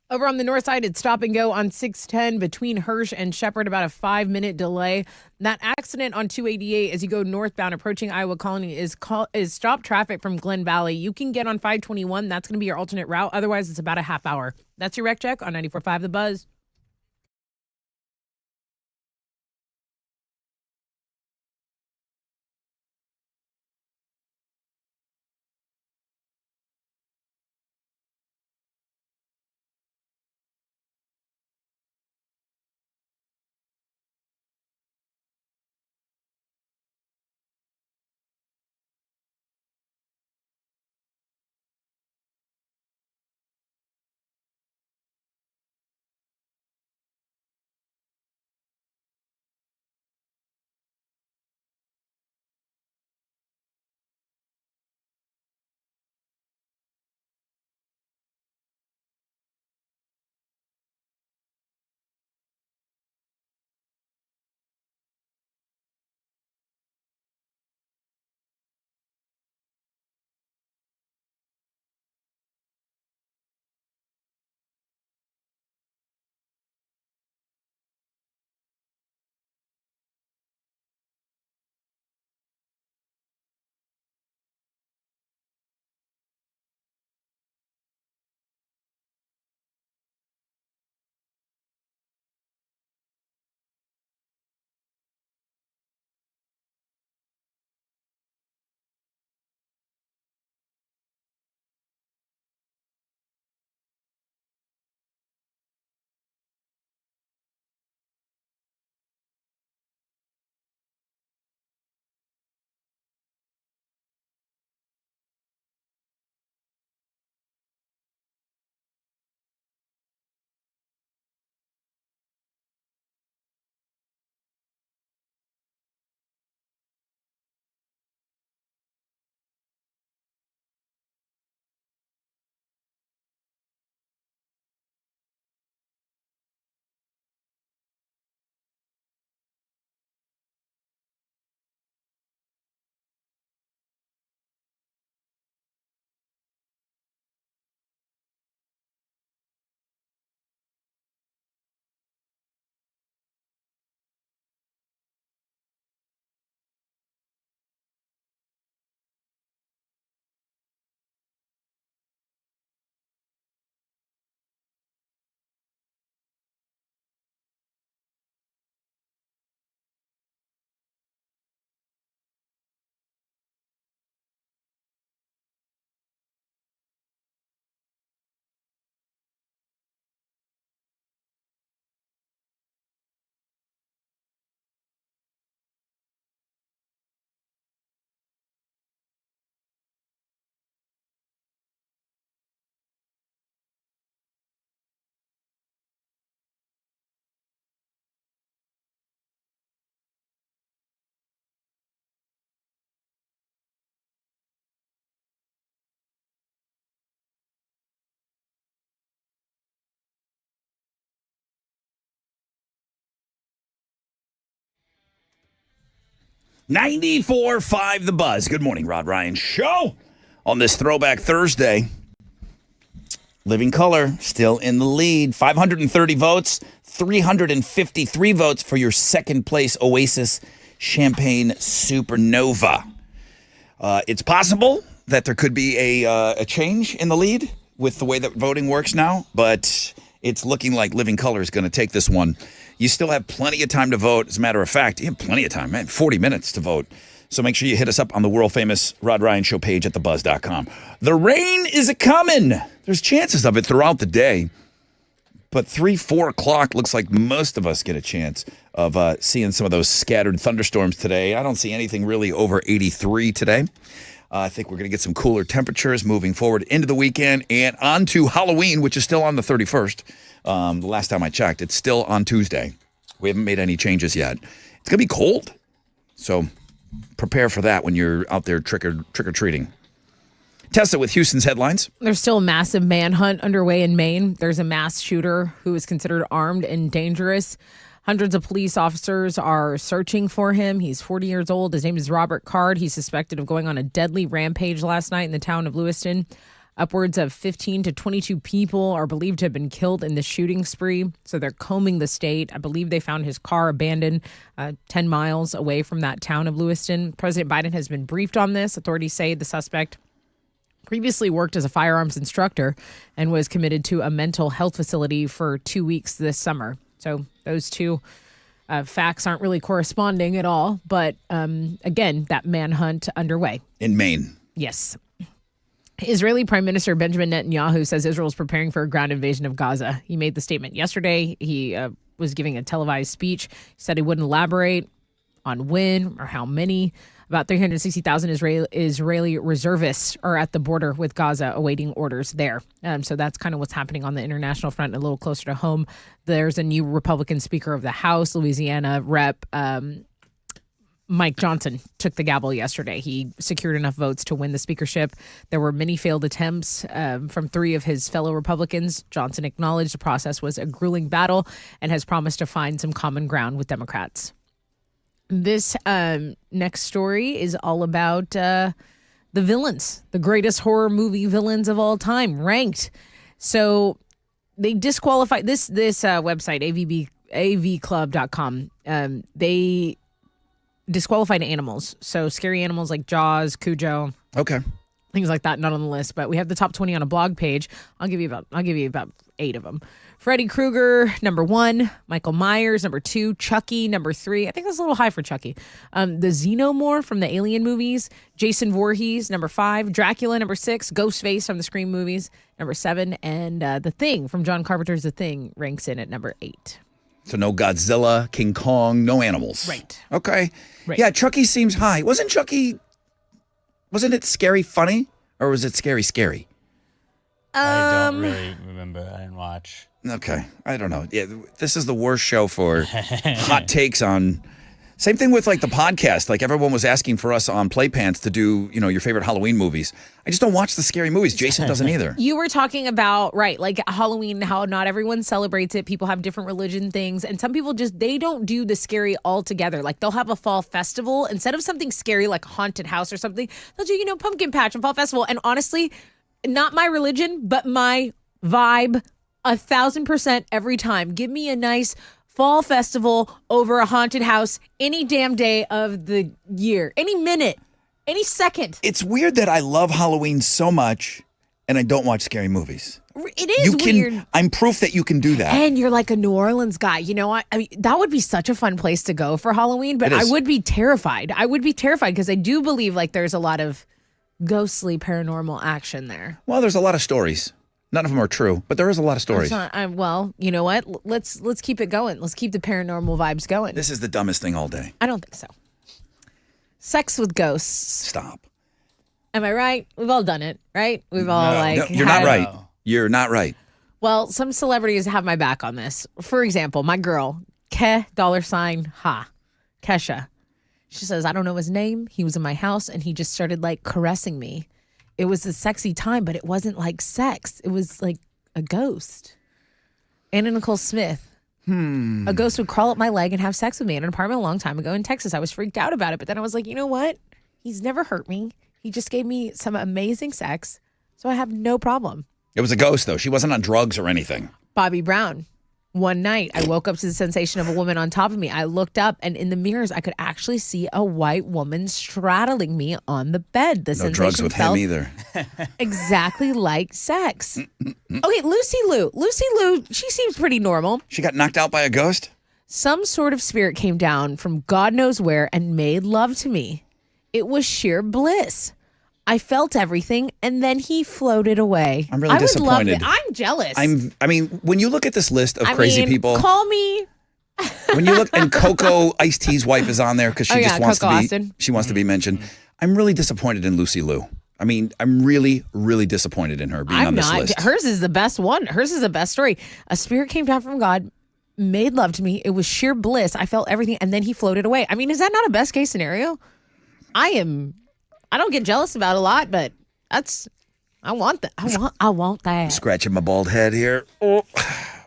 Over on the north side, it's stop and go on 610 between Hirsch and Shepherd, about a 5-minute delay. That accident on 288 as you go northbound approaching Iowa Colony is stop traffic from Glen Valley. You can get on 521. That's going to be your alternate route. Otherwise, it's about a half hour. That's your wreck check on 94.5 The Buzz. .94.5 The Buzz. Good morning, Rod Ryan Show. On this Throwback Thursday, Living Color still in the lead. 530 votes, 353 votes for your second place Oasis Champagne Supernova. It's possible that there could be a change in the lead with the way that voting works now, but it's looking like Living Color is going to take this one. You still have plenty of time to vote. As a matter of fact, you have plenty of time, man. 40 minutes to vote. So make sure you hit us up on the world-famous Rod Ryan Show page at thebuzz.com. The rain is a-coming. There's chances of it throughout the day. But 3, 4 o'clock looks like most of us get a chance of seeing some of those scattered thunderstorms today. I don't see anything really over 83 today. I think we're going to get some cooler temperatures moving forward into the weekend and on to Halloween, which is still on the 31st. The last time I checked, it's still on Tuesday. We haven't made any changes yet. It's going to be cold, so prepare for that when you're out there trick-or-treating. Tessa with Houston's headlines. There's still a massive manhunt underway in Maine. There's a mass shooter who is considered armed and dangerous. Hundreds of police officers are searching for him. He's 40 years old. His name is Robert Card. He's suspected of going on a deadly rampage last night in the town of Lewiston. Upwards of 15 to 22 people are believed to have been killed in the shooting spree. So they're combing the state. I believe they found his car abandoned 10 miles away from that town of Lewiston. President Biden has been briefed on this. Authorities say the suspect previously worked as a firearms instructor and was committed to a mental health facility for 2 weeks this summer. So those two facts aren't really corresponding at all. But again, that manhunt underway. In Maine. Yes. Israeli Prime Minister Benjamin Netanyahu says Israel is preparing for a ground invasion of Gaza. He made the statement yesterday. He was giving a televised speech. He said he wouldn't elaborate on when or how many. About 360,000 Israeli reservists are at the border with Gaza awaiting orders there. So that's kind of what's happening on the international front and a little closer to home. There's a new Republican Speaker of the House, Louisiana Rep. Mike Johnson took the gavel yesterday. He secured enough votes to win the speakership. There were many failed attempts from 3 of his fellow Republicans. Johnson acknowledged the process was a grueling battle and has promised to find some common ground with Democrats. This next story is all about the villains, the greatest horror movie villains of all time, ranked. So they disqualified this website, avclub.com. They disqualified animals. So scary animals like Jaws, Cujo. Okay. Things like that, not on the list, but we have the top 20 on a blog page. I'll give you about 8 of them. Freddy Krueger, number 1. Michael Myers, number 2. Chucky, number 3. I think that's a little high for Chucky. The Xenomorph from the Alien movies. Jason Voorhees, number 5. Dracula, number 6. Ghostface from the Scream movies, number 7. And The Thing from John Carpenter's The Thing ranks in at number 8. So no Godzilla, King Kong, no animals. Right. Okay. Right. Yeah, Chucky seems high. Wasn't it scary funny? Or was it scary scary? I don't really remember. I didn't watch. Okay. I don't know. Yeah, this is the worst show for hot takes on. Same thing with like the podcast. Like everyone was asking for us on Playpants to do, your favorite Halloween movies. I just don't watch the scary movies. Jason doesn't either. You were talking about, right, like Halloween, how not everyone celebrates it. People have different religion things. And some people they don't do the scary altogether. Like they'll have a fall festival. Instead of something scary like a haunted house or something, they'll do, pumpkin patch and fall festival. And honestly, not my religion, but my vibe, 1,000% every time. Give me a nice fall festival over a haunted house any damn day of the year, any minute, any second. It's weird that I love Halloween so much and I don't watch scary movies. It is weird. I'm proof that you can do that. And you're like a New Orleans guy. I mean, that would be such a fun place to go for Halloween, but I would be terrified. I would be terrified because I do believe like there's a lot of ghostly paranormal action there. Well, there's a lot of stories. None of them are true, but there is a lot of stories. Well, you know what? Let's keep it going. Let's keep the paranormal vibes going. This is the dumbest thing all day. I don't think so. Sex with ghosts. Stop. Am I right? We've all done it, right? We've all No, you're not right. You're not right. Well, some celebrities have my back on this. For example, my girl, $Ha. Kesha. She says, I don't know his name. He was in my house and he just started like caressing me. It was a sexy time, but it wasn't like sex. It was like a ghost. Anna Nicole Smith. A ghost would crawl up my leg and have sex with me in an apartment a long time ago in Texas. I was freaked out about it, but then I was like, you know what? He's never hurt me. He just gave me some amazing sex, so I have no problem. It was a ghost, though. She wasn't on drugs or anything. Bobby Brown. One night, I woke up to the sensation of a woman on top of me. I looked up, and in the mirrors, I could actually see a white woman straddling me on the bed. The No sensation drugs with felt him either. exactly like sex. Okay, Lucy Liu. Lucy Liu, she seems pretty normal. She got knocked out by a ghost? Some sort of spirit came down from God knows where and made love to me. It was sheer bliss. I felt everything, and then he floated away. I'm really disappointed. Would love it. I'm jealous. I mean, when you look at this list of crazy people, Call me. when you look, and Coco Ice-T's wife is on there because she just wants Coco to be. Austin. She wants to be mentioned. I'm really disappointed in Lucy Liu. I mean, I'm really, really disappointed in her being on this list. Hers is the best one. Hers is the best story. A spirit came down from God, made love to me. It was sheer bliss. I felt everything, and then he floated away. I mean, is that not a best case scenario? I don't get jealous about a lot, but I want that. I want that. Scratching my bald head here. Oh.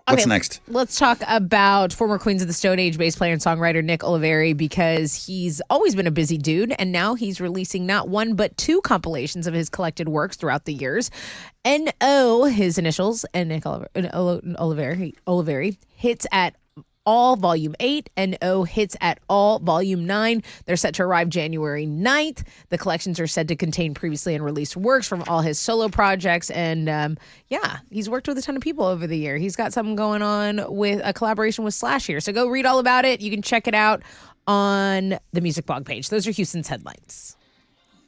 What's Okay, next? Let's talk about former Queens of the Stone Age bass player and songwriter Nick Oliveri, because he's always been a busy dude, and now he's releasing not one but two compilations of his collected works throughout the years. N.O., his initials, and Nick Oliveri hits at All Volume 8 and O Hits at All Volume 9. They're set to arrive January 9th. The collections are said to contain previously unreleased works from all his solo projects. And he's worked with a ton of people over the year. He's got something going on with a collaboration with Slash here. So go read all about it. You can check it out on the Music Blog page. Those are Houston's headlines.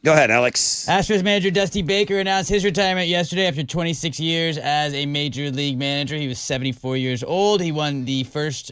Go ahead, Alex. Astros manager Dusty Baker announced his retirement yesterday after 26 years as a major league manager. He was 74 years old. He won his first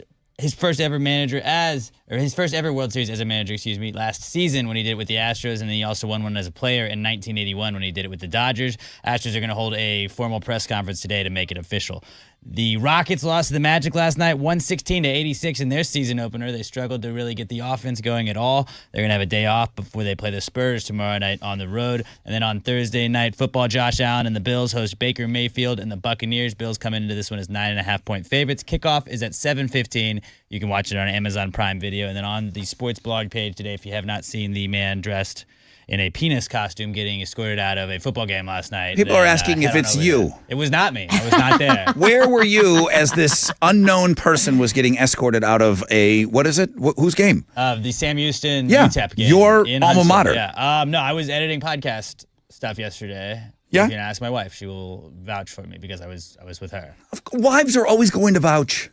ever World Series as a manager, last season when he did it with the Astros, and then he also won one as a player in 1981 when he did it with the Dodgers. Astros are going to hold a formal press conference today to make it official. The Rockets lost to the Magic last night, 116-86 in their season opener. They struggled to really get the offense going at all. They're going to have a day off before they play the Spurs tomorrow night on the road. And then on Thursday night football, Josh Allen and the Bills host Baker Mayfield and the Buccaneers. Bills come into this one as 9.5-point favorites. Kickoff is at 7:15. You can watch it on Amazon Prime Video. And then on the sports blog page today, if you have not seen the man dressed in a penis costume getting escorted out of a football game last night. People are asking if it's you. It was not me. I was not there. Where were you as this unknown person was getting escorted out of a, what is it? Whose game? The Sam Houston Yeah, UTEP game. your in alma Huntsville. mater. Yeah. No, I was editing podcast stuff yesterday. Yeah? You can ask my wife. She will vouch for me because I was with her. Wives are always going to vouch.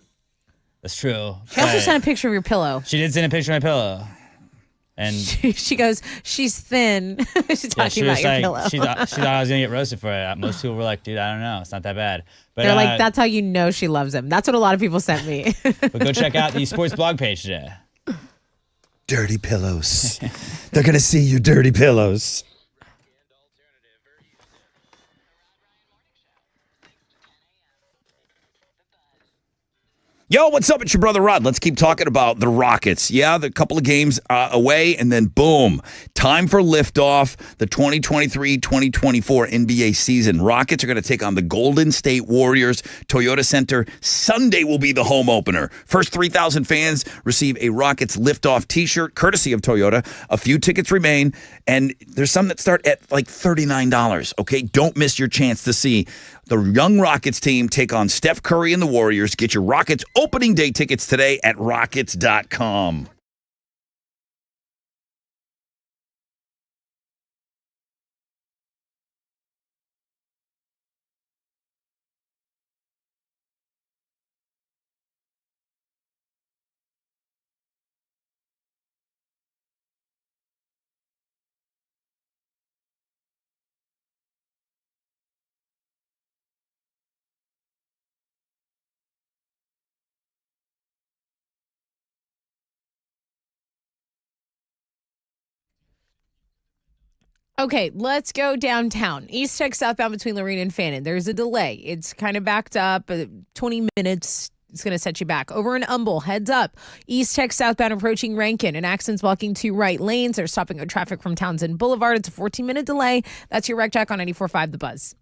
That's true. She also but sent a picture of your pillow. She did send a picture of my pillow. And She goes, she's thin. She's talking she about was your like, pillow. she thought I was going to get roasted for it. Most people were like, dude, I don't know. It's not that bad. But, They're like, that's how you know she loves him. That's what a lot of people sent me. but go check out the sports blog page today. Dirty pillows. They're going to see you dirty pillows. Yo, what's up? It's your brother Rod. Let's keep talking about the Rockets. Yeah, the couple of games away, and then boom, time for liftoff, the 2023-2024 NBA season. Rockets are going to take on the Golden State Warriors. Toyota Center Sunday will be the home opener. First 3,000 fans receive a Rockets liftoff t-shirt, courtesy of Toyota. A few tickets remain, and there's some that start at like $39, okay? Don't miss your chance to see the young Rockets team take on Steph Curry and the Warriors. Get your Rockets opening day tickets today at Rockets.com. Okay, let's go downtown. East Tech southbound between Lorena and Fannin. There's a delay. It's kind of backed up, 20 minutes. It's going to set you back. Over in Humble, heads up. East Tech southbound approaching Rankin. An accident's blocking two right lanes. They're stopping traffic from Townsend Boulevard. It's a 14-minute delay. That's your Rec Jack on 94.5 The Buzz.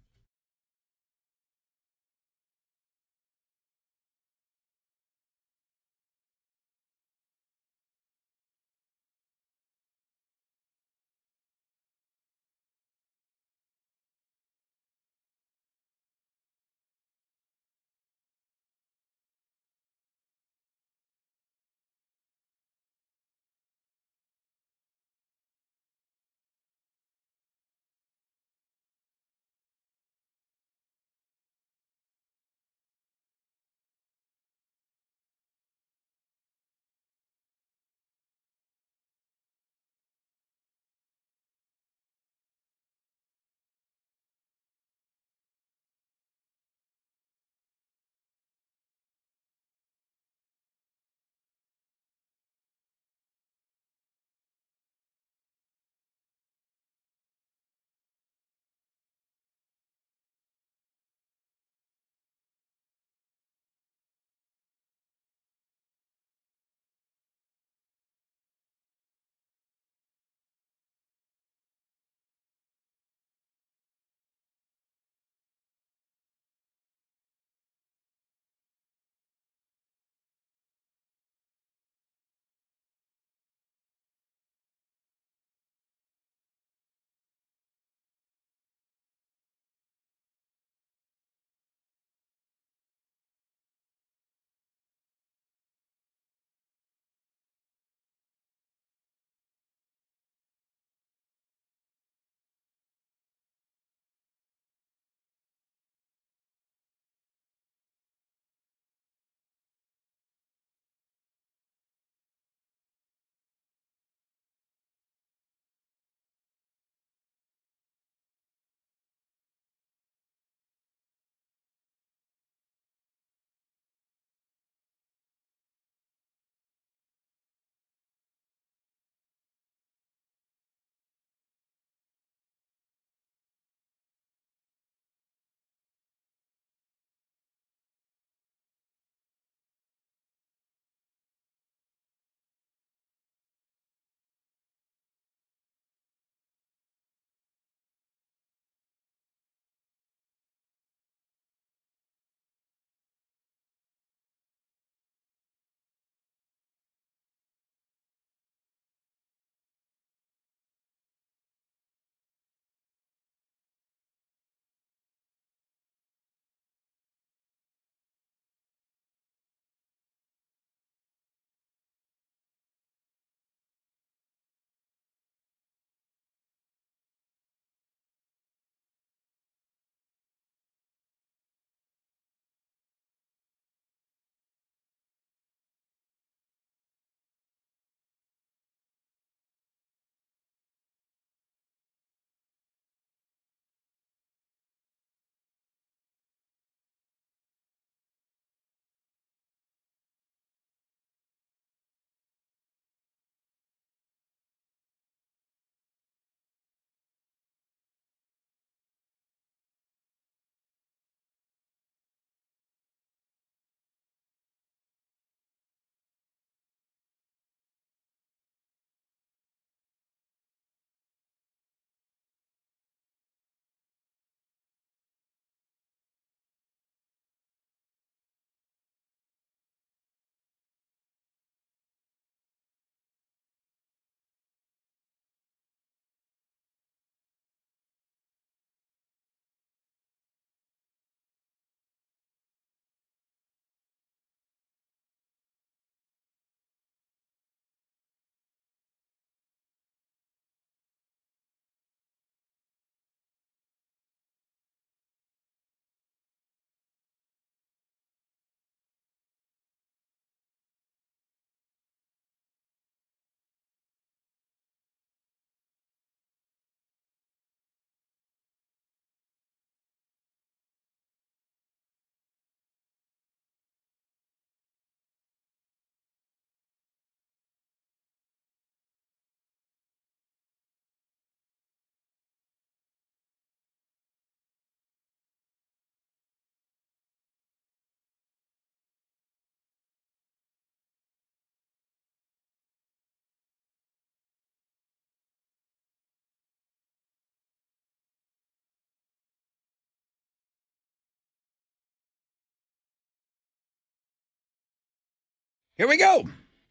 Here we go.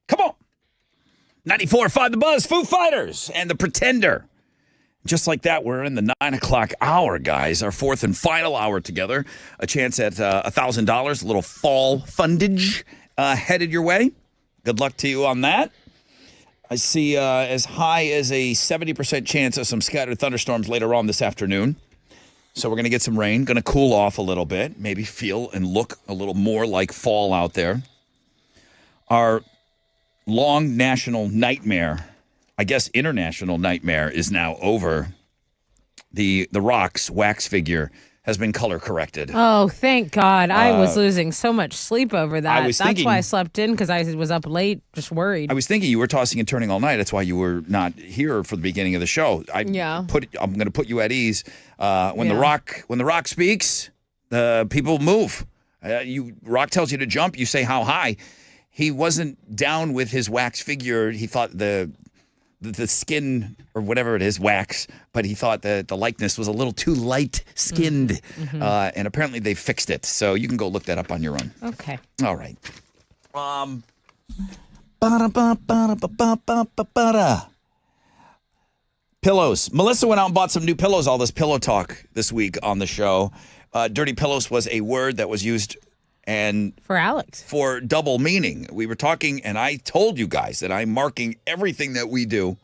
Come on. 94.5 The Buzz, Foo Fighters, and The Pretender. Just like that, we're in the 9 o'clock hour, guys. Our fourth and final hour together. A chance at $1,000, a little fall fundage headed your way. Good luck to you on that. I see as high as a 70% chance of some scattered thunderstorms later on this afternoon. So we're going to get some rain, going to cool off a little bit, maybe feel and look a little more like fall out there. Our long national nightmare, I guess international nightmare, is now over. The Rock's wax figure has been color corrected. Oh, thank God. I was losing so much sleep over that. I was That's thinking- why I slept in, because I was up late, just worried. I was thinking you were tossing and turning all night. That's why you were not here for the beginning of the show. I'm going to put you at ease. When the Rock speaks, people move. Rock tells you to jump. You say how high. He wasn't down with his wax figure. He thought the skin or whatever it is, wax, but he thought that the likeness was a little too light-skinned, and apparently they fixed it. So you can go look that up on your own. Okay. All right. Pillows. Melissa went out and bought some new pillows. All this pillow talk this week on the show. Dirty pillows was a word that was used and for Alex for double meaning. We were talking, and I told you guys that I'm marking everything that we do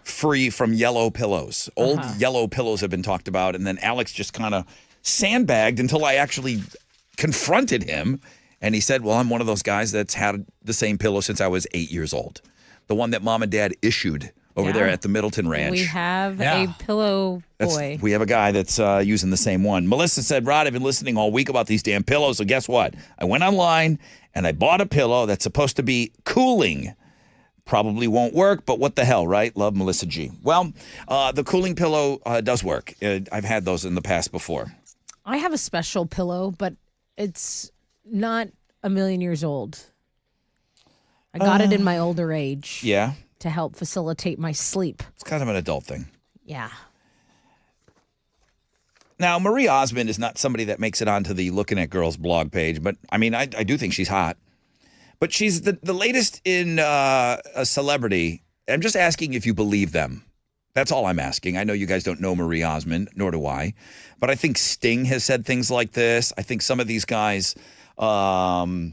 free from yellow pillows. Old yellow pillows have been talked about, and then Alex just kind of sandbagged until I actually confronted him, and he said, well, I'm one of those guys that's had the same pillow since I was 8 years old. The one that Mom and Dad issued over there at the Middleton Ranch. We have a pillow boy. We have a guy that's using the same one. Melissa said, Rod, I've been listening all week about these damn pillows. So guess what? I went online and I bought a pillow that's supposed to be cooling. Probably won't work, but what the hell, right? Love, Melissa G. Well, the cooling pillow does work. I've had those in the past before. I have a special pillow, but it's not a million years old. I got it in my older age. Yeah. To help facilitate my sleep. It's kind of an adult thing. Yeah. Now, Marie Osmond is not somebody that makes it onto the Looking at Girls blog page, but I mean, I do think she's hot. But she's the latest in a celebrity. I'm just asking if you believe them. That's all I'm asking. I know you guys don't know Marie Osmond, nor do I. But I think Sting has said things like this. I think some of these guys, I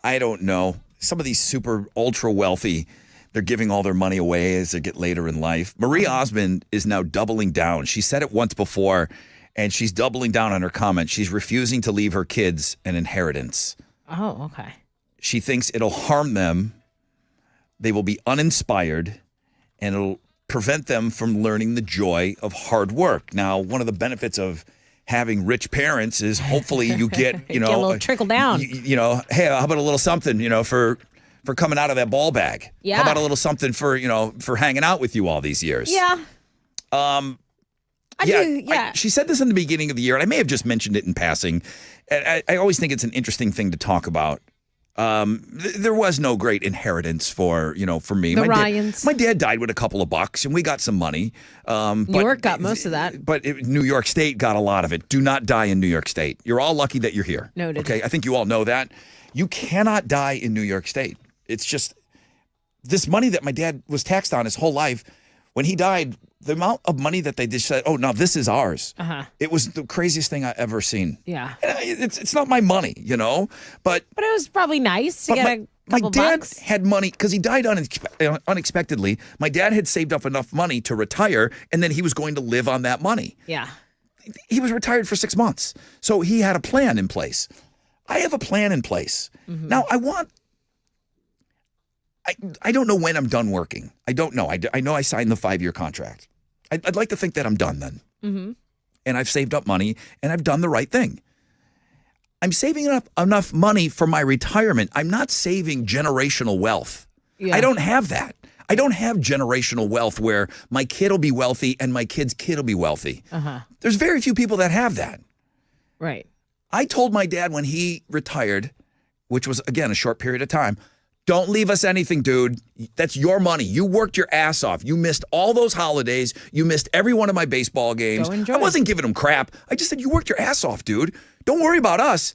don't know. Some of these super ultra wealthy, they're giving all their money away as they get later in life. Marie Osmond is now doubling down. She said it once before, and she's doubling down on her comment. She's refusing to leave her kids an inheritance. Oh, okay. She thinks it'll harm them. They will be uninspired, and it'll prevent them from learning the joy of hard work. Now, one of the benefits of having rich parents is hopefully you get, Get a little trickle down. Hey, how about a little something, for coming out of that ball bag? Yeah. How about a little something for hanging out with you all these years? Yeah. She said this in the beginning of the year, and I may have just mentioned it in passing. And I always think it's an interesting thing to talk about. There was no great inheritance for me. The Ryans. My dad died with a couple of bucks, and we got some money. New York got most of that. But New York State got a lot of it. Do not die in New York State. You're all lucky that you're here. Noted. Okay, I think you all know that. You cannot die in New York State. It's just this money that my dad was taxed on his whole life. When he died, the amount of money that they just said, oh, no, this is ours. It was the craziest thing I ever seen. Yeah. It's not my money, but it was probably nice to get a couple my dad bucks. had money because he died unexpectedly. My dad had saved up enough money to retire, and then he was going to live on that money. Yeah. He was retired for 6 months, so he had a plan in place. I have a plan in place. Now, I don't know when I'm done working. I don't know. I know I signed the 5-year contract. I'd like to think that I'm done then. And I've saved up money, and I've done the right thing. I'm saving enough money for my retirement. I'm not saving generational wealth. Yeah. I don't have that. I don't have generational wealth where my kid will be wealthy and my kid's kid will be wealthy. There's very few people that have that. Right. I told my dad when he retired, which was, again, a short period of time, don't leave us anything, dude. That's your money. You worked your ass off. You missed all those holidays. You missed every one of my baseball games. Go enjoy. I wasn't giving him crap. I just said, you worked your ass off, dude. Don't worry about us.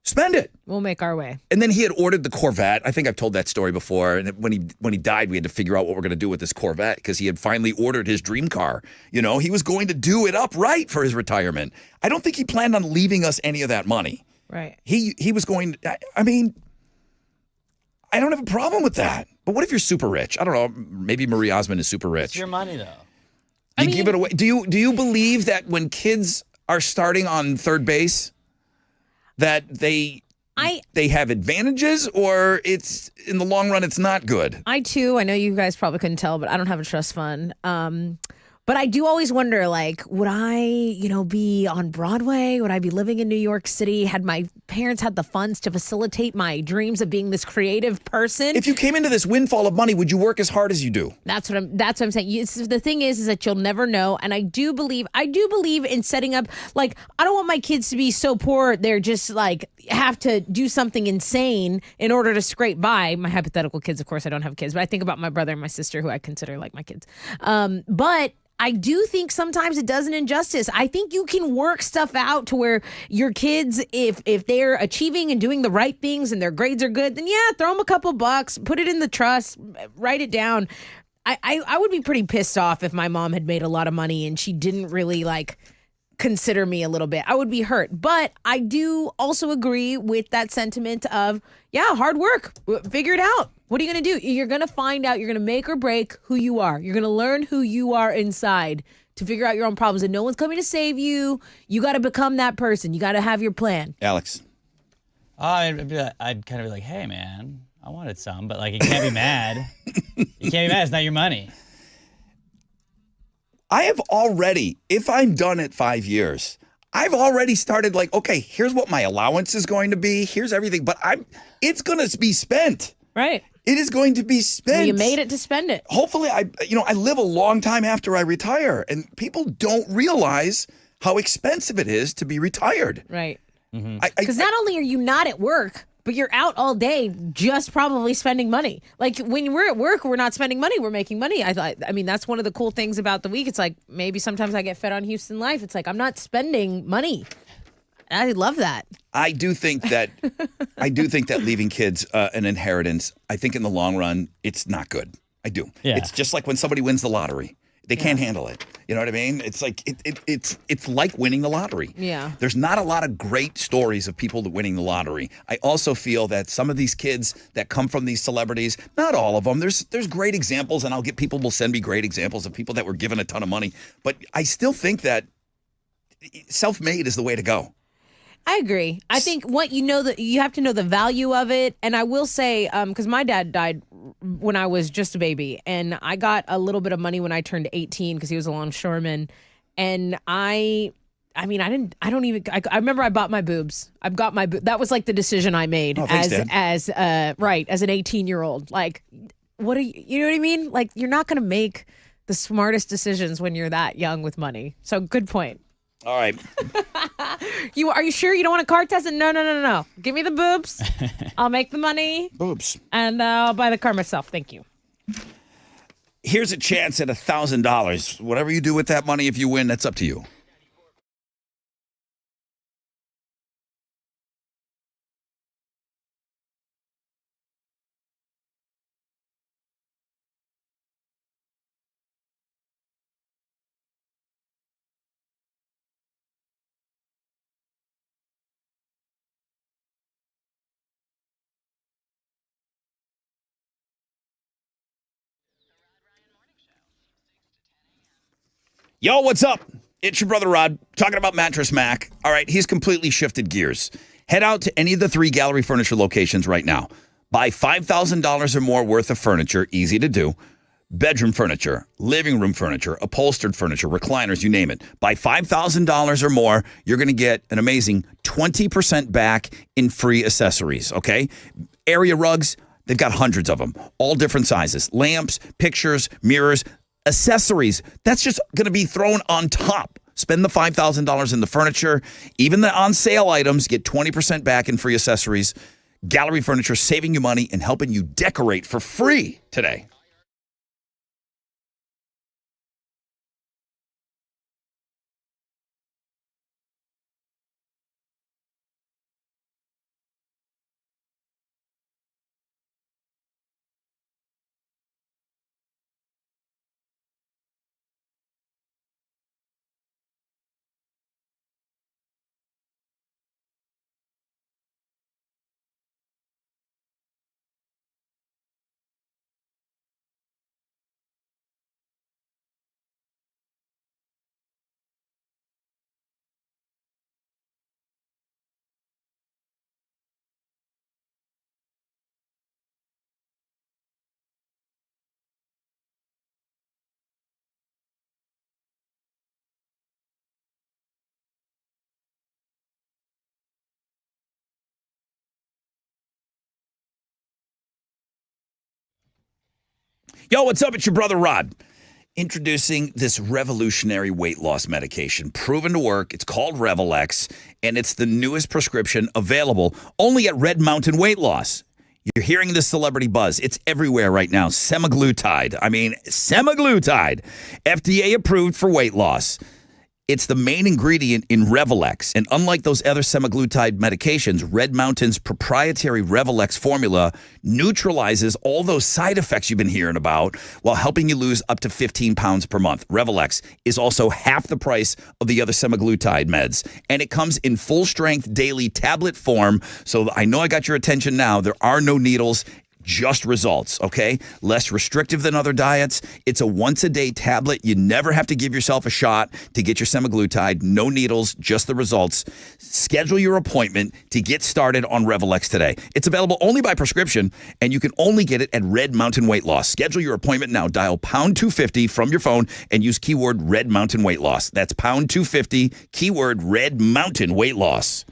Spend it. We'll make our way. And then he had ordered the Corvette. I think I've told that story before. And when he died, we had to figure out what we're going to do with this Corvette because he had finally ordered his dream car. You know, he was going to do it up right for his retirement. I don't think he planned on leaving us any of that money. Right. He was going. I mean, I don't have a problem with that. But what if you're super rich? I don't know. Maybe Marie Osmond is super rich. It's your money, though. You give it away. Do you believe that when kids are starting on third base, that they have advantages, or it's in the long run it's not good? I too. I know you guys probably couldn't tell, but I don't have a trust fund. But I do always wonder, like, would I, be on Broadway? Would I be living in New York City? Had my parents had the funds to facilitate my dreams of being this creative person? If you came into this windfall of money, would you work as hard as you do? That's what I'm saying. The thing is that you'll never know. And I do believe in setting up, like, I don't want my kids to be so poor they're just like have to do something insane in order to scrape by. My hypothetical kids, of course, I don't have kids, but I think about my brother and my sister who I consider like my kids. But I do think sometimes it does an injustice. I think you can work stuff out to where your kids, if they're achieving and doing the right things and their grades are good, then yeah, throw them a couple bucks, put it in the trust, write it down. I would be pretty pissed off if my mom had made a lot of money and she didn't really like consider me a little bit. I would be hurt. But I do also agree with that sentiment of, yeah, hard work. Figure it out. What are you going to do? You're going to find out. You're going to make or break who you are. You're going to learn who you are inside to figure out your own problems. And no one's coming to save you. You got to become that person. You got to have your plan. Alex. I'd kind of be like, hey, man, I wanted some, but like, you can't be mad. You can't be mad. It's not your money. I have already, if I'm done at 5 years, I've already started like, okay, here's what my allowance is going to be. Here's everything, but it's going to be spent. Right. It is going to be spent. Well, you made it to spend it. Hopefully, I live a long time after I retire, and people don't realize how expensive it is to be retired. Right. Mm-hmm. Because not only are you not at work, but you're out all day just probably spending money. Like when we're at work, we're not spending money, we're making money. I mean, that's one of the cool things about the week. It's like maybe sometimes I get fed on Houston Life. It's like I'm not spending money. I love that. I do think that leaving kids an inheritance, I think in the long run, it's not good. I do. Yeah. It's just like when somebody wins the lottery. They can't handle it. You know what I mean? It's like it's like winning the lottery. Yeah. There's not a lot of great stories of people winning the lottery. I also feel that some of these kids that come from these celebrities, not all of them. There's great examples, and I'll get people will send me great examples of people that were given a ton of money. But I still think that self-made is the way to go. I agree. I think that you have to know the value of it. And I will say, because my dad died when I was just a baby, and I got a little bit of money when I turned 18 because he was a longshoreman. And I remember I bought my boobs. That was like the decision I made as an 18-year-old. Like, you know what I mean? Like, you're not going to make the smartest decisions when you're that young with money. So good point. All right. Are you sure you don't want a car test? No. Give me the boobs. I'll make the money. Boobs. And I'll buy the car myself. Thank you. Here's a chance at $1,000. Whatever you do with that money, if you win, that's up to you. Yo, what's up? It's your brother Rod talking about Mattress Mac. All right, he's completely shifted gears. Head out to any of the 3 Gallery Furniture locations right now. Buy $5,000 or more worth of furniture, easy to do. Bedroom furniture, living room furniture, upholstered furniture, recliners, you name it. Buy $5,000 or more, you're going to get an amazing 20% back in free accessories, okay? Area rugs, they've got hundreds of them, all different sizes. Lamps, pictures, mirrors, accessories, that's just going to be thrown on top. Spend the $5,000 in the furniture. Even the on-sale items get 20% back in free accessories. Gallery Furniture saving you money and helping you decorate for free today. Yo, what's up? It's your brother Rod. Introducing this revolutionary weight loss medication, proven to work. It's called Revelex, and it's the newest prescription available only at Red Mountain Weight Loss. You're hearing this celebrity buzz. It's everywhere right now. Semaglutide. Semaglutide. FDA approved for weight loss. It's the main ingredient in Revelex. And unlike those other semaglutide medications, Red Mountain's proprietary Revelex formula neutralizes all those side effects you've been hearing about while helping you lose up to 15 pounds per month. Revelex is also half the price of the other semaglutide meds. And it comes in full-strength daily tablet form. So I know I got your attention now. There are no needles. Just results, okay? Less restrictive than other diets. It's a once-a-day tablet. You never have to give yourself a shot to get your semaglutide. No needles, just the results. Schedule your appointment to get started on Revelex today. It's available only by prescription, and you can only get it at Red Mountain Weight Loss. Schedule your appointment now. Dial pound 250 from your phone and use keyword Red Mountain Weight Loss. That's pound 250, keyword Red Mountain Weight Loss.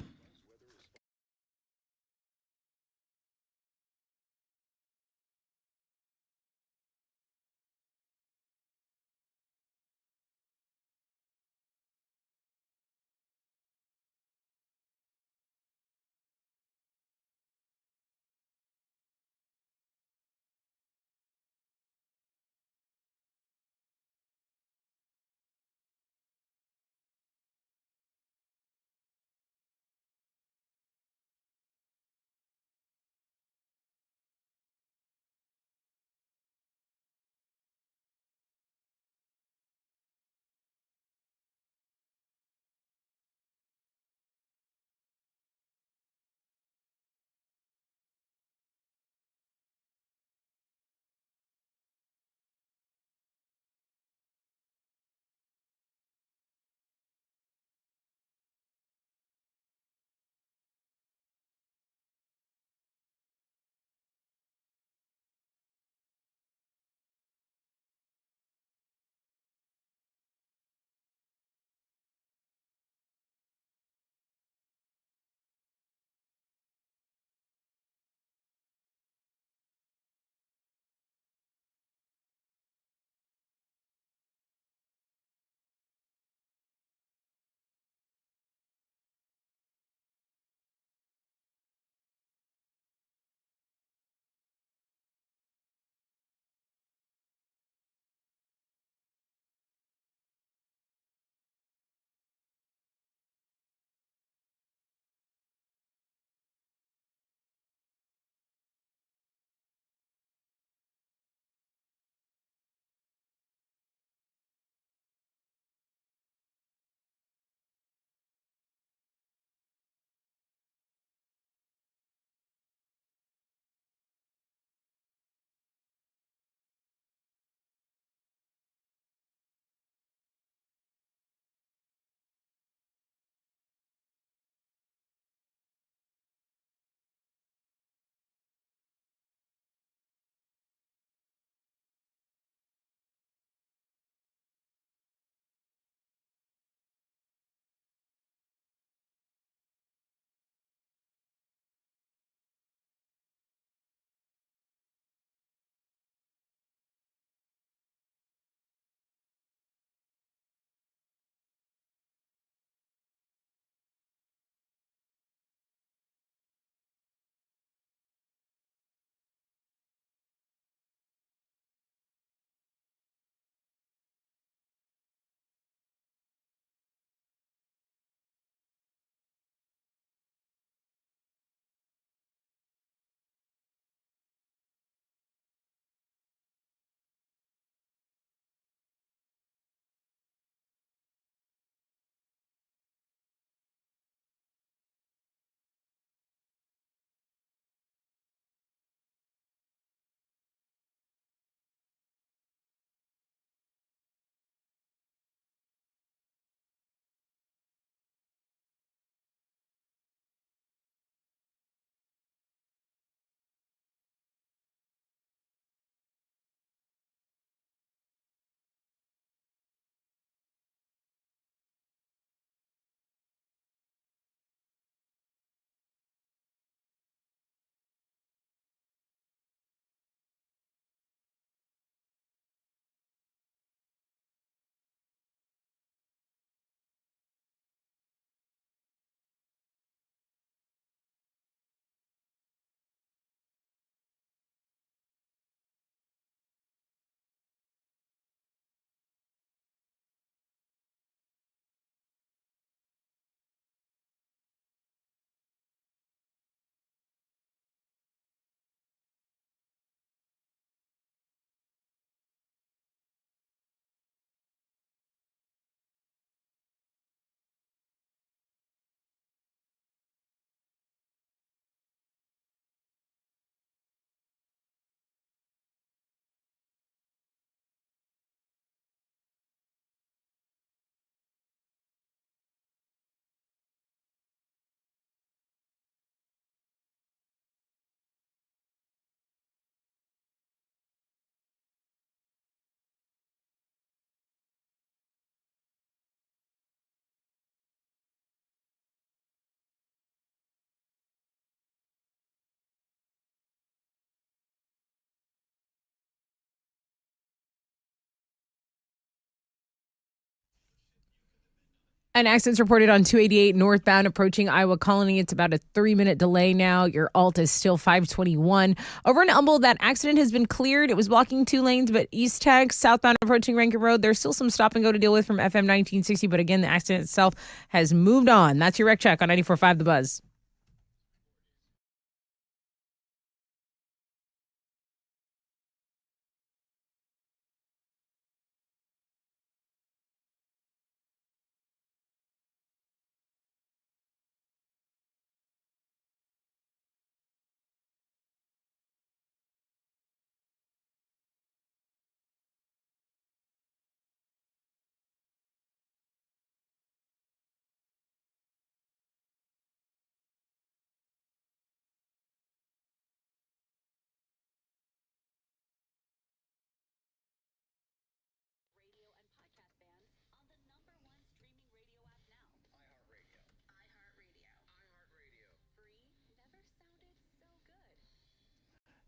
An accident's reported on 288 northbound approaching Iowa Colony. It's about a 3-minute delay now. Your alt is still 521. Over in Humble, that accident has been cleared. It was blocking 2 lanes, but East Tech, southbound approaching Rankin Road, there's still some stop and go to deal with from FM 1960. But again, the accident itself has moved on. That's your wreck check on 94.5 The Buzz.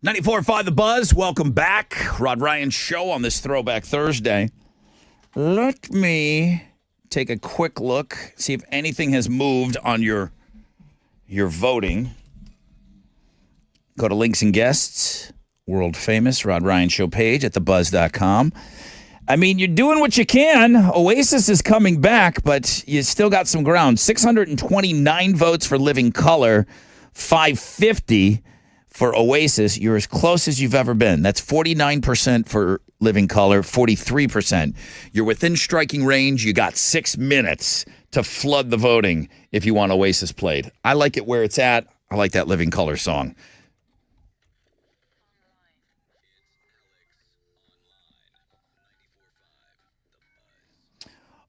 .94.5 The Buzz. Welcome back. Rod Ryan Show on this Throwback Thursday. Let me take a quick look, see if anything has moved on your voting. Go to links and guests, world famous Rod Ryan Show page at thebuzz.com. I mean, you're doing what you can. Oasis is coming back, but you still got some ground. 629 votes for Living Color, 550 for Oasis. You're as close as you've ever been. That's 49% for Living Color, 43%. You're within striking range. You got 6 minutes to flood the voting if you want Oasis played. I like it where it's at. I like that Living Color song.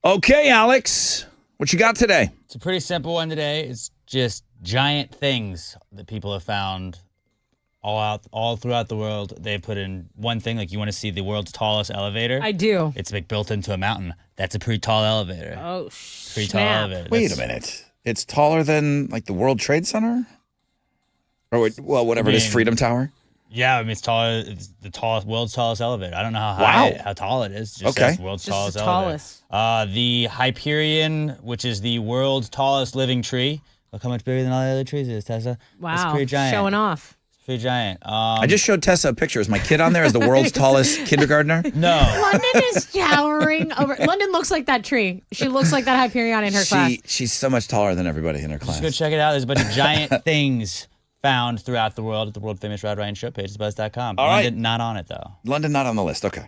Okay, Alex, what you got today? It's a pretty simple one today. It's just giant things that people have found all throughout the world. They put in one thing, like you want to see the world's tallest elevator. I do. It's like built into a mountain. That's a pretty tall elevator. Oh, Pretty tall snap. elevator. Wait a minute. It's taller than like the World Trade Center? Or well, whatever it is, Freedom Tower? Yeah, I mean, it's taller. It's the world's tallest elevitor. I don't know how Wow. tall it is. Just Okay. says world's Just tallest the elevator. tallest. The Hyperion, which is the world's tallest living tree. Look how much bigger than all the other trees it is, Tessa. Wow. It's pretty giant. Showing off. It's pretty giant. I just showed Tessa a picture. Is my kid on there as the world's tallest kindergartner? No. London is towering over. London looks like that tree. She looks like that Hyperion in her class. She's so much taller than everybody in her class. Just go check it out. There's a bunch of giant things found throughout the world at the world famous Rod Ryan Show page, thebuzz.com. All right. London, not on it, though. London not on the list. Okay.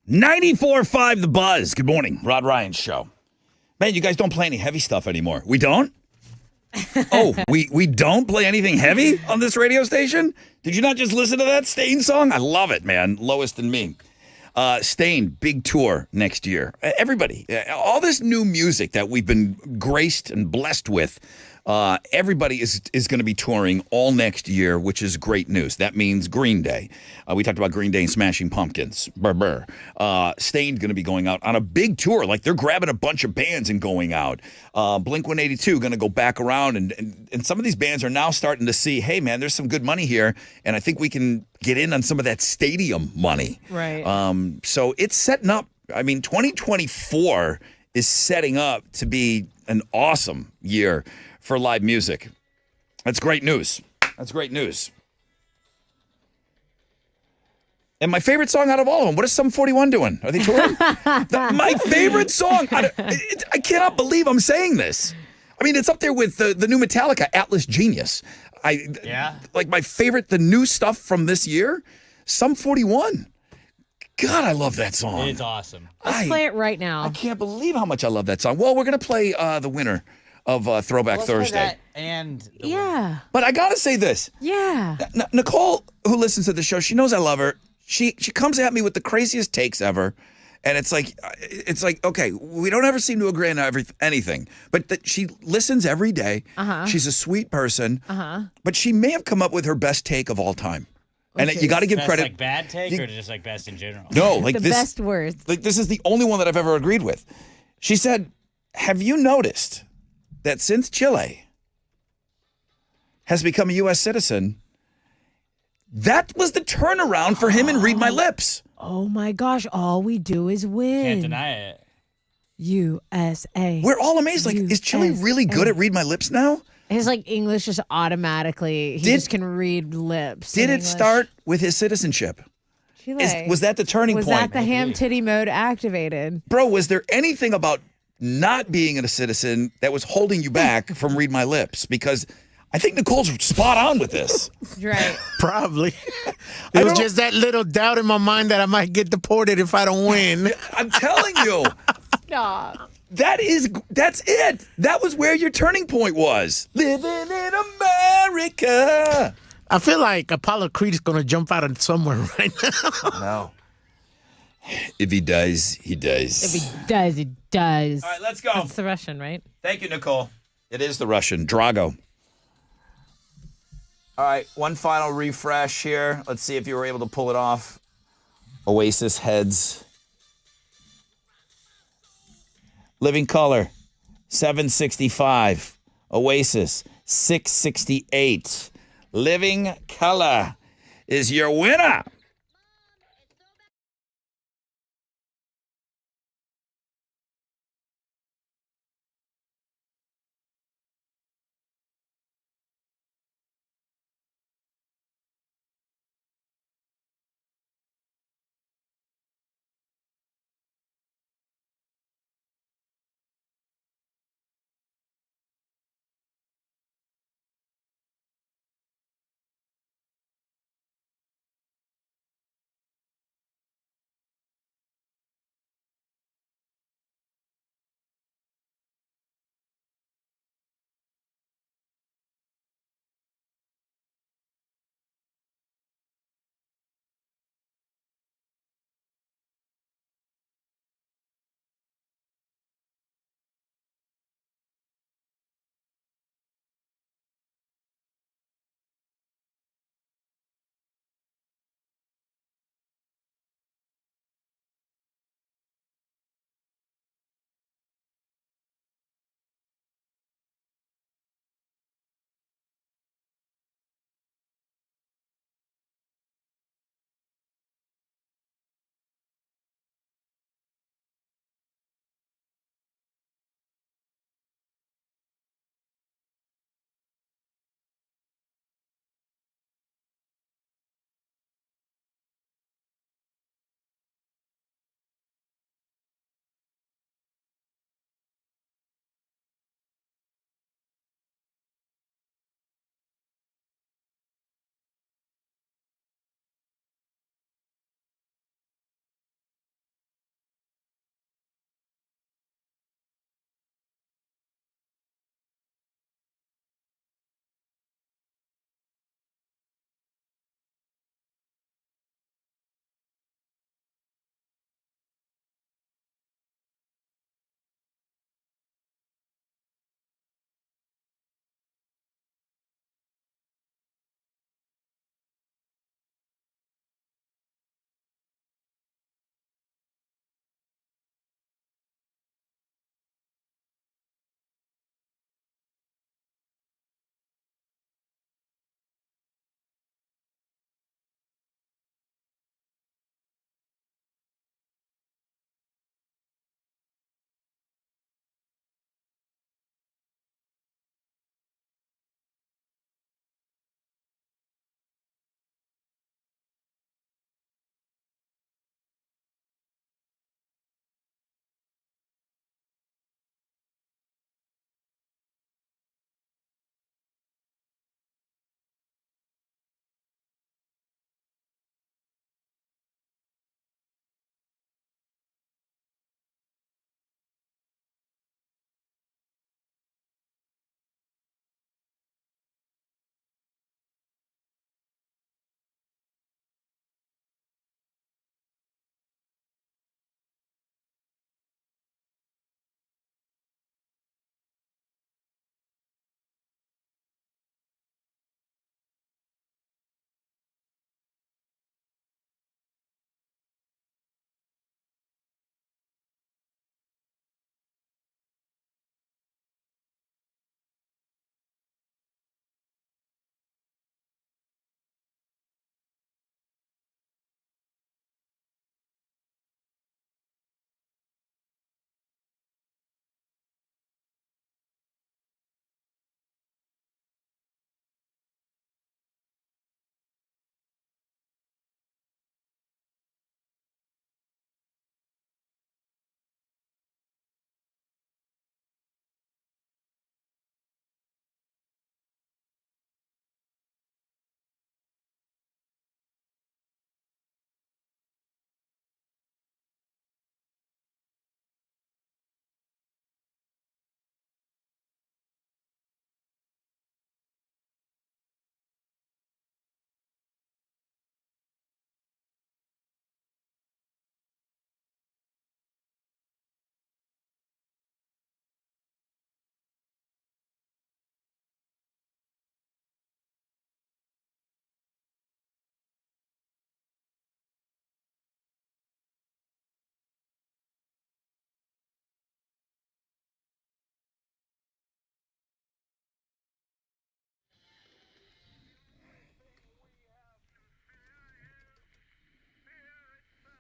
94.5 The Buzz. Good morning. Rod Ryan Show. Man, you guys don't play any heavy stuff anymore. We don't? Oh, we don't play anything heavy on this radio station? Did you not just listen to that Stain song? I love it, man. Lowest and me. Stain, big tour next year. Everybody, all this new music that we've been graced and blessed with, everybody is going to be touring all next year, which is great news. That means Green Day. We talked about Green Day and Smashing Pumpkins. Stain's going to be going out on a big tour. Like, they're grabbing a bunch of bands and going out. Blink-182 going to go back around. And some of these bands are now starting to see, hey, man, there's some good money here. And I think we can get in on some of that stadium money. Right. So it's setting up. I mean, 2024 is setting up to be an awesome year for live music. That's great news. That's great news. And my favorite song out of all of them, what is Sum 41 doing? Are they touring? My favorite song. I cannot believe I'm saying this. I mean, it's up there with the new Metallica, Atlas Genius. Like my favorite, the new stuff from this year, Sum 41. God, I love that song. It's awesome. Let's play it right now. I can't believe how much I love that song. Well, we're going to play the winner of Throwback Thursday. But I got to say this. Yeah. Nicole, who listens to the show, she knows I love her. She comes at me with the craziest takes ever. And it's like, okay, we don't ever seem to agree on anything. But she listens every day. She's a sweet person. But she may have come up with her best take of all time. And you got to give credit. Like bad take or just like best in general? No, like the this. best words. Like this is the only one that I've ever agreed with. She said, "Have you noticed that since Chile has become a U.S. citizen, that was the turnaround for him and Read My Lips." Oh my gosh! All we do is win. Can't deny it. USA. We're all amazed. Like, is Chile really good at Read My Lips now? His English just automatically. He just can read lips. Did it start with his citizenship? Chile. Was that the turning point? point? Was that the ham titty mode activated? Bro, was there anything about not being a citizen that was holding you back from Read My Lips? Because I think Nicole's spot on with this. Right. Probably. It was just that little doubt in my mind that I might get deported if I don't win. I'm telling you. Stop. That's it. That was where your turning point was. Living in America. I feel like Apollo Creed is going to jump out of somewhere right now. No. If he does, he does. If he does, he does. All right, let's go. That's the Russian, right? Thank you, Nicole. It is the Russian, Drago. All right, one final refresh here. Let's see if you were able to pull it off. Oasis Heads. Living Color, 765. Oasis, 668. Living Color is your winner.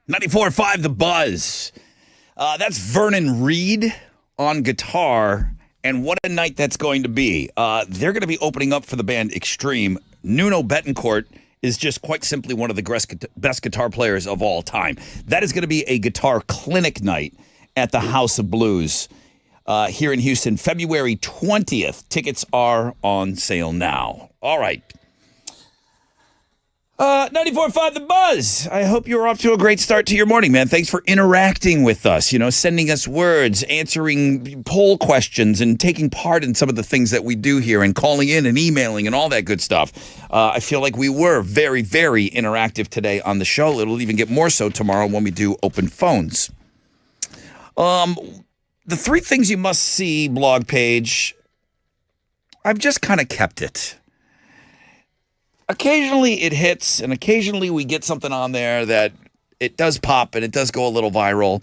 94.5 The Buzz. That's Vernon Reed on guitar, and what a night that's going to be. They're going to be opening up for the band Extreme. Nuno Betancourt is just quite simply one of the best guitar players of all time. That is going to be a guitar clinic night at the House of Blues here in Houston, February 20th. Tickets are on sale now. All right. 94.5 The Buzz. I hope you're off to a great start to your morning, man. Thanks for interacting with us, sending us words, answering poll questions, and taking part in some of the things that we do here, and calling in and emailing and all that good stuff. I feel like we were very, very interactive today on the show. It'll even get more so tomorrow when we do open phones. The 3 things you must see blog page, I've just kind of kept it. Occasionally it hits, and occasionally we get something on there that it does pop and it does go a little viral.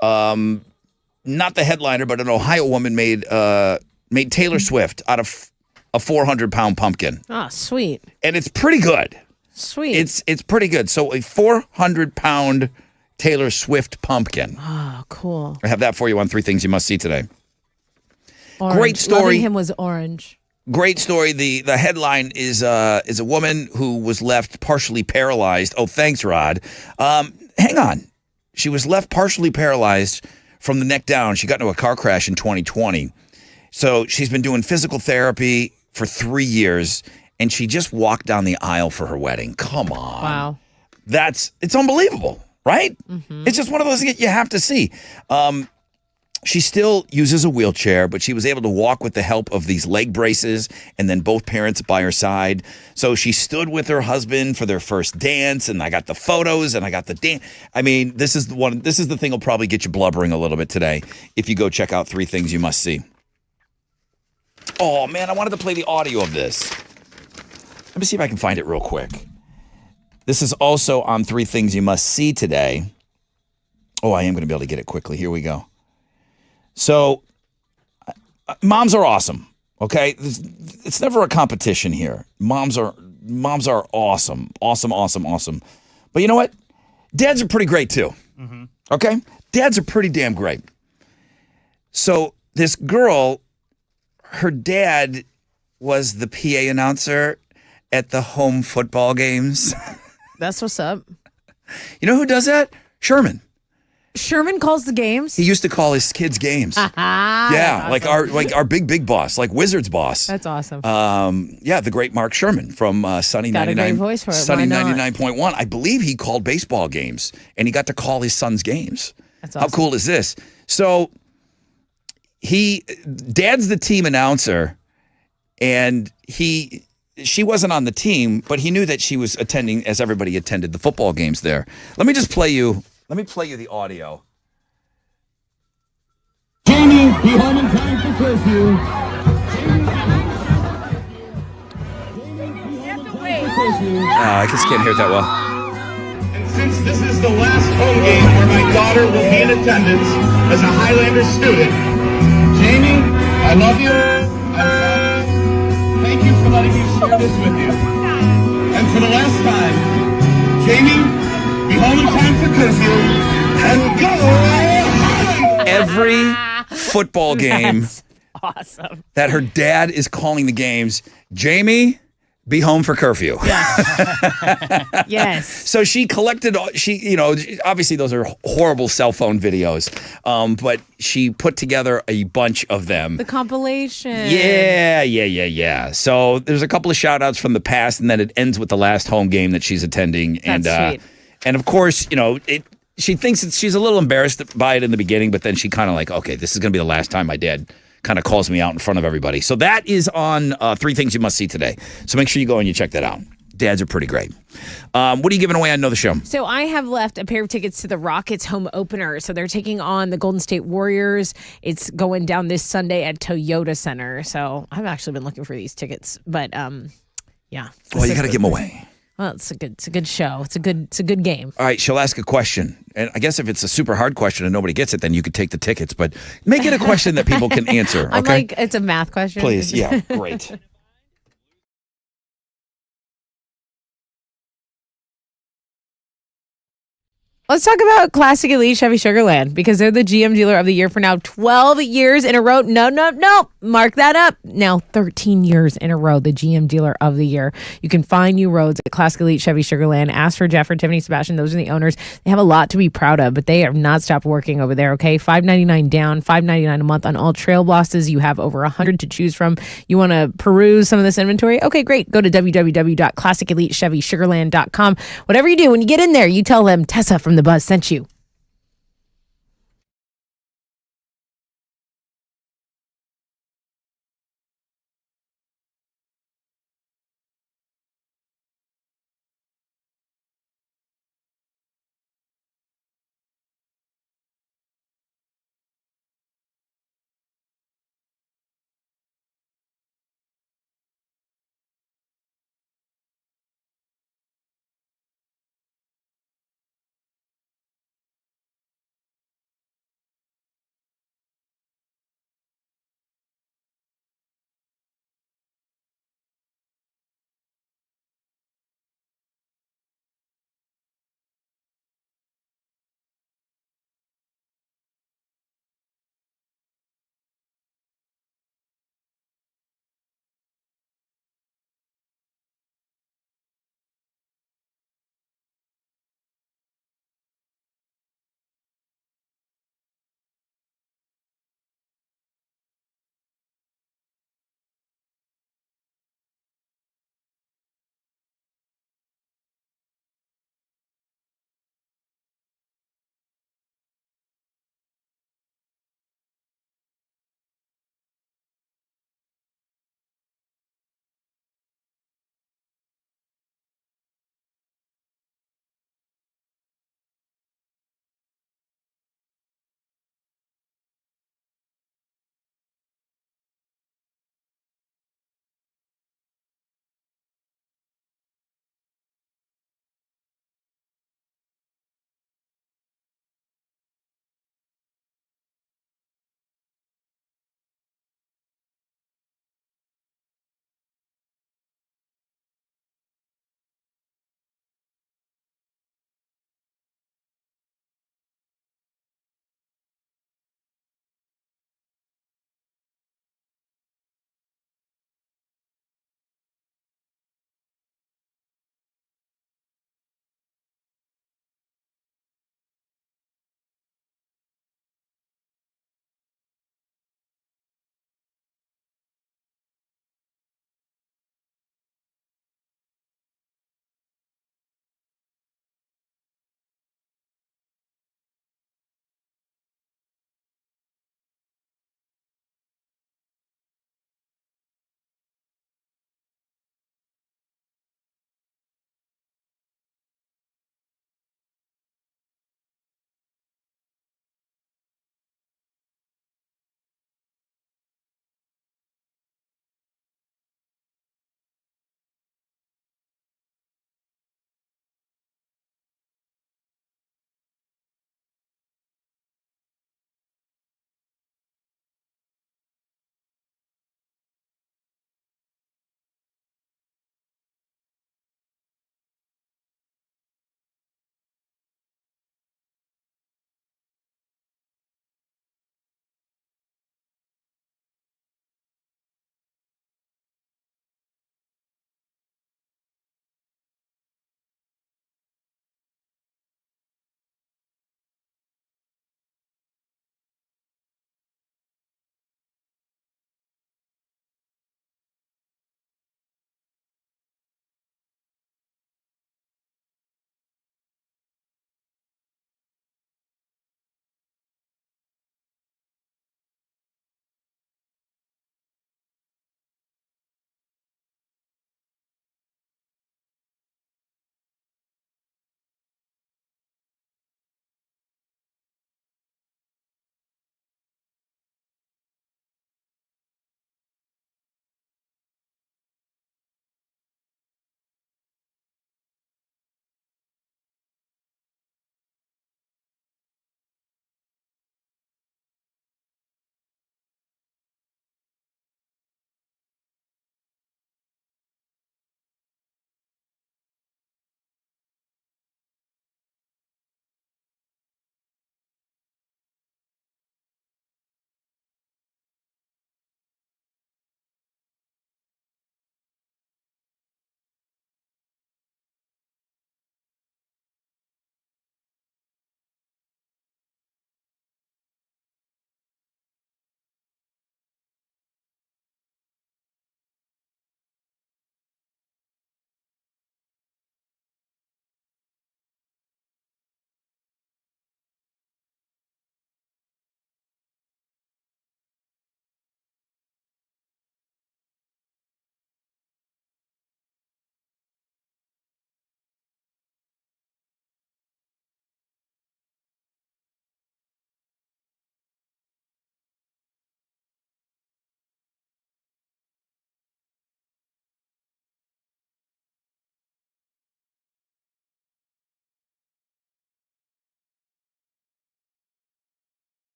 Not the headliner, but an Ohio woman made Taylor Swift out of a 400-pound pumpkin. Oh, sweet. And it's pretty good. Sweet. It's pretty good. So a 400-pound Taylor Swift pumpkin. Oh, cool. I have that for you on 3 things you must see today. Orange. Great story. Loving him was orange. Great story. The headline is a woman who was left partially paralyzed. Oh, thanks, Rod. Hang on. She was left partially paralyzed from the neck down. She got into a car crash in 2020. So she's been doing physical therapy for 3 years, and she just walked down the aisle for her wedding. Come on. Wow. It's unbelievable, right? Mm-hmm. It's just one of those things you have to see. She still uses a wheelchair, but she was able to walk with the help of these leg braces and then both parents by her side. So she stood with her husband for their first dance, and I got the photos and I got the dance. I mean, this is the thing that'll probably get you blubbering a little bit today if you go check out 3 things you must see. Oh, man, I wanted to play the audio of this. Let me see if I can find it real quick. This is also on 3 things you must see today. Oh, I am going to be able to get it quickly. Here we go. So, moms are awesome, okay? It's never a competition here. Moms are awesome, awesome. But you know what? Dads are pretty great too, okay? Dads are pretty damn great. So, this girl, her dad was the PA announcer at the home football games. That's what's up. You know who does that? Sherman. Sherman calls the games? He used to call his kids games. Yeah, awesome. like our big boss, like Wizards boss. That's awesome. Yeah, the great Mark Sherman from Sunny Got 99. a great voice for it. Sunny Why not? 99.1. I believe he called baseball games, and he got to call his son's games. That's awesome. How cool is this? So Dad's the team announcer, and she wasn't on the team, but he knew that she was attending, as everybody attended the football games there. Let me play you the audio. Jamie, be home in time for curfew. I just can't hear it that well. And since this is the last home game where my daughter will be in attendance as a Highlander student, Jamie, I love you. I'm proud of you. Thank you for letting me share this with you. And for the last time, Jamie, be home in time for curfew and go Highlander! Every football game That's awesome. that her dad is calling the games, Jamie, be home for curfew. Yes. So she collected, obviously those are horrible cell phone videos, but she put together a bunch of them. The compilation. Yeah. So there's a couple of shout outs from the past, and then it ends with the last home game that she's attending. That's sweet. And of course, she thinks she's a little embarrassed by it in the beginning, but then she kind of like, okay, this is going to be the last time my dad kind of calls me out in front of everybody. So that is on 3 things you must see today. So make sure you go and you check that out. Dads are pretty great. What are you giving away on Know the Show? So I have left a pair of tickets to the Rockets home opener. So they're taking on the Golden State Warriors. It's going down this Sunday at Toyota Center. So I've actually been looking for these tickets, but yeah. Well, you got to give them away. Well, it's a good show. It's a good game. All right, she'll ask a question. And I guess if it's a super hard question and nobody gets it, then you could take the tickets. But make it a question that people can answer, okay? I'm like, it's a math question. Please, yeah, great. Let's talk about Classic Elite Chevy Sugarland because they're the GM Dealer of the Year for now 12 years in a row. No. Mark that up. Now 13 years in a row, the GM Dealer of the Year. You can find new roads at Classic Elite Chevy Sugarland. Ask for Jeff or Tiffany Sebastian. Those are the owners. They have a lot to be proud of, but they have not stopped working over there, okay? $5.99 down, $5.99 a month on all trail bosses. You have over 100 to choose from. You want to peruse some of this inventory? Okay, great. Go to www.classicelitechevysugarland.com. Whatever you do, when you get in there, you tell them Tessa from The Buzz sent you.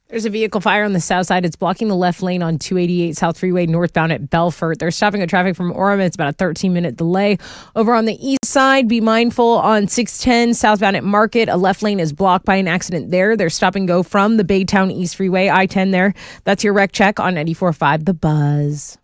There's a vehicle fire on the south side. It's blocking the left lane on 288 South Freeway northbound at Belfort. They're stopping at traffic from Orem. It's about a 13-minute delay. Over on the east side, be mindful on 610 southbound at Market. A left lane is blocked by an accident there. They're stop and go from the Baytown East Freeway, I-10 there. That's your wreck check on 94.5 The Buzz.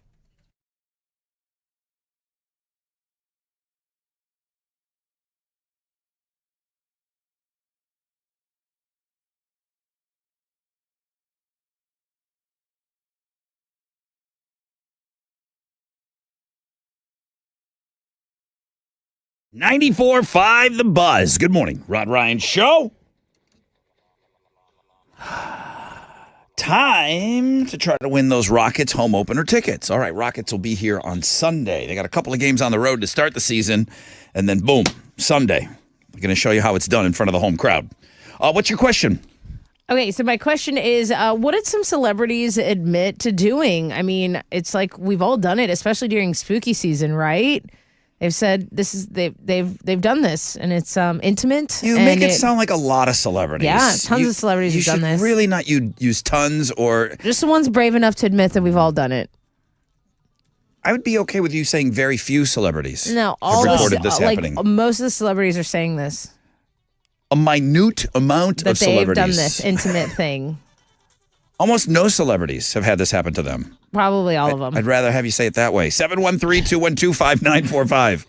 .94.5 The Buzz. Good morning, Rod Ryan Show. Time to try to win those Rockets home opener tickets. All right, Rockets will be here on Sunday. They got a couple of games on the road to start the season, and then boom, Sunday. We're going to show you how it's done in front of the home crowd. What's your question? Okay, so my question is, what did some celebrities admit to doing? I mean, it's like we've all done it, especially during spooky season, right? They've said they've done this, and it's intimate. You make it sound like a lot of celebrities. Yeah, tons of celebrities have done this. You should really not use tons or just the ones brave enough to admit that we've all done it. I would be okay with you saying very few celebrities. No, all have reported this happening. Most of the celebrities are saying this. A minute amount That of celebrities. they've done this intimate thing. Almost no celebrities have had this happen to them. Probably all of them. I'd rather have you say it that way. 713-212-5945.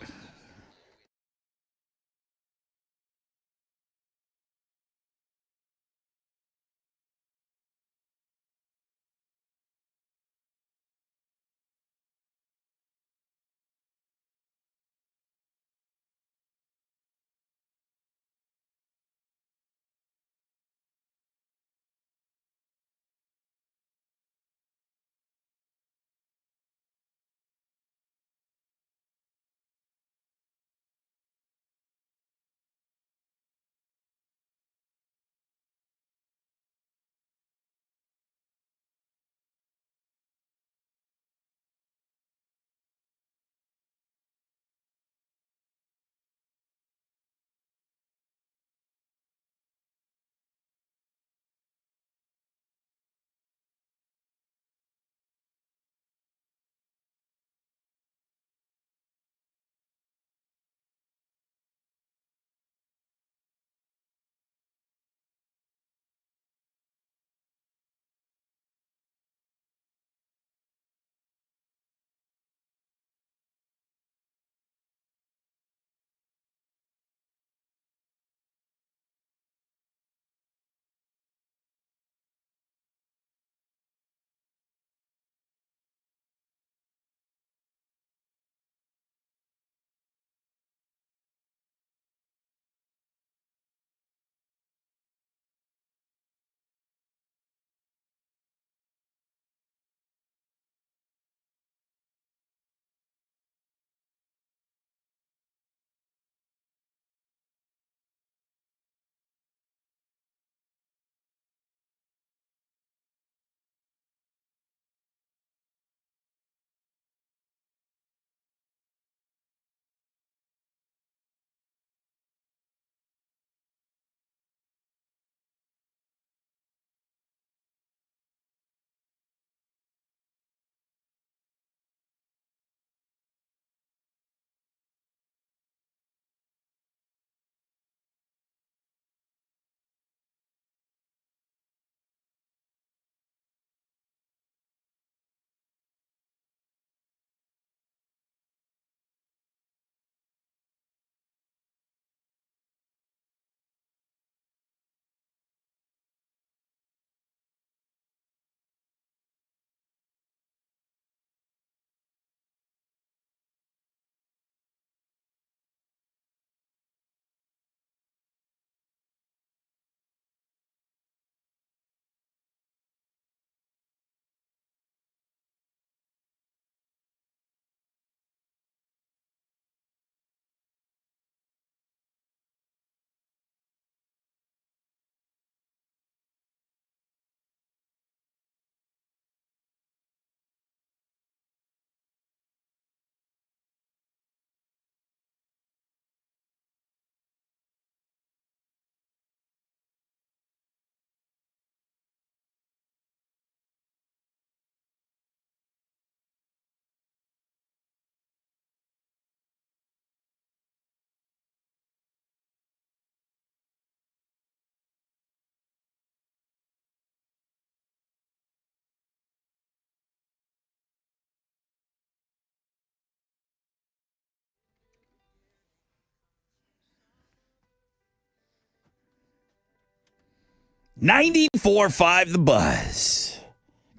94.5 The Buzz.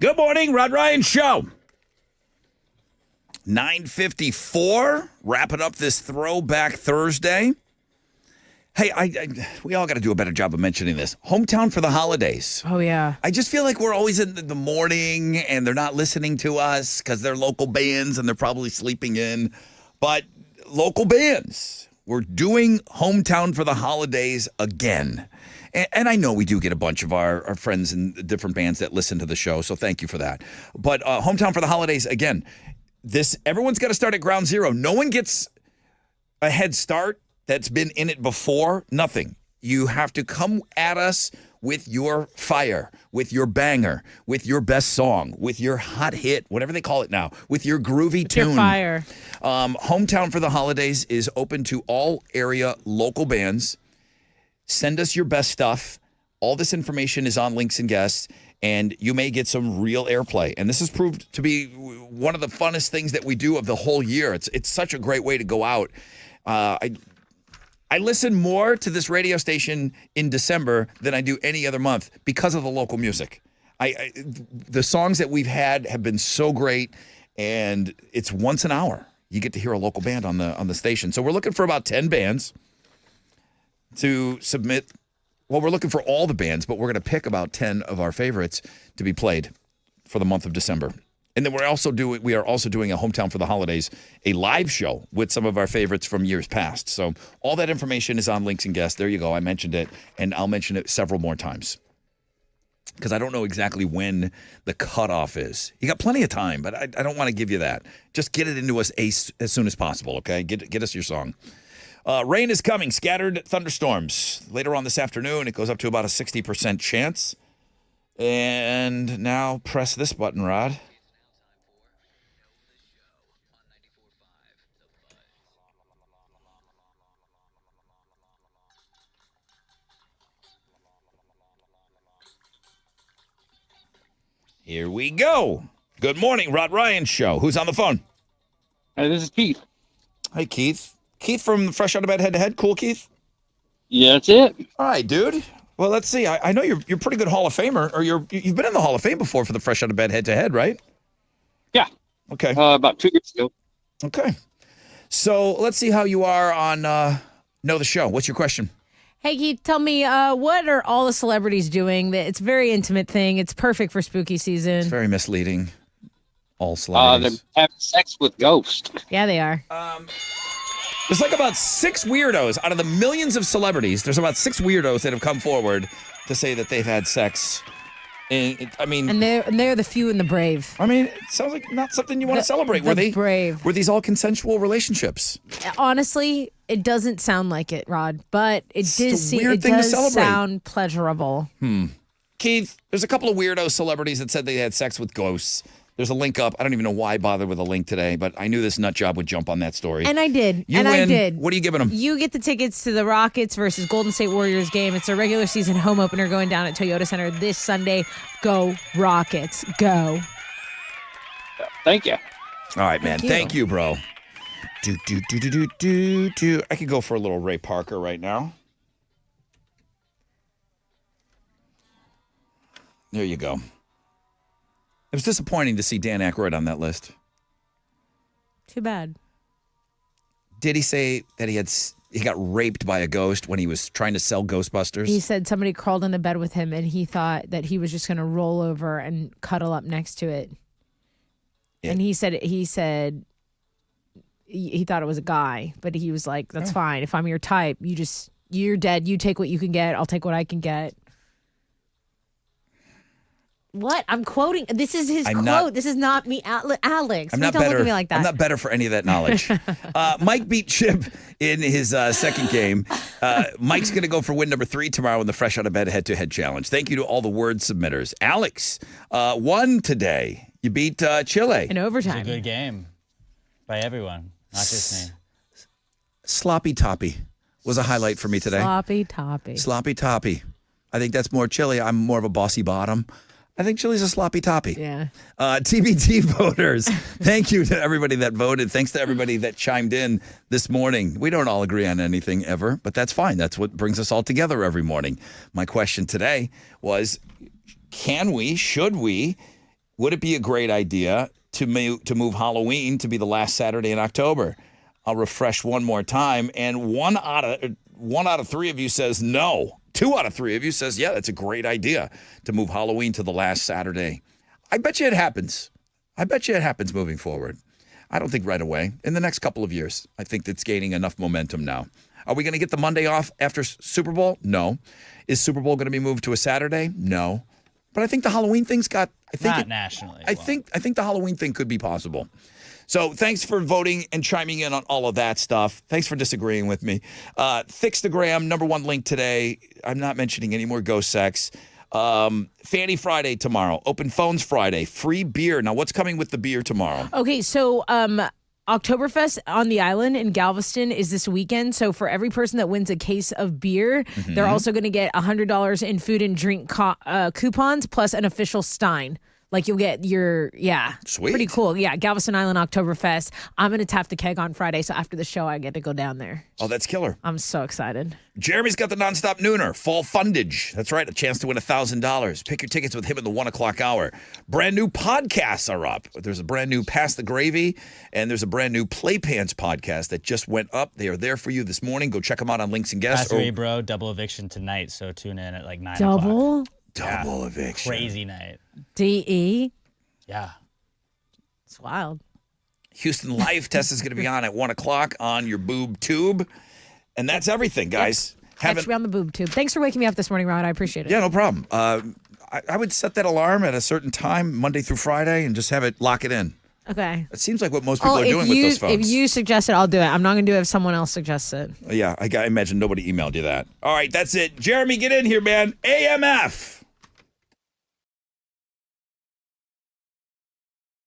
Good morning, Rod Ryan Show. 9:54, wrapping up this Throwback Thursday. Hey, we all got to do a better job of mentioning this. Hometown for the holidays. Oh, yeah. I just feel like we're always in the morning and they're not listening to us because they're local bands and they're probably sleeping in. But local bands, we're doing Hometown for the Holidays again. And I know we do get a bunch of our friends in different bands that listen to the show, so thank you for that. But Hometown for the Holidays, again, everyone's got to start at ground zero. No one gets a head start that's been in it before. Nothing. You have to come at us with your fire, with your banger, with your best song, with your hot hit, whatever they call it now, with your groovy tune. Your fire. Hometown for the Holidays is open to all area local bands. Send us your best stuff. All this information is on Links and Guests, and you may get some real airplay. And this has proved to be one of the funnest things that we do of the whole year. It's such a great way to go out. I listen more to this radio station in December than I do any other month because of the local music. The songs that we've had have been so great, and it's once an hour. You get to hear a local band on the station. So we're looking for about 10 bands to submit. Well, we're looking for all the bands, but we're going to pick about 10 of our favorites to be played for the month of December. And then we are also doing a Hometown for the Holidays, a live show with some of our favorites from years past. So all that information is on Links and Guests. There you go. I mentioned it, and I'll mention it several more times because I don't know exactly when the cutoff is. You got plenty of time, but I don't want to give you that. Just get it into us as soon as possible, okay? Get us your song. Rain is coming, scattered thunderstorms. Later on this afternoon, it goes up to about a 60% chance. And now press this button, Rod. Here we go. Good morning, Rod Ryan Show. Who's on the phone? Hey, this is Keith. Hey, Keith. Keith from Fresh Out of Bed Head to Head. Cool, Keith? Yeah, that's it. All right, dude. Well, let's see. I know you're pretty good Hall of Famer, or you've been in the Hall of Fame before for the Fresh Out of Bed Head to Head, right? Yeah. Okay. About 2 years ago. Okay. So let's see how you are on Know the Show. What's your question? Hey, Keith, tell me, what are all the celebrities doing? It's a very intimate thing. It's perfect for spooky season. It's very misleading. All celebrities. They're having sex with ghosts. Yeah, they are. There's like about 6 weirdos out of the millions of celebrities. There's about 6 weirdos that have come forward to say that they've had sex. And they're the few and the brave. I mean, it sounds like not something you want to celebrate. Were they brave? Were these all consensual relationships? Honestly, it doesn't sound like it, Rod, but it weird thing to does celebrate. sound pleasurable. Keith, there's a couple of weirdo celebrities that said they had sex with ghosts. There's a link up. I don't even know why I bother with a link today, but I knew this nut job would jump on that story. And I did. You and win. I did. What are you giving them? You get the tickets to the Rockets versus Golden State Warriors game. It's a regular season home opener going down at Toyota Center this Sunday. Go Rockets. Go. Thank you. All right, man. Thank you, bro. I could go for a little Ray Parker right now. There you go. It was disappointing to see Dan Aykroyd on that list. Too bad. Did he say that he got raped by a ghost when he was trying to sell Ghostbusters? He said somebody crawled into bed with him and he thought that he was just going to roll over and cuddle up next to it. Yeah. And he said he thought it was a guy, but he was like, that's fine. If I'm your type, you're dead. You take what you can get. I'll take what I can get. What? I'm quoting. This is his quote. This is not me, Alex. I'm not don't better. Look at me like that. I'm not better for any of that knowledge. Mike beat Chip in his second game. Mike's going to go for win number 3 tomorrow in the Fresh Out of Bed Head-to-Head Challenge. Thank you to all the word submitters. Alex won today. You beat Chile. In overtime. It was a good game by everyone, not just me. Sloppy Toppy was a highlight for me today. Sloppy Toppy. Sloppy Toppy. I think that's more Chile. I'm more of a bossy bottom. I think chili's a sloppy toppy. Yeah. TBT voters, thank you to everybody that voted. Thanks to everybody that chimed in this morning. We don't all agree on anything ever, but that's fine. That's what brings us all together every morning. My question today was, should we, would it be a great idea to move Halloween to be the last Saturday in October? I'll refresh one more time, and one out of three of you says no. 2 out of 3 of you says, yeah, that's a great idea to move Halloween to the last Saturday. I bet you it happens. I bet you it happens moving forward. I don't think right away. In the next couple of years, I think it's gaining enough momentum now. Are we going to get the Monday off after Super Bowl? No. Is Super Bowl going to be moved to a Saturday? No. But I think the Halloween thing's got. Not nationally. I think the Halloween thing could be possible. So thanks for voting and chiming in on all of that stuff. Thanks for disagreeing with me. Fixtagram, #1 link today. I'm not mentioning any more ghost sex. Fanny Friday tomorrow. Open Phones Friday. Free beer. Now, what's coming with the beer tomorrow? Okay, so Oktoberfest on the island in Galveston is this weekend. So for every person that wins a case of beer, they're also going to get $100 in food and drink coupons plus an official Stein. Like you'll get your, Sweet. Pretty cool. Yeah, Galveston Island Oktoberfest. I'm going to tap the keg on Friday, so after the show, I get to go down there. Oh, that's killer. I'm so excited. Jeremy's got the Nonstop Nooner, Fall Fundage. That's right, a chance to win $1,000. Pick your tickets with him in the 1 o'clock hour. Brand new podcasts are up. There's a brand new Pass the Gravy, and there's a brand new Playpants podcast that just went up. They are there for you this morning. Go check them out on Links and Guests. Pass away, bro. Double eviction tonight, so tune in at like 9 o'clock. Double eviction. Crazy night. DE. Yeah. It's wild. Houston Life Test is going to be on at 1 o'clock on your boob tube. And that's everything, guys. Catch me on the boob tube. Thanks for waking me up this morning, Rod. I appreciate it. Yeah, no problem. I would set that alarm at a certain time, Monday through Friday, and just have it lock it in. Okay. It seems like what most people are doing with those phones. If you suggest it, I'll do it. I'm not going to do it if someone else suggests it. Yeah, I imagine nobody emailed you that. All right, that's it. Jeremy, get in here, man. AMF.